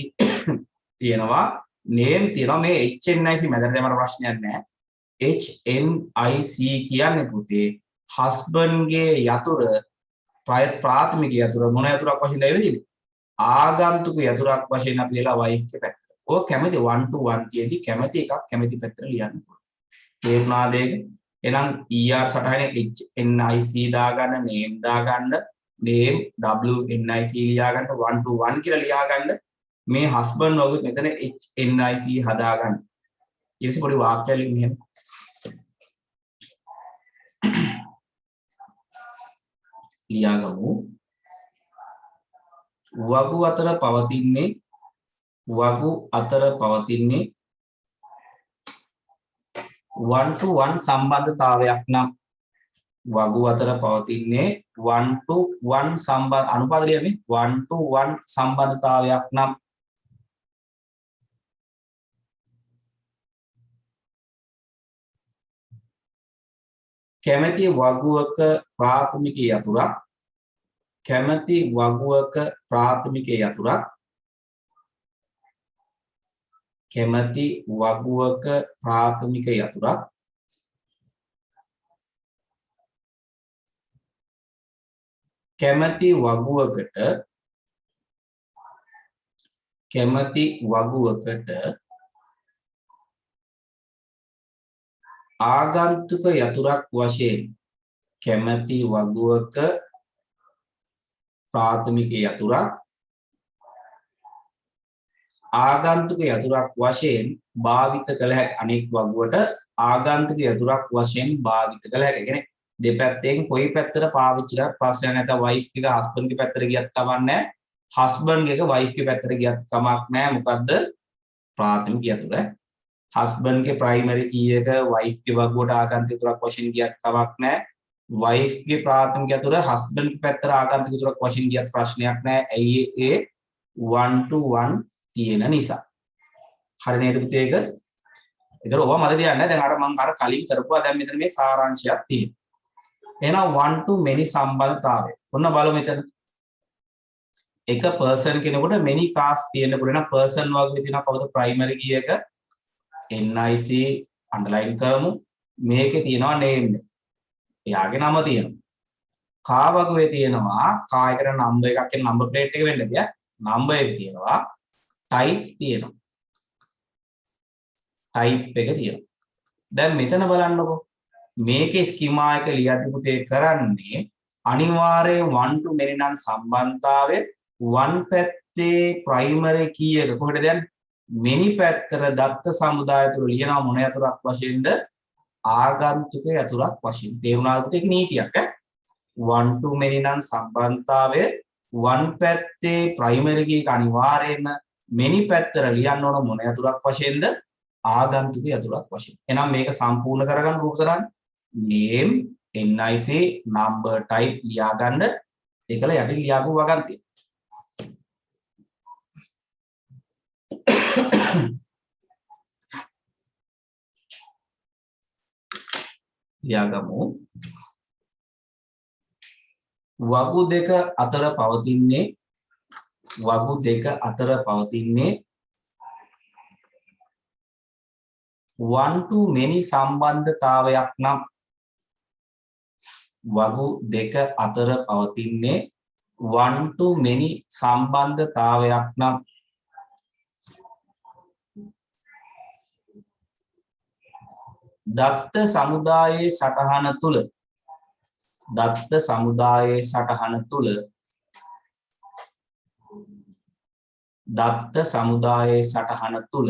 තියෙනවා name තියෙනවා මේ HNIC මැදට යමර ප්‍රශ්නයක් නැහැ. HNIC කියන්නේ පුතේ husband ගේ යතුරු ප්‍රාථමික යතුරු මොන යතුරක් වශයෙන්ද එවෙන්නේ? ආගන්තුක යතුරක් වශයෙන් අපි ලියලා wife ගේ පැත්තට. ඔය කැමති 1 to 1 කියදී කැමති එකක් කැමති පැත්තට ලියන්න පුළුවන්. තේරුණාද ඒක? එහෙනම් ER සටහනේ HNIC දාගන්න name දාගන්න name WNIC ලියා ගන්න 1 to 1 කියලා ලියා ගන්න. මේ husband වගේ මෙතන HNIC හදාගන්න. ඊටසේ පොඩි වාක්‍යයක් ලියන්න එහෙම. ලියාගමු. වගු අතර පවතින්නේ 1 to 1 සම්බන්ධතාවයක් නම් වගු අතර පවතින්නේ 1 to 1 සම්බන්ධ අනුපාත ලියන්නේ 1 to 1 සම්බන්ධතාවයක් නම් කැමැති වගුවක ප්‍රාථමික යතුරක් කැමැති වගුවක ප්‍රාථමික යතුරක් කැමැති වගුවක ප්‍රාථමික යතුරක් කැමැති වගුවකට ආගන්තුක යතුරක් වශයෙන් කැමැති වගුවක ප්‍රාථමික යතුරක් ආගන්තුක යතුරක් වශයෙන් භාවිත කළ හැකි අනෙක් වගුවට ආගන්තුක යතුරක් වශයෙන් භාවිත කළ හැකි. කියන්නේ දෙපැත්තෙන් කොයි පැත්තට පාවිච්චි කරත් ප්‍රශ්නයක් නැත. වයිෆ් එක හස්බන්ඩ් ගේ පැත්තට ගියත් කමක් නැහැ. හස්බන්ඩ් එක වයිෆ් ගේ පැත්තට ගියත් කමක් නැහැ. මොකද්ද? ප්‍රාථමික යතුර. husband ගේ primary key එක wife ගේ වගුවට ආගන්තුක යතුරක් වශයෙන් ගියත් කමක් නැහැ. wife ගේ ප්‍රාථමික යතුර husband ගේ පැත්තට ආගන්තුක යතුරක් වශයෙන් ගියත් ප්‍රශ්නයක් නැහැ. ඇයි ඒ 1 to 1 තියෙන නිසා. හරි නේද පුතේ ඒක? ඒතර ඔබ මට දෙයක් නැහැ. දැන් අර මම කලින් කරපුවා දැන් මෙතන මේ සාරාංශයක් තියෙනවා. එහෙනම් 1 to many සම්බන්ධතාවය. ඔන්න බලමු මෙතන. එක person කෙනෙකුට many cars තියෙන්න පුළුවන්. එහෙනම් person වගේ තියෙනවා කවුද primary key එක NIC underline කරමු. මේකේ තියෙනවා name එක. එයාගේ නම තියෙනවා. car වගේ තියෙනවා car එකට number එකක් කියන number plate එක වෙන්න තියා. number එක තියෙනවා. type තියෙනවා. type එක තියෙනවා. දැන් මෙතන බලන්නකෝ. මේකේ ස්කීමා එක ලියද්දි පුතේ කරන්නේ අනිවාර්යයෙන් 1 to many නම් සම්බන්ධතාවය 1 පැත්තේ ප්‍රයිමරි කීයක කොහෙද දැන් many පැත්තට දත්ත සමුදාය තුල ලියනවා මොන යතුරක් වශයෙන්ද ආගන්තුක යතුරක් වශයෙන්. තේරුණාද පුතේ? ඒක නීතියක් ඈ. 1 to many නම් සම්බන්ධතාවය 1 පැත්තේ ප්‍රයිමරි කීයක අනිවාර්යයෙන්ම many පැත්තට ලියන්න ඕන මොන යතුරක් වශයෙන්ද ආගන්තුක යතුරක් වශයෙන්. එහෙනම් මේක සම්පූර්ණ කරගන්න රූප තරන්න name nic number type ලියා ගන්න ඒකල යටින් ලියාපු වගන්තිය. ලියාගමු. වගු දෙක අතර පවතින්නේ 1 to many සම්බන්ධතාවයක් නම් වගු දෙක අතර පවතින්නේ 1 to many සම්බන්ධතාවයක් නම් දත්ත සමුදායේ සටහන තුල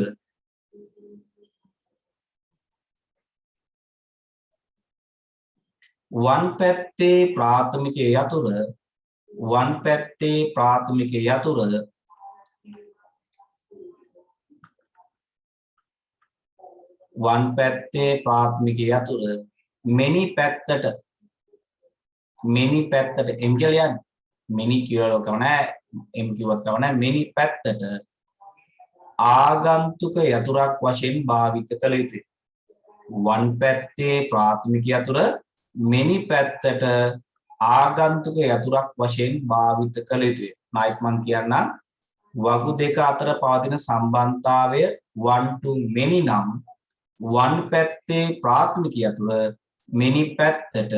වන් පැත්තේ ප්‍රාථමික යතුර many පැත්තට m කියලා යන්නේ many කියලා කවන m කිව්වත් කවන many පැත්තට ආගන්තුක යතුරක් වශයෙන් භාවිත කළ යුතුයි. වන් පැත්තේ ප්‍රාථමික යතුර many පැත්තට ආගන්තුක යතුරක් වශයෙන් භාවිත කළ යුතුයි. නායික් මං කියන්නම් වගු දෙක අතර පවතින සම්බන්ධතාවය 1 to many නම් වන් පැත්තේ ප්‍රාථමික යතුර many පැත්තට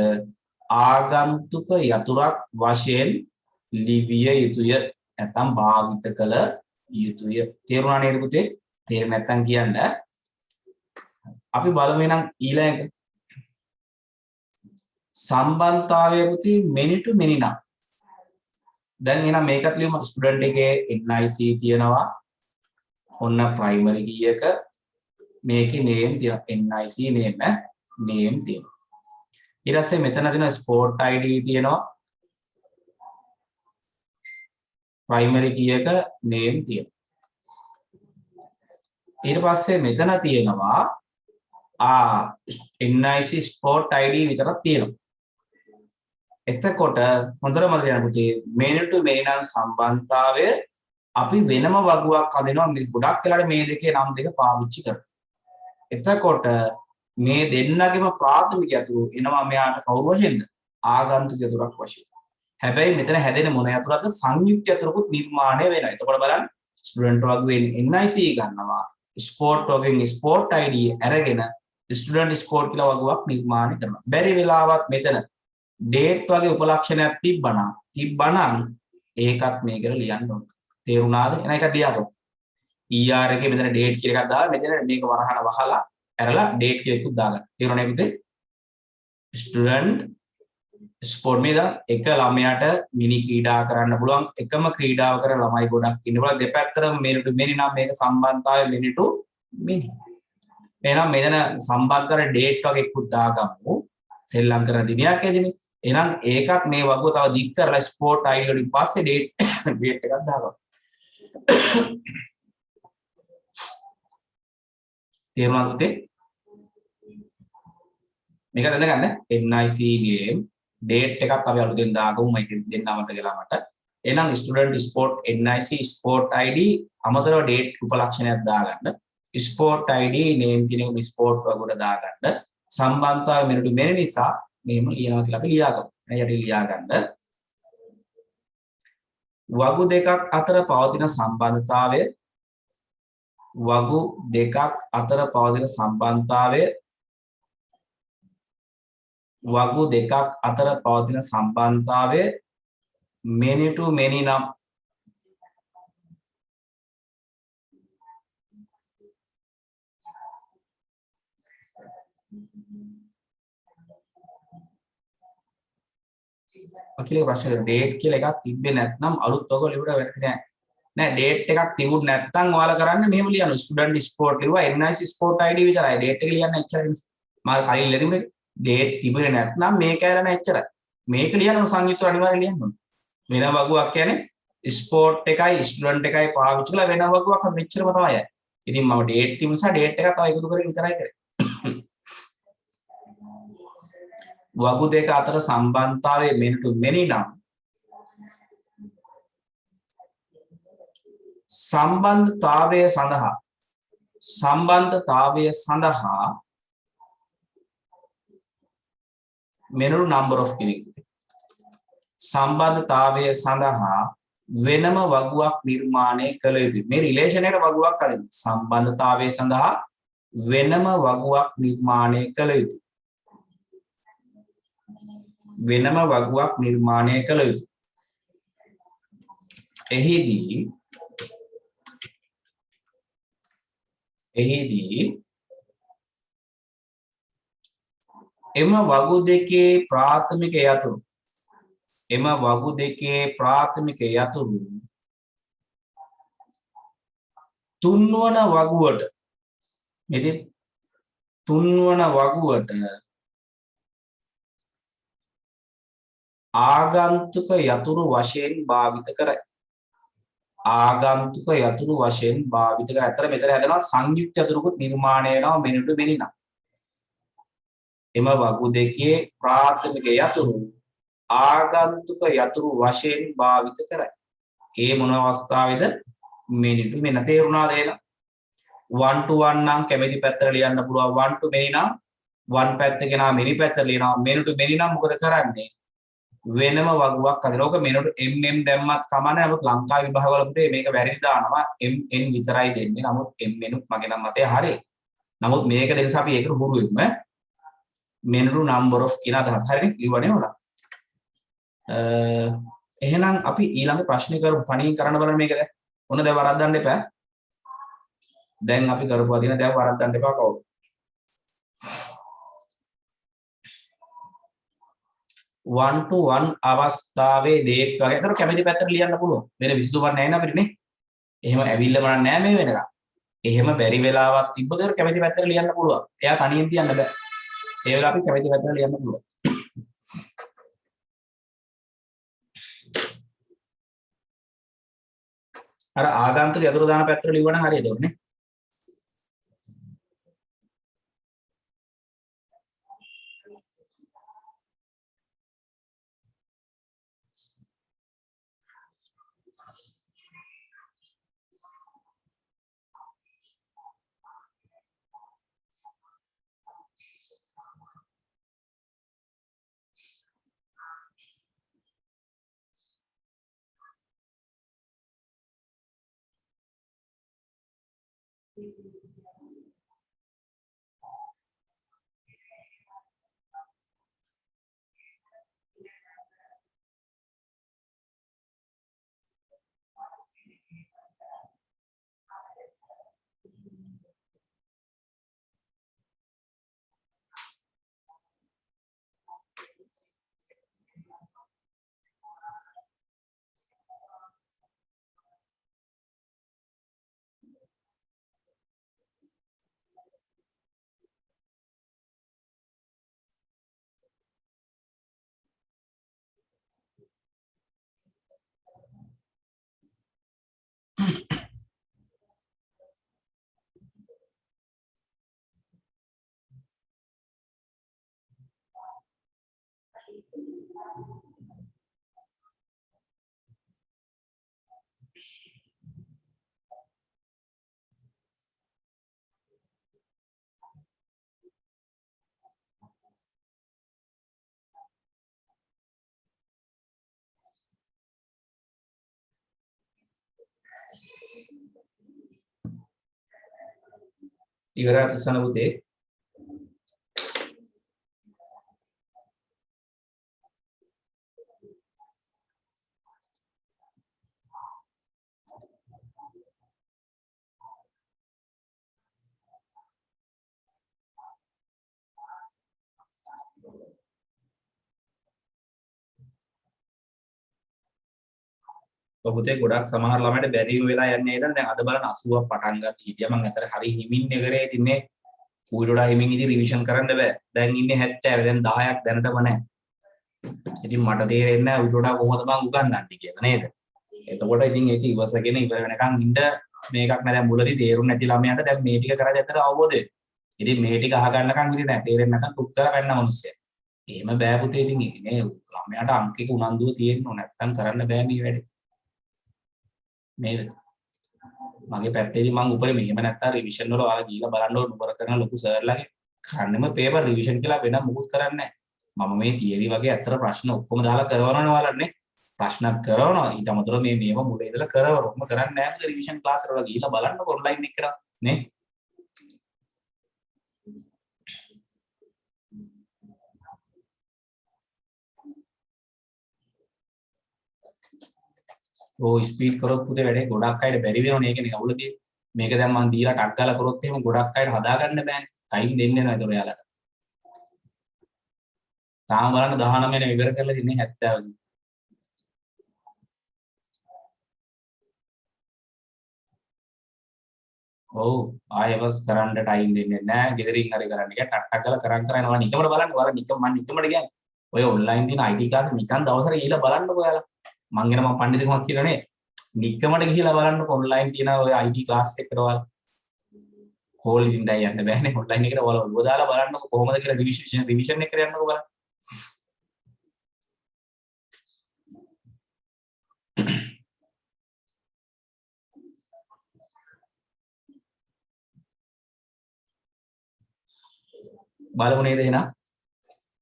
ආගන්තුක යතුරක් වශයෙන් ලිවිය යුතුය නැත්නම් භාවිත කළ යුතුය. තේරුණා නේද පුතේ? තේරෙන්නේ නැත්නම් කියන්න. අපි බලමු එහෙනම් ඊළඟ සම්බන්ධතාවය පුතේ many to many නම්. දැන් එහෙනම් මේකත් ලියමු. ස්ටුඩන්ට් එකේ NIC තියෙනවා. ඔන්න ප්‍රයිමරි කී එක. මේකේ name තියෙනවා. NIC name name තියෙනවා. ඊට පස්සේ මෙතන තියෙන sport ID තියෙනවා. primary key එක name තියෙනවා. ඊට පස්සේ මෙතන තියෙනවා NIC sport ID විතරක් තියෙනවා. එතකොට හොඳට මතක තියාගන්න පුතේ many to many නම් සම්බන්ධතාවය අපි වෙනම වගුවක් හදනවා. මේ ගොඩක් වෙලාවට මේ දෙකේ නම් දෙක පාවිච්චි කරනවා. එතකොට මේ දෙන්නගේම ප්‍රාථමික යතුරු එනවා මෙයාට කවුරු වශයෙන්ද? ආගන්තුක යතුරක් වශයෙන්. හැබැයි මෙතන හැදෙන මොන යතුරක්ද? සංයුක්ත යතුරකුත් නිර්මාණය වෙනවා. එතකොට බලන්න ස්ටුඩන්ට් වගුවෙන් NIC ගන්නවා. ස්පෝර්ට් වගුවෙන් ස්පෝර්ට් ID අරගෙන ස්ටුඩන්ට් ස්පෝර්ට් කියලා වගුවක් නිර්මාණය කරනවා. බැරි වෙලාවත් මෙතන ඩේට් වගේ උපලක්ෂණයක් තිබ්බනම් ඒකත් මේකට ලියන්න ඕන. තේරුණාද? එහෙනම් ඒක ලියගමු. ER එකේ මෙතන ඩේට් කියලා එකක් දාලා මෙතන මේක වරහන වහලා ඇරලා ඩේට් කියලා එකක් දාගන්න. තේරුණා නේද? ස්ටුඩන්ට් ස්පෝර්ට් මේ දා එක ළමයාට මිනි ක්‍රීඩා කරන්න පුළුවන්. එකම ක්‍රීඩාව කරන ළමයි ගොඩක් ඉන්න පුළුවන්. දෙපැත්තටම many to many නම් මේක සම්බන්ධතාවය many to many. එහෙනම් මෙතන සම්බන්ධ කර ඩේට් වගේ එකක් දාගමු. සෙල්ලම් කරන දිනයක් ඇදිනේ. එහෙනම් ඒකත් මේ වගුව තව දික් කරලා ස්පෝර්ට් ID වලින් පස්සේ ඩේට් එකක් දාගමු. තේරුණාද පුතේ? මේක දැනගන්න NIC name date එකක් අපි අලුතෙන් දාගමු. මේක දෙන්න අමතක වෙලා මට. එහෙනම් student sport NIC sport ID අමතරව date උපලක්ෂණයක් දාගන්න. sport ID name කියන එක sport වගුවට දාගන්න. සම්බන්ධතාවය මෙන්න මෙන්න නිසා මෙහෙම ලියනවා කියලා අපි ලියාගමු. යටි ලියාගන්න. වගු දෙකක් අතර පවතින සම්බන්ධතාවය many to many නම් අකිලේ ප්‍රශ්නේ ඩේට් කියලා එකක් තිබ්බේ නැත්නම් අලුත් ඔයගොල්ලෝ ලියුවට වැරදි නෑ. නෑ ඩේට් එකක් තිබුණ නැත්නම් ඔයාලා කරන්නේ මෙහෙම ලියනවා. ස්ටුඩන්ට් ස්පෝර්ට් ලිව්වා NIC ස්පෝර්ට් ID විතරයි. ඩේට් එක ලියන්න එච්චරයි. මාල් කලින් ලියුනේ ඩේට් තිබුණේ නැත්නම් මේක ඇරලා එච්චරයි. මේක ලියන්න සංයුක්ත අනිවාර්යයෙන් ලියන්න ඕනේ. වෙන වගුවක් කියන්නේ ස්පෝර්ට් එකයි ස්ටුඩන්ට් එකයි පාවිච්චි කරලා වෙන වගුවක් හද මෙච්චරම තමයි. ඉතින් මම ඩේට් තිබුණ නිසා ඩේට් එකක් තව එකතු කරගෙන විතරයි කරේ. වගු දෙක අතර සම්බන්ධතාවයේ many to many නම් සම්බන්ධතාවය සඳහා many number of කෙනෙක් සම්බන්ධතාවය සඳහා වෙනම වගුවක් නිර්මාණය කළ යුතුයි. මේ රිලේෂන් එකට වගුවක් අදින්න. සම්බන්ධතාවය සඳහා වෙනම වගුවක් නිර්මාණය කළ යුතුයි. වෙනම වගුවක් නිර්මාණය කළ යුතුයි. එහිදී එම වගු දෙකේ ප්‍රාථමික යතුරු තුන්වන වගුවට ආගන්තුක යතුරු වශයෙන් භාවිත කරයි. ආගන්තුක යතුරු වශයෙන් භාවිත කර. අතර මෙතන හැදෙනවා සංයුක්ත යතුරුකුත් නිර්මාණය වෙනවා many to many නම්. එම වගු දෙකේ ප්‍රාථමික යතුරු ආගන්තුක යතුරු වශයෙන් භාවිත කරයි. ඒ මොන අවස්ථාවේද? many to many. තේරුණාද එහෙනම්? one to one නම් කැමැති පැත්තට ලියන්න පුළුවන්. one to many නම් one පැත්ත කෙනා many පැත්තට ලියනවා. many to many නම් මොකද කරන්නේ? වෙනම වගුවක් අදිනවා. ඕක මෙනට mm දැම්මත් කමන්නේ. නමුත් ලංකා විභාග වල පුතේ මේක වැරදි දානවා. mn විතරයි දෙන්නේ. නමුත් mn උත් මගේ නම් මතය හරි. නමුත් මේක දෙකස අපි ඒකට හුරු වෙමු ඈ. මෙනට number of කියන අදහස. හරිනේ? ලියවනේ හොඳයි. එහෙනම් අපි ඊළඟ ප්‍රශ්නේ කරමු. පණින් කරන්න බලන්න මේක දැන්. ඔන්න දැන් වරද්දන්න එපා. දැන් අපි කරපුවා දින දැන් වරද්දන්න එපා කවුරු. 1 to 1 අවස්ථාවේ දේක් වගේ. ඒතර කැමැති පැත්තට ලියන්න පුළුවන්. වෙන විසඳුමක් නැහැ නේ අපිට නේ. එහෙම ඇවිල්ලා බලන්න නැහැ මේ වෙනකන්. එහෙම බැරි වෙලාවක් තිබ්බොත් ඒතර කැමැති පැත්තට ලියන්න පුළුවන්. එයා තනියෙන් තියන්න බෑ. ඒ වෙලාව අපි කැමැති පැත්තට ලියන්න පුළුවන්. අර ආගන්තුක යතුරු දාන පැත්තට ලියවනම් හරියද ඔන්නේ? ඉවරයි තුසන පුතේ. පුතේ ගොඩක් සමහර ළමයිට බැරිම වෙලා යන්නේ නේද? දැන් අද බලන්න 80ක් පටන් ගන්න හිටියා. මම අතර හරි හිමින් නගරේ ඉතින් මේ ඌට වඩා හිමින් ඉතින් රිවිෂන් කරන්න බෑ. දැන් ඉන්නේ 70. දැන් 10ක් දැනටම නැහැ. ඉතින් මට තේරෙන්නේ නැහැ ඌට වඩා කොහොමද මම උගන්වන්නේ කියලා නේද? එතකොට ඉතින් ඒක ඉවසගෙන ඉවර වෙනකන් ඉන්න මේකක් නෑ. දැන් මුලදී තේරුම් නැති ළමයාට දැන් මේ ටික කරලා ඇත්තට අවබෝධ වෙනවා. ඉතින් මේ ටික අහගන්නකම් හිටියේ නැහැ. තේරෙන්නේ නැත්නම් කුක් කරලා පැන්න මිනිස්සයා. එහෙම බෑ පුතේ ඉතින් නේ ළමයාට අංකික උනන්දුව තියෙන්න ඕන. නැත්තම් කරන්න බෑ මේ වැඩේ. නේද? මගේ පැත්තේදී මම උපරේ මෙහෙම නැත්තම් රිවිෂන් වල ඔයාලා ගිහලා බලන්න ඕන උපර කරන ලොකු සර්ලාගේ කන්නම පේපර් රිවිෂන් කියලා වෙන මොකුත් කරන්නේ නැහැ. මම මේ තියරි වගේ අතර ප්‍රශ්න ඔක්කොම දාලා කරවනවනේ ඔයාලනේ. ප්‍රශ්න කරනවා ඊට අමතරව මේව මුලින් ඉඳලා කරවනවා. ඔක්කොම කරන්නේ නැහැ මොකද රිවිෂන් ක්ලාස් වල ගිහලා බලන්න ඔන්ලයින් එක කරා නේ. ඔය ස්පීඩ් කරොත් පුතේ වැඩේ ගොඩක් අයට බැරි වෙනවනේ. ඒකනේ අවුල තියෙන්නේ. මේක දැන් මම දීලා ටක් ගාලා කරොත් එහෙම ගොඩක් අයට හදාගන්න බෑනේ. ටයිම් දෙන්නේ නැහැ ඒතකොට යාලට. තාම බලන්න 19 වෙනි ඉවර කරලා ඉන්නේ 70. ඔව් ආයෙවස් කරන්න ටයිම් දෙන්නේ නැහැ. ගෙදරින් හරි කරන්න ගියා ටක් ටක් ගාලා කරන් යනවා. නිකමට බලන්න. ඔයාලා නිකම මම නිකමට කියන්නේ. ඔය ඔන්ලයින් තියෙන IT ක්ලාස් නිකන් දවසට ගිහලා බලන්නකෝ ඔයාලා. මං ගැන මම පඬිතුමක් කියලා නේ. නිකමට ගිහිලා බලන්නකො ඔන්ලයින් තියෙන ඔය IT ක්ලාස් එකට ඔයාලා. හෝල් ඉදින් දැන් යන්න බෑනේ. ඔන්ලයින් එකට ඔයාලා ඔළුව දාලා බලන්නකො කොහොමද කියලා රිවිෂන් එකට යන්නකො බලන්න. බලමු නේද එහෙනම්?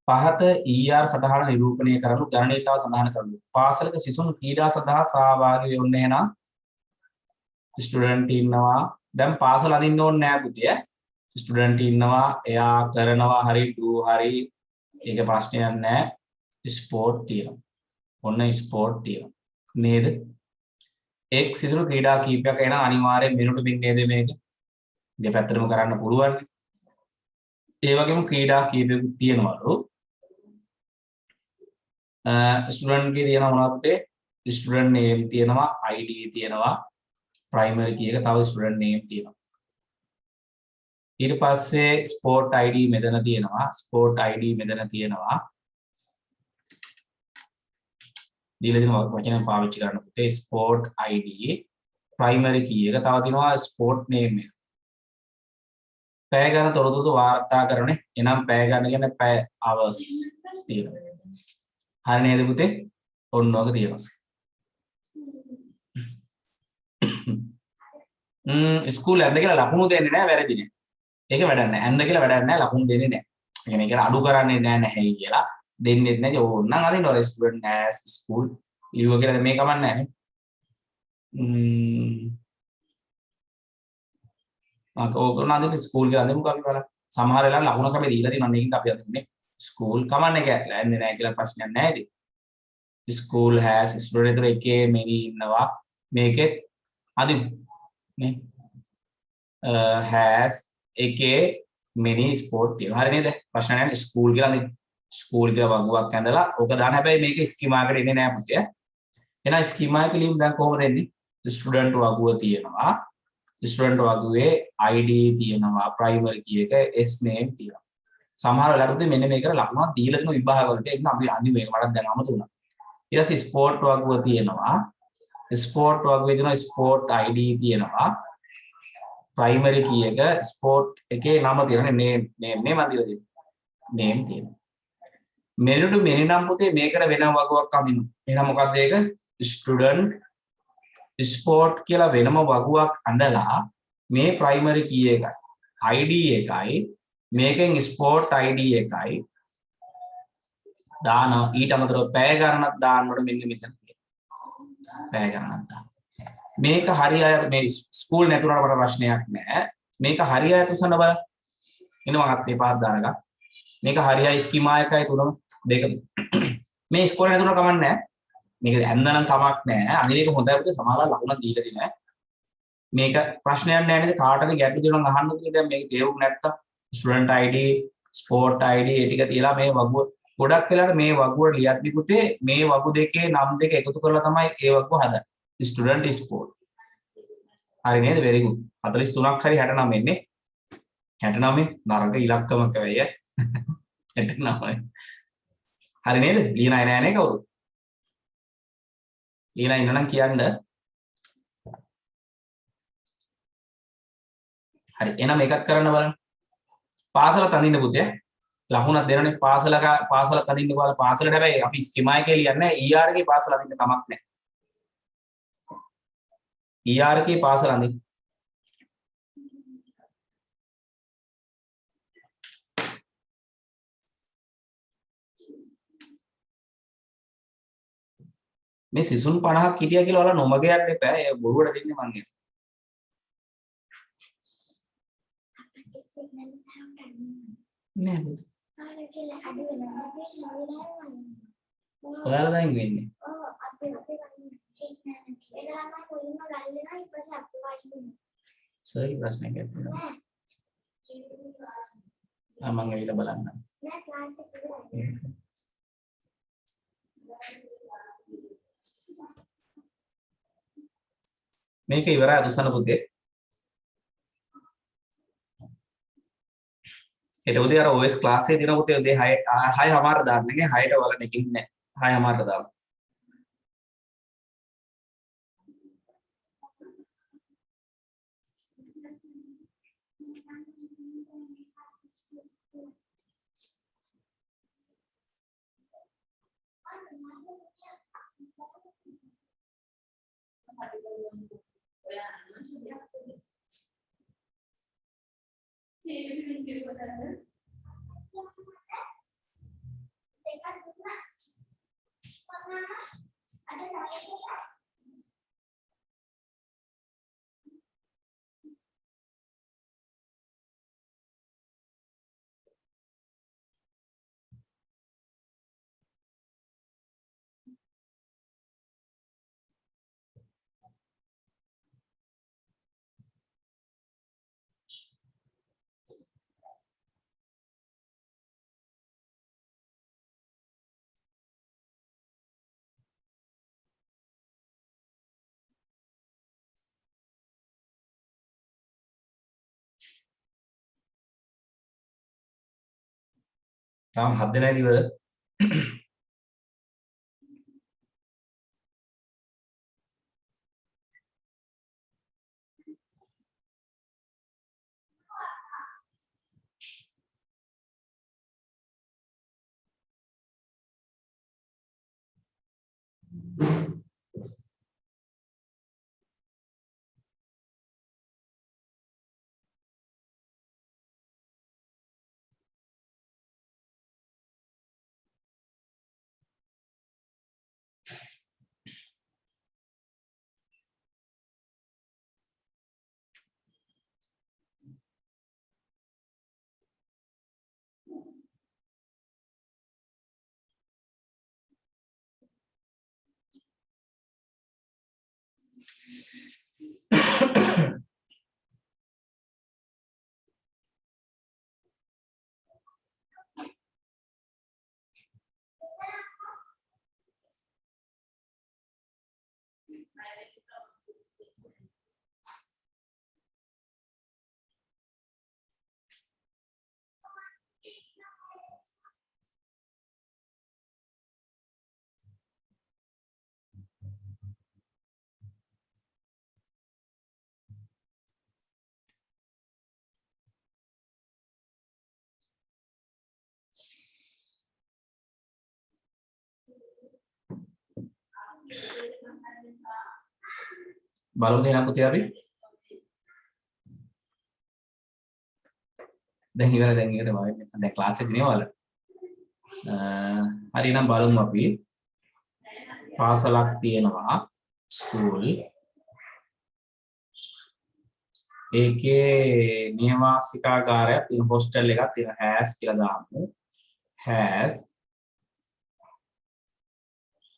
පහත ER සටහන නිරූපණය කරනු ගණනීයතාව සඳහන් කරනු. පාසලක සිසුන් ක්‍රීඩා සඳහා සහභාගී වෙන්නේ නම් ස්ටුඩන්ට් ඉන්නවා. දැන් පාසල අදින්න ඕනේ නෑ පුතේ. ස්ටුඩන්ට් ඉන්නවා. එයා කරනවා හරි ඩු හරි. ඒක ප්‍රශ්නයක් නෑ. ස්පෝර්ට් තියෙනවා. ඔන්න ස්පෝර්ට් තියෙනවා. නේද? එක් සිසුන් ක්‍රීඩා කීපයක් එන අනිවාර්යෙන් මෙනුට බින් නේද මේක? දෙපැත්තටම කරන්න පුළුවන්. ඒ වගේම ක්‍රීඩා කීපයක් තියෙනවලු. ස්ටුඩන්ට් ගේ තියෙනවා මොනවද පුතේ? ස්ටුඩන්ට් නේම් තියෙනවා, ID තියෙනවා, ප්‍රයිමරි කී එක තව ස්ටුඩන්ට් නේම් තියෙනවා. ඊට පස්සේ ස්පෝර්ට් ID මෙතන තියෙනවා. ස්පෝර්ට් ID මෙතන තියෙනවා. දීලා දෙන වචන පාවිච්චි කරන්න පුතේ. ස්පෝර්ට් ID ප්‍රයිමරි කී එක තව තියෙනවා ස්පෝර්ට් නේම් එක. පැය ගන්න තොරතුරු වාර්තා කරන්නේ. එනම් පැය ගන්න කියන්නේ පැය hours තියෙනවා. හරි නේද පුතේ? ඔන්න ඔක තියෙනවා. ස්කූල් ඇඳ කියලා ලකුණු දෙන්නේ නැහැ වැරදිනේ. ඒක වැඩක් නැහැ. ඇඳ කියලා වැඩක් නැහැ ලකුණු දෙන්නේ නැහැ. ඒ කියන්නේ ඒකට අඩු කරන්නේ නැහැ කියලා දෙන්නේ නැහැ. ඕනනම් අදින්න ඔය ස්ටුඩන්ට් has school ලියුව කියලා මේ කමක් නැහැ. ඕක නන්දේ ස්කූල් කියලා අදින්න මොකක්ද බලන්න. සමහර වෙලාවට ලකුණක් අපි දීලා තියෙනවා. මේකෙන් අපි අදින්නේ ස්කූල් කමන්නේ කියලා. ඇන්නේ නැහැ කියලා ප්‍රශ්නයක් නැහැ ඉතින්. ස්කූල් has ස්ටුඩන්ට් විතර එකේ මෙනි ඉන්නවා. මේකෙත් අදිමු. නේ has එකේ many sport තියෙනවා. හරි නේද? ප්‍රශ්න නැහැ. ස්කූල් කියලා අදින්න. ස්කූල් කියලා වගුවක් ඇඳලා ඕක දාන්න. හැබැයි මේක ස්කීමා එකට එන්නේ නැහැ පුතේ. එහෙනම් ස්කීමා එක ලියමු දැන් කොහොමද එන්නේ? ස්ටුඩන්ට් වගුව තියෙනවා. ස්ටුඩන්ට් වගුවේ ID තියෙනවා. ප්‍රයිමරි කී එක S name තියෙනවා. සමහර වෙලාවට මෙන්න මේකට ලකුණක් දීලා දෙන විභාග වලට ඒක අපි අනිත් මේක මට දැන් අමතුණා. ඊට පස්සේ ස්පෝර්ට් වගුව තියෙනවා. ස්පෝර්ට් වගුවේ තියෙනවා ස්පෝර්ට් ID තියෙනවා. ප්‍රයිමරි කී එක ස්පෝර්ට් එකේ නම තියෙනවා නේම් මම දීලා දෙනවා. නේම් තියෙනවා. මෙනුට මෙනි නම් පුතේ මේකට වෙනම වගුවක් අඳින්න. එහෙනම් මොකක්ද ඒක? ස්ටුඩන්ට් ස්පෝර්ට් කියලා වෙනම වගුවක් අඳලා මේ ප්‍රයිමරි කී එකයි ID එකයි මේකෙන් ස්පෝර්ට් ID එකයි දාන ඊට අමතරව පැය ගණනක් දාන්නකොට මෙන්න මෙතන තියෙනවා. පැය ගණනක් දාන්න. මේක හරියට මේ ස්කූල් නැතුණාට මට ප්‍රශ්නයක් නැහැ. මේක හරියට උසන්න බලන්න. එන්න මම අත් දෙපහක් දානකම්. මේක හරියයි ස්කීමා එකයි තුනම දෙකම. මේ ස්කෝර් නැතුණා කමක් නැහැ. මේක ඇන්දනම් කමක් නැහැ. අනිත් එක හොඳයි පුතේ සමහරවල් ලකුණක් දීලා තියෙනවා. මේක ප්‍රශ්නයක් නැහැ නේද? කාටද ගැටලු දෙනවා නම් අහන්න පුතේ. දැන් මේක තේරුම් නැත්තම් ස්ටුඩන්ට් ID, ස්පෝර්ට් ID ඒ ටික තියලා මේ වගුව ගොඩක් වෙලාවට මේ වගුව ලියද්දි පුතේ මේ වගු දෙකේ නම් දෙක එකතු කරලා තමයි ඒ වගුව හදන්නේ. student sport. හරි නේද? very good. 43ක් හරි 69 එන්නේ. 69 නරක ඉලක්කමක වෙය. 69. හරි නේද? ලියන අය නෑනේ කවුරු? ලියන ඉන්න නම් කියන්න. හරි. එහෙනම් මේකත් කරන්න බලන්න. පාසල තඳින්න පුතේ. ලකුණක් දෙනවනේ පාසල තඳින්න කියලා පාසලට හැබැයි අපි ස්කීමා එකේ ලියන්නේ ER එකේ පාසල අඳින්න කමක් නැහැ. ER එකේ පාසල අඳින්න. මේ සිසුන් 50ක් හිටියා කියලා ඔයාලා නොමග යන්න එපා. ඒ බොරුවට දෙන්නේ මං ඒක. නෑ. ඔයාලා දැන් වෙන්නේ. සර්ගේ ප්‍රශ්නයක් තියෙනවා. මම ඇවිල්ලා බලන්න. මේක ඉවරයි අදුසන පුතේ. හෙට උදේ අර OS ක්ලාස් එකේ දින පුතේ උදේ 6:00 දාන්න නේ 6ට වල නෙකින්නේ 6:00 දාන්න. තාම 7 දෙනායි ඉවර. බලමු එහෙනම් පුතේ අපි. දැන් ඉවරයි මම දැන් ක්ලාස් එකේ දිනේ ඔයාලා. හරි එහෙනම් බලමු අපි. පාසලක් තියෙනවා ස්කූල්. ඒකේ නියමාසිකාගාරයක් තියෙන හොස්ටල් එකක් තියෙන හැස් කියලා දාමු. හැස්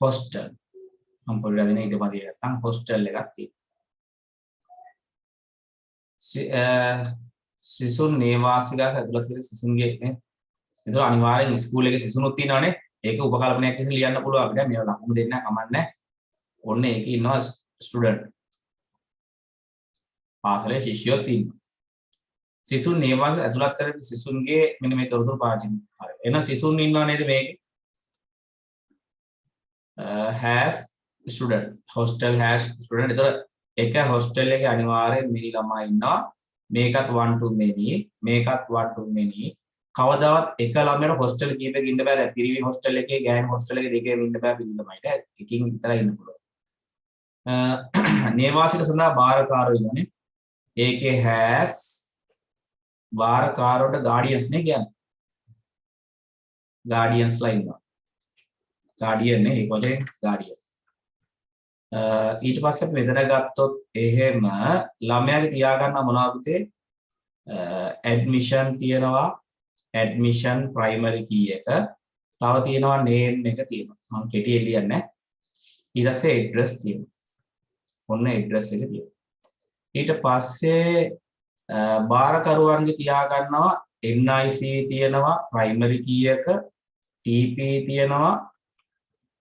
hostel මම පොඩ්ඩක් දෙන ඊට පස්සේ නැත්තම් hostel එකක් තියෙනවා. සිසුන් නේවාසිකව ඇතුළත් තියෙන සිසුන්ගේ නේ. ඒක අනිවාර්යෙන් ස්කූල් එකේ සිසුනුත් තියෙනවානේ. ඒක උපකල්පනයක් විදිහට ලියන්න පුළුවන් අපිට. මේවා ලකුණු දෙන්න කමක් නැහැ. ඔන්න ඒකේ ඉන්නවා ස්ටුඩන්ට්. පාසලේ ශිෂ්‍යයෝ ඉන්නවා. සිසුන් නියමාංශ ඇතුළත් කරගෙන සිසුන්ගේ මෙන්න මේ තොරතුරු පාවිච්චි කරනවා. හරි. එහෙනම් සිසුන් ඉන්නවා නේද මේකේ? has student. hostel has student. ඒතර එක hostel එකේ අනිවාර්යෙන් මිනි ළමයි ඉන්නවා. මේකත් one to many. මේකත් one to many. කවදාවත් එක ළමයට hostel කීපයක ඉන්න බෑ. දැන් පිරිමි hostel එකේ ගෑනු hostel එකේ දෙකේම ඉන්න බෑ පිරිමි ළමයිට. එකකින් විතරයි ඉන්න පුළුවන්. නේවාසික සඳහා බාරකාරයෝ ඉන්නනේ. ඒකේ has බාරකාරවලට guardians නේ කියන්නේ. guardians ලා ඉන්නවා. guardian නේ ඒක වගේ guardian. ඊට පස්සේ අපි මෙතන ගත්තොත් එහෙම ළමයාගේ තියාගන්න මොනවද admission තියෙනවා. admission primary key එක. තව තියෙනවා name එක තියෙනවා. මම කෙටි එළියන්නේ. ඊට පස්සේ address තියෙනවා. ඔන්න address එක තියෙනවා. ඊට පස්සේ බාරකරුවන්ගේ තියාගන්නවා NIC තියෙනවා primary key එක, TP තියෙනවා,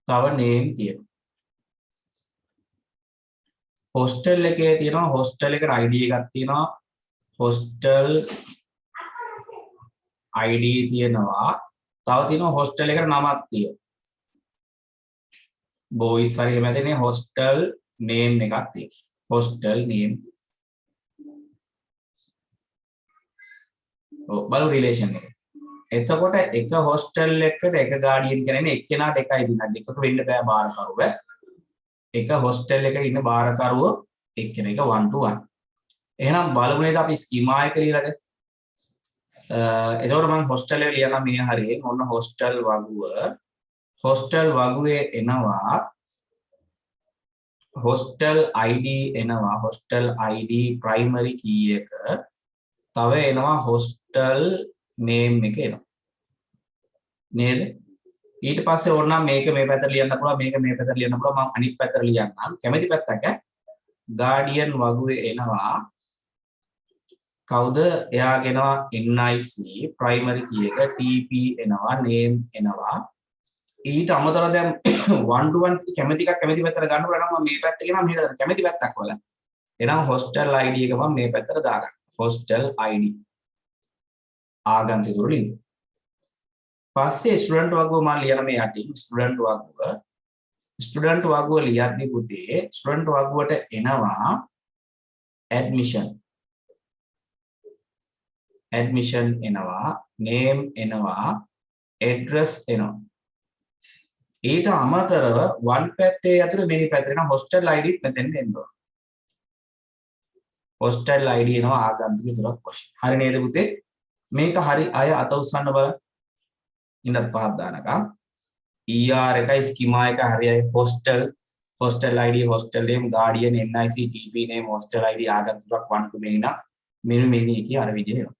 තව name තියෙනවා. hostel එකේ තියෙනවා hostel එකට ID එකක් තියෙනවා. hostel ID තියෙනවා. තව තියෙනවා hostel එකට නමක් තියෙනවා. boys හරි එහෙම නැත්නම් hostel name එකක් තියෙනවා. hostel name. බලු රිලේෂන් එක. එතකොට එක hostel එකකට එක guardian කියන්නේ එක්කෙනාට එකයි දිනක් දෙකක වෙන්න බෑ බාරකරුව. එක hostel එකේ ඉන්න බාරකරුව එක්කෙනෙක් 1 to 1. එහෙනම් බලමු නේද අපි ස්කීමා එක ලියලාද? එතකොට මම hostel එක ලියනවා මේ හරියෙන්. ඔන්න hostel වගුව. hostel වගුවේ එනවා hostel ID එනවා. hostel ID primary key එක. තව එනවා hostel name එක එනවා. නේද? ඊට පස්සේ ඕනනම් මේක මේ පැත්තට ලියන්න පුළුවන්, මේක මේ පැත්තට ලියන්න පුළුවන්. මම අනිත් පැත්තට ලියන්නම්. කැමැති පැත්තක guardian වගුවේ එනවා. කවුද? එයාගේ එනවා NIC primary key එක, TP එනවා, name එනවා. ඊට අමතරව දැන් 1 to 1 කැමැති එකක් කැමැති පැත්තට ගන්න පුළුවන් නම් මම මේ පැත්තේ ගෙනා මෙහෙට කැමැති පැත්තක් වල. එහෙනම් hostel ID එක මම මේ පැත්තට දාගන්න. hostel ID ආගන්තුක ලින්ක්. පස්සේ ස්ටුඩන්ට් වගුව මම ලියන මේ යටින් ස්ටුඩන්ට් වගුව. ස්ටුඩන්ට් වගුව ලියද්දී පුතේ ස්ටුඩන්ට් වගුවට එනවා admission. admission එනවා, name එනවා, address එනවා. ඊට අමතරව one පැත්තේ අතර මෙනි පැත්තේ නම් hostel ID මෙතෙන් එනවා. hostel ID එනවා ආගන්තුක විතරක් වශයෙන්. හරි නේද පුතේ? මේක හරි අය අත උස්සන්න බලන්න. ඉන්නත් පහක් දානකම්. ER එකයි ස්කීමා එක හරියයි hostel ID hostel name guardian NIC TP name hostel ID ආගන්තුකක් 1 to many නා මෙනු මෙනි එකේ අර විදිහේ එනවා.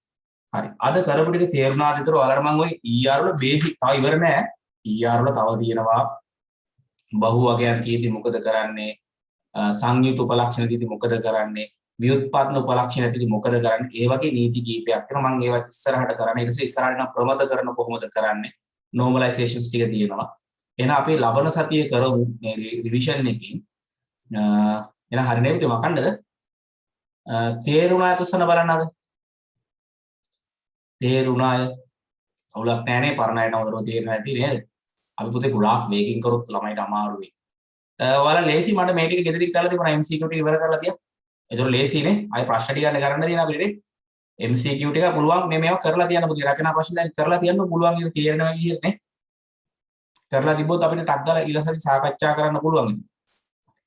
හරි. අද කරපු ටික තේරුණාද? ඒතර ඔයාලට මම ওই ER වල බේසික් තව ඉවර නෑ. ER වල තව තියෙනවා බහු වගයන් කීදී මොකද කරන්නේ? සංයුත් උපලක්ෂණ කීදී මොකද කරන්නේ? ව්‍යුත්පන්න උපලක්ෂණ කීදී මොකද කරන්නේ? ඒ වගේ නීති කීපයක් තියෙනවා. මම ඒවා ඉස්සරහට කරන්නේ. ඊට පස්සේ ඉස්සරහට නම් ප්‍රමත කරන කොහොමද කරන්නේ? normalizations ටික තියෙනවා. එහෙනම් අපි ලබන සතියේ කරමු මේ රිවිෂන් එකකින්. එහෙනම් හරි නේද? මකන්නද? තේරුණාද උස්සන බලන්න අද? තේරුණාය? අවුලක් නැහැ නේ පරණයට නවතරව තේරෙන්නේ නැති නේද? අපි පුතේ ගොඩාක් මේකින් කරොත් ළමයිට අමාරුයි. ඔයාලා ලේසි මට මේ ටික ගෙදරින් කරලා තිබුණා MCQ ටික ඉවර කරලා තියා. ඒතකොට ලේසිනේ. ආයි ප්‍රශ්න ටික ගන්න කරන්න දෙන අපිට නේ. MCQ ටික පුළුවන් මේ මේවා කරලා තියන්න පුතේ. රචනා ප්‍රශ්න දැන් කරලා තියන්න පුළුවන් කියලා තේරෙනවා විදිහට නේ. කරලා තිබ්බොත් අපිට ටක් ගාලා ඊළඟට සාකච්ඡා කරන්න පුළුවන්.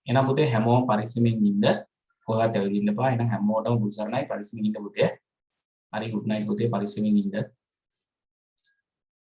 එහෙනම් පුතේ හැමෝම පරිස්සමින් ඉන්න. කොහොමද වෙදින්න එපා. එහෙනම් හැමෝටම බුසරණයි පරිස්සමින් ඉන්න පුතේ. හරි good night පුතේ පරිස්සමින් ඉන්න.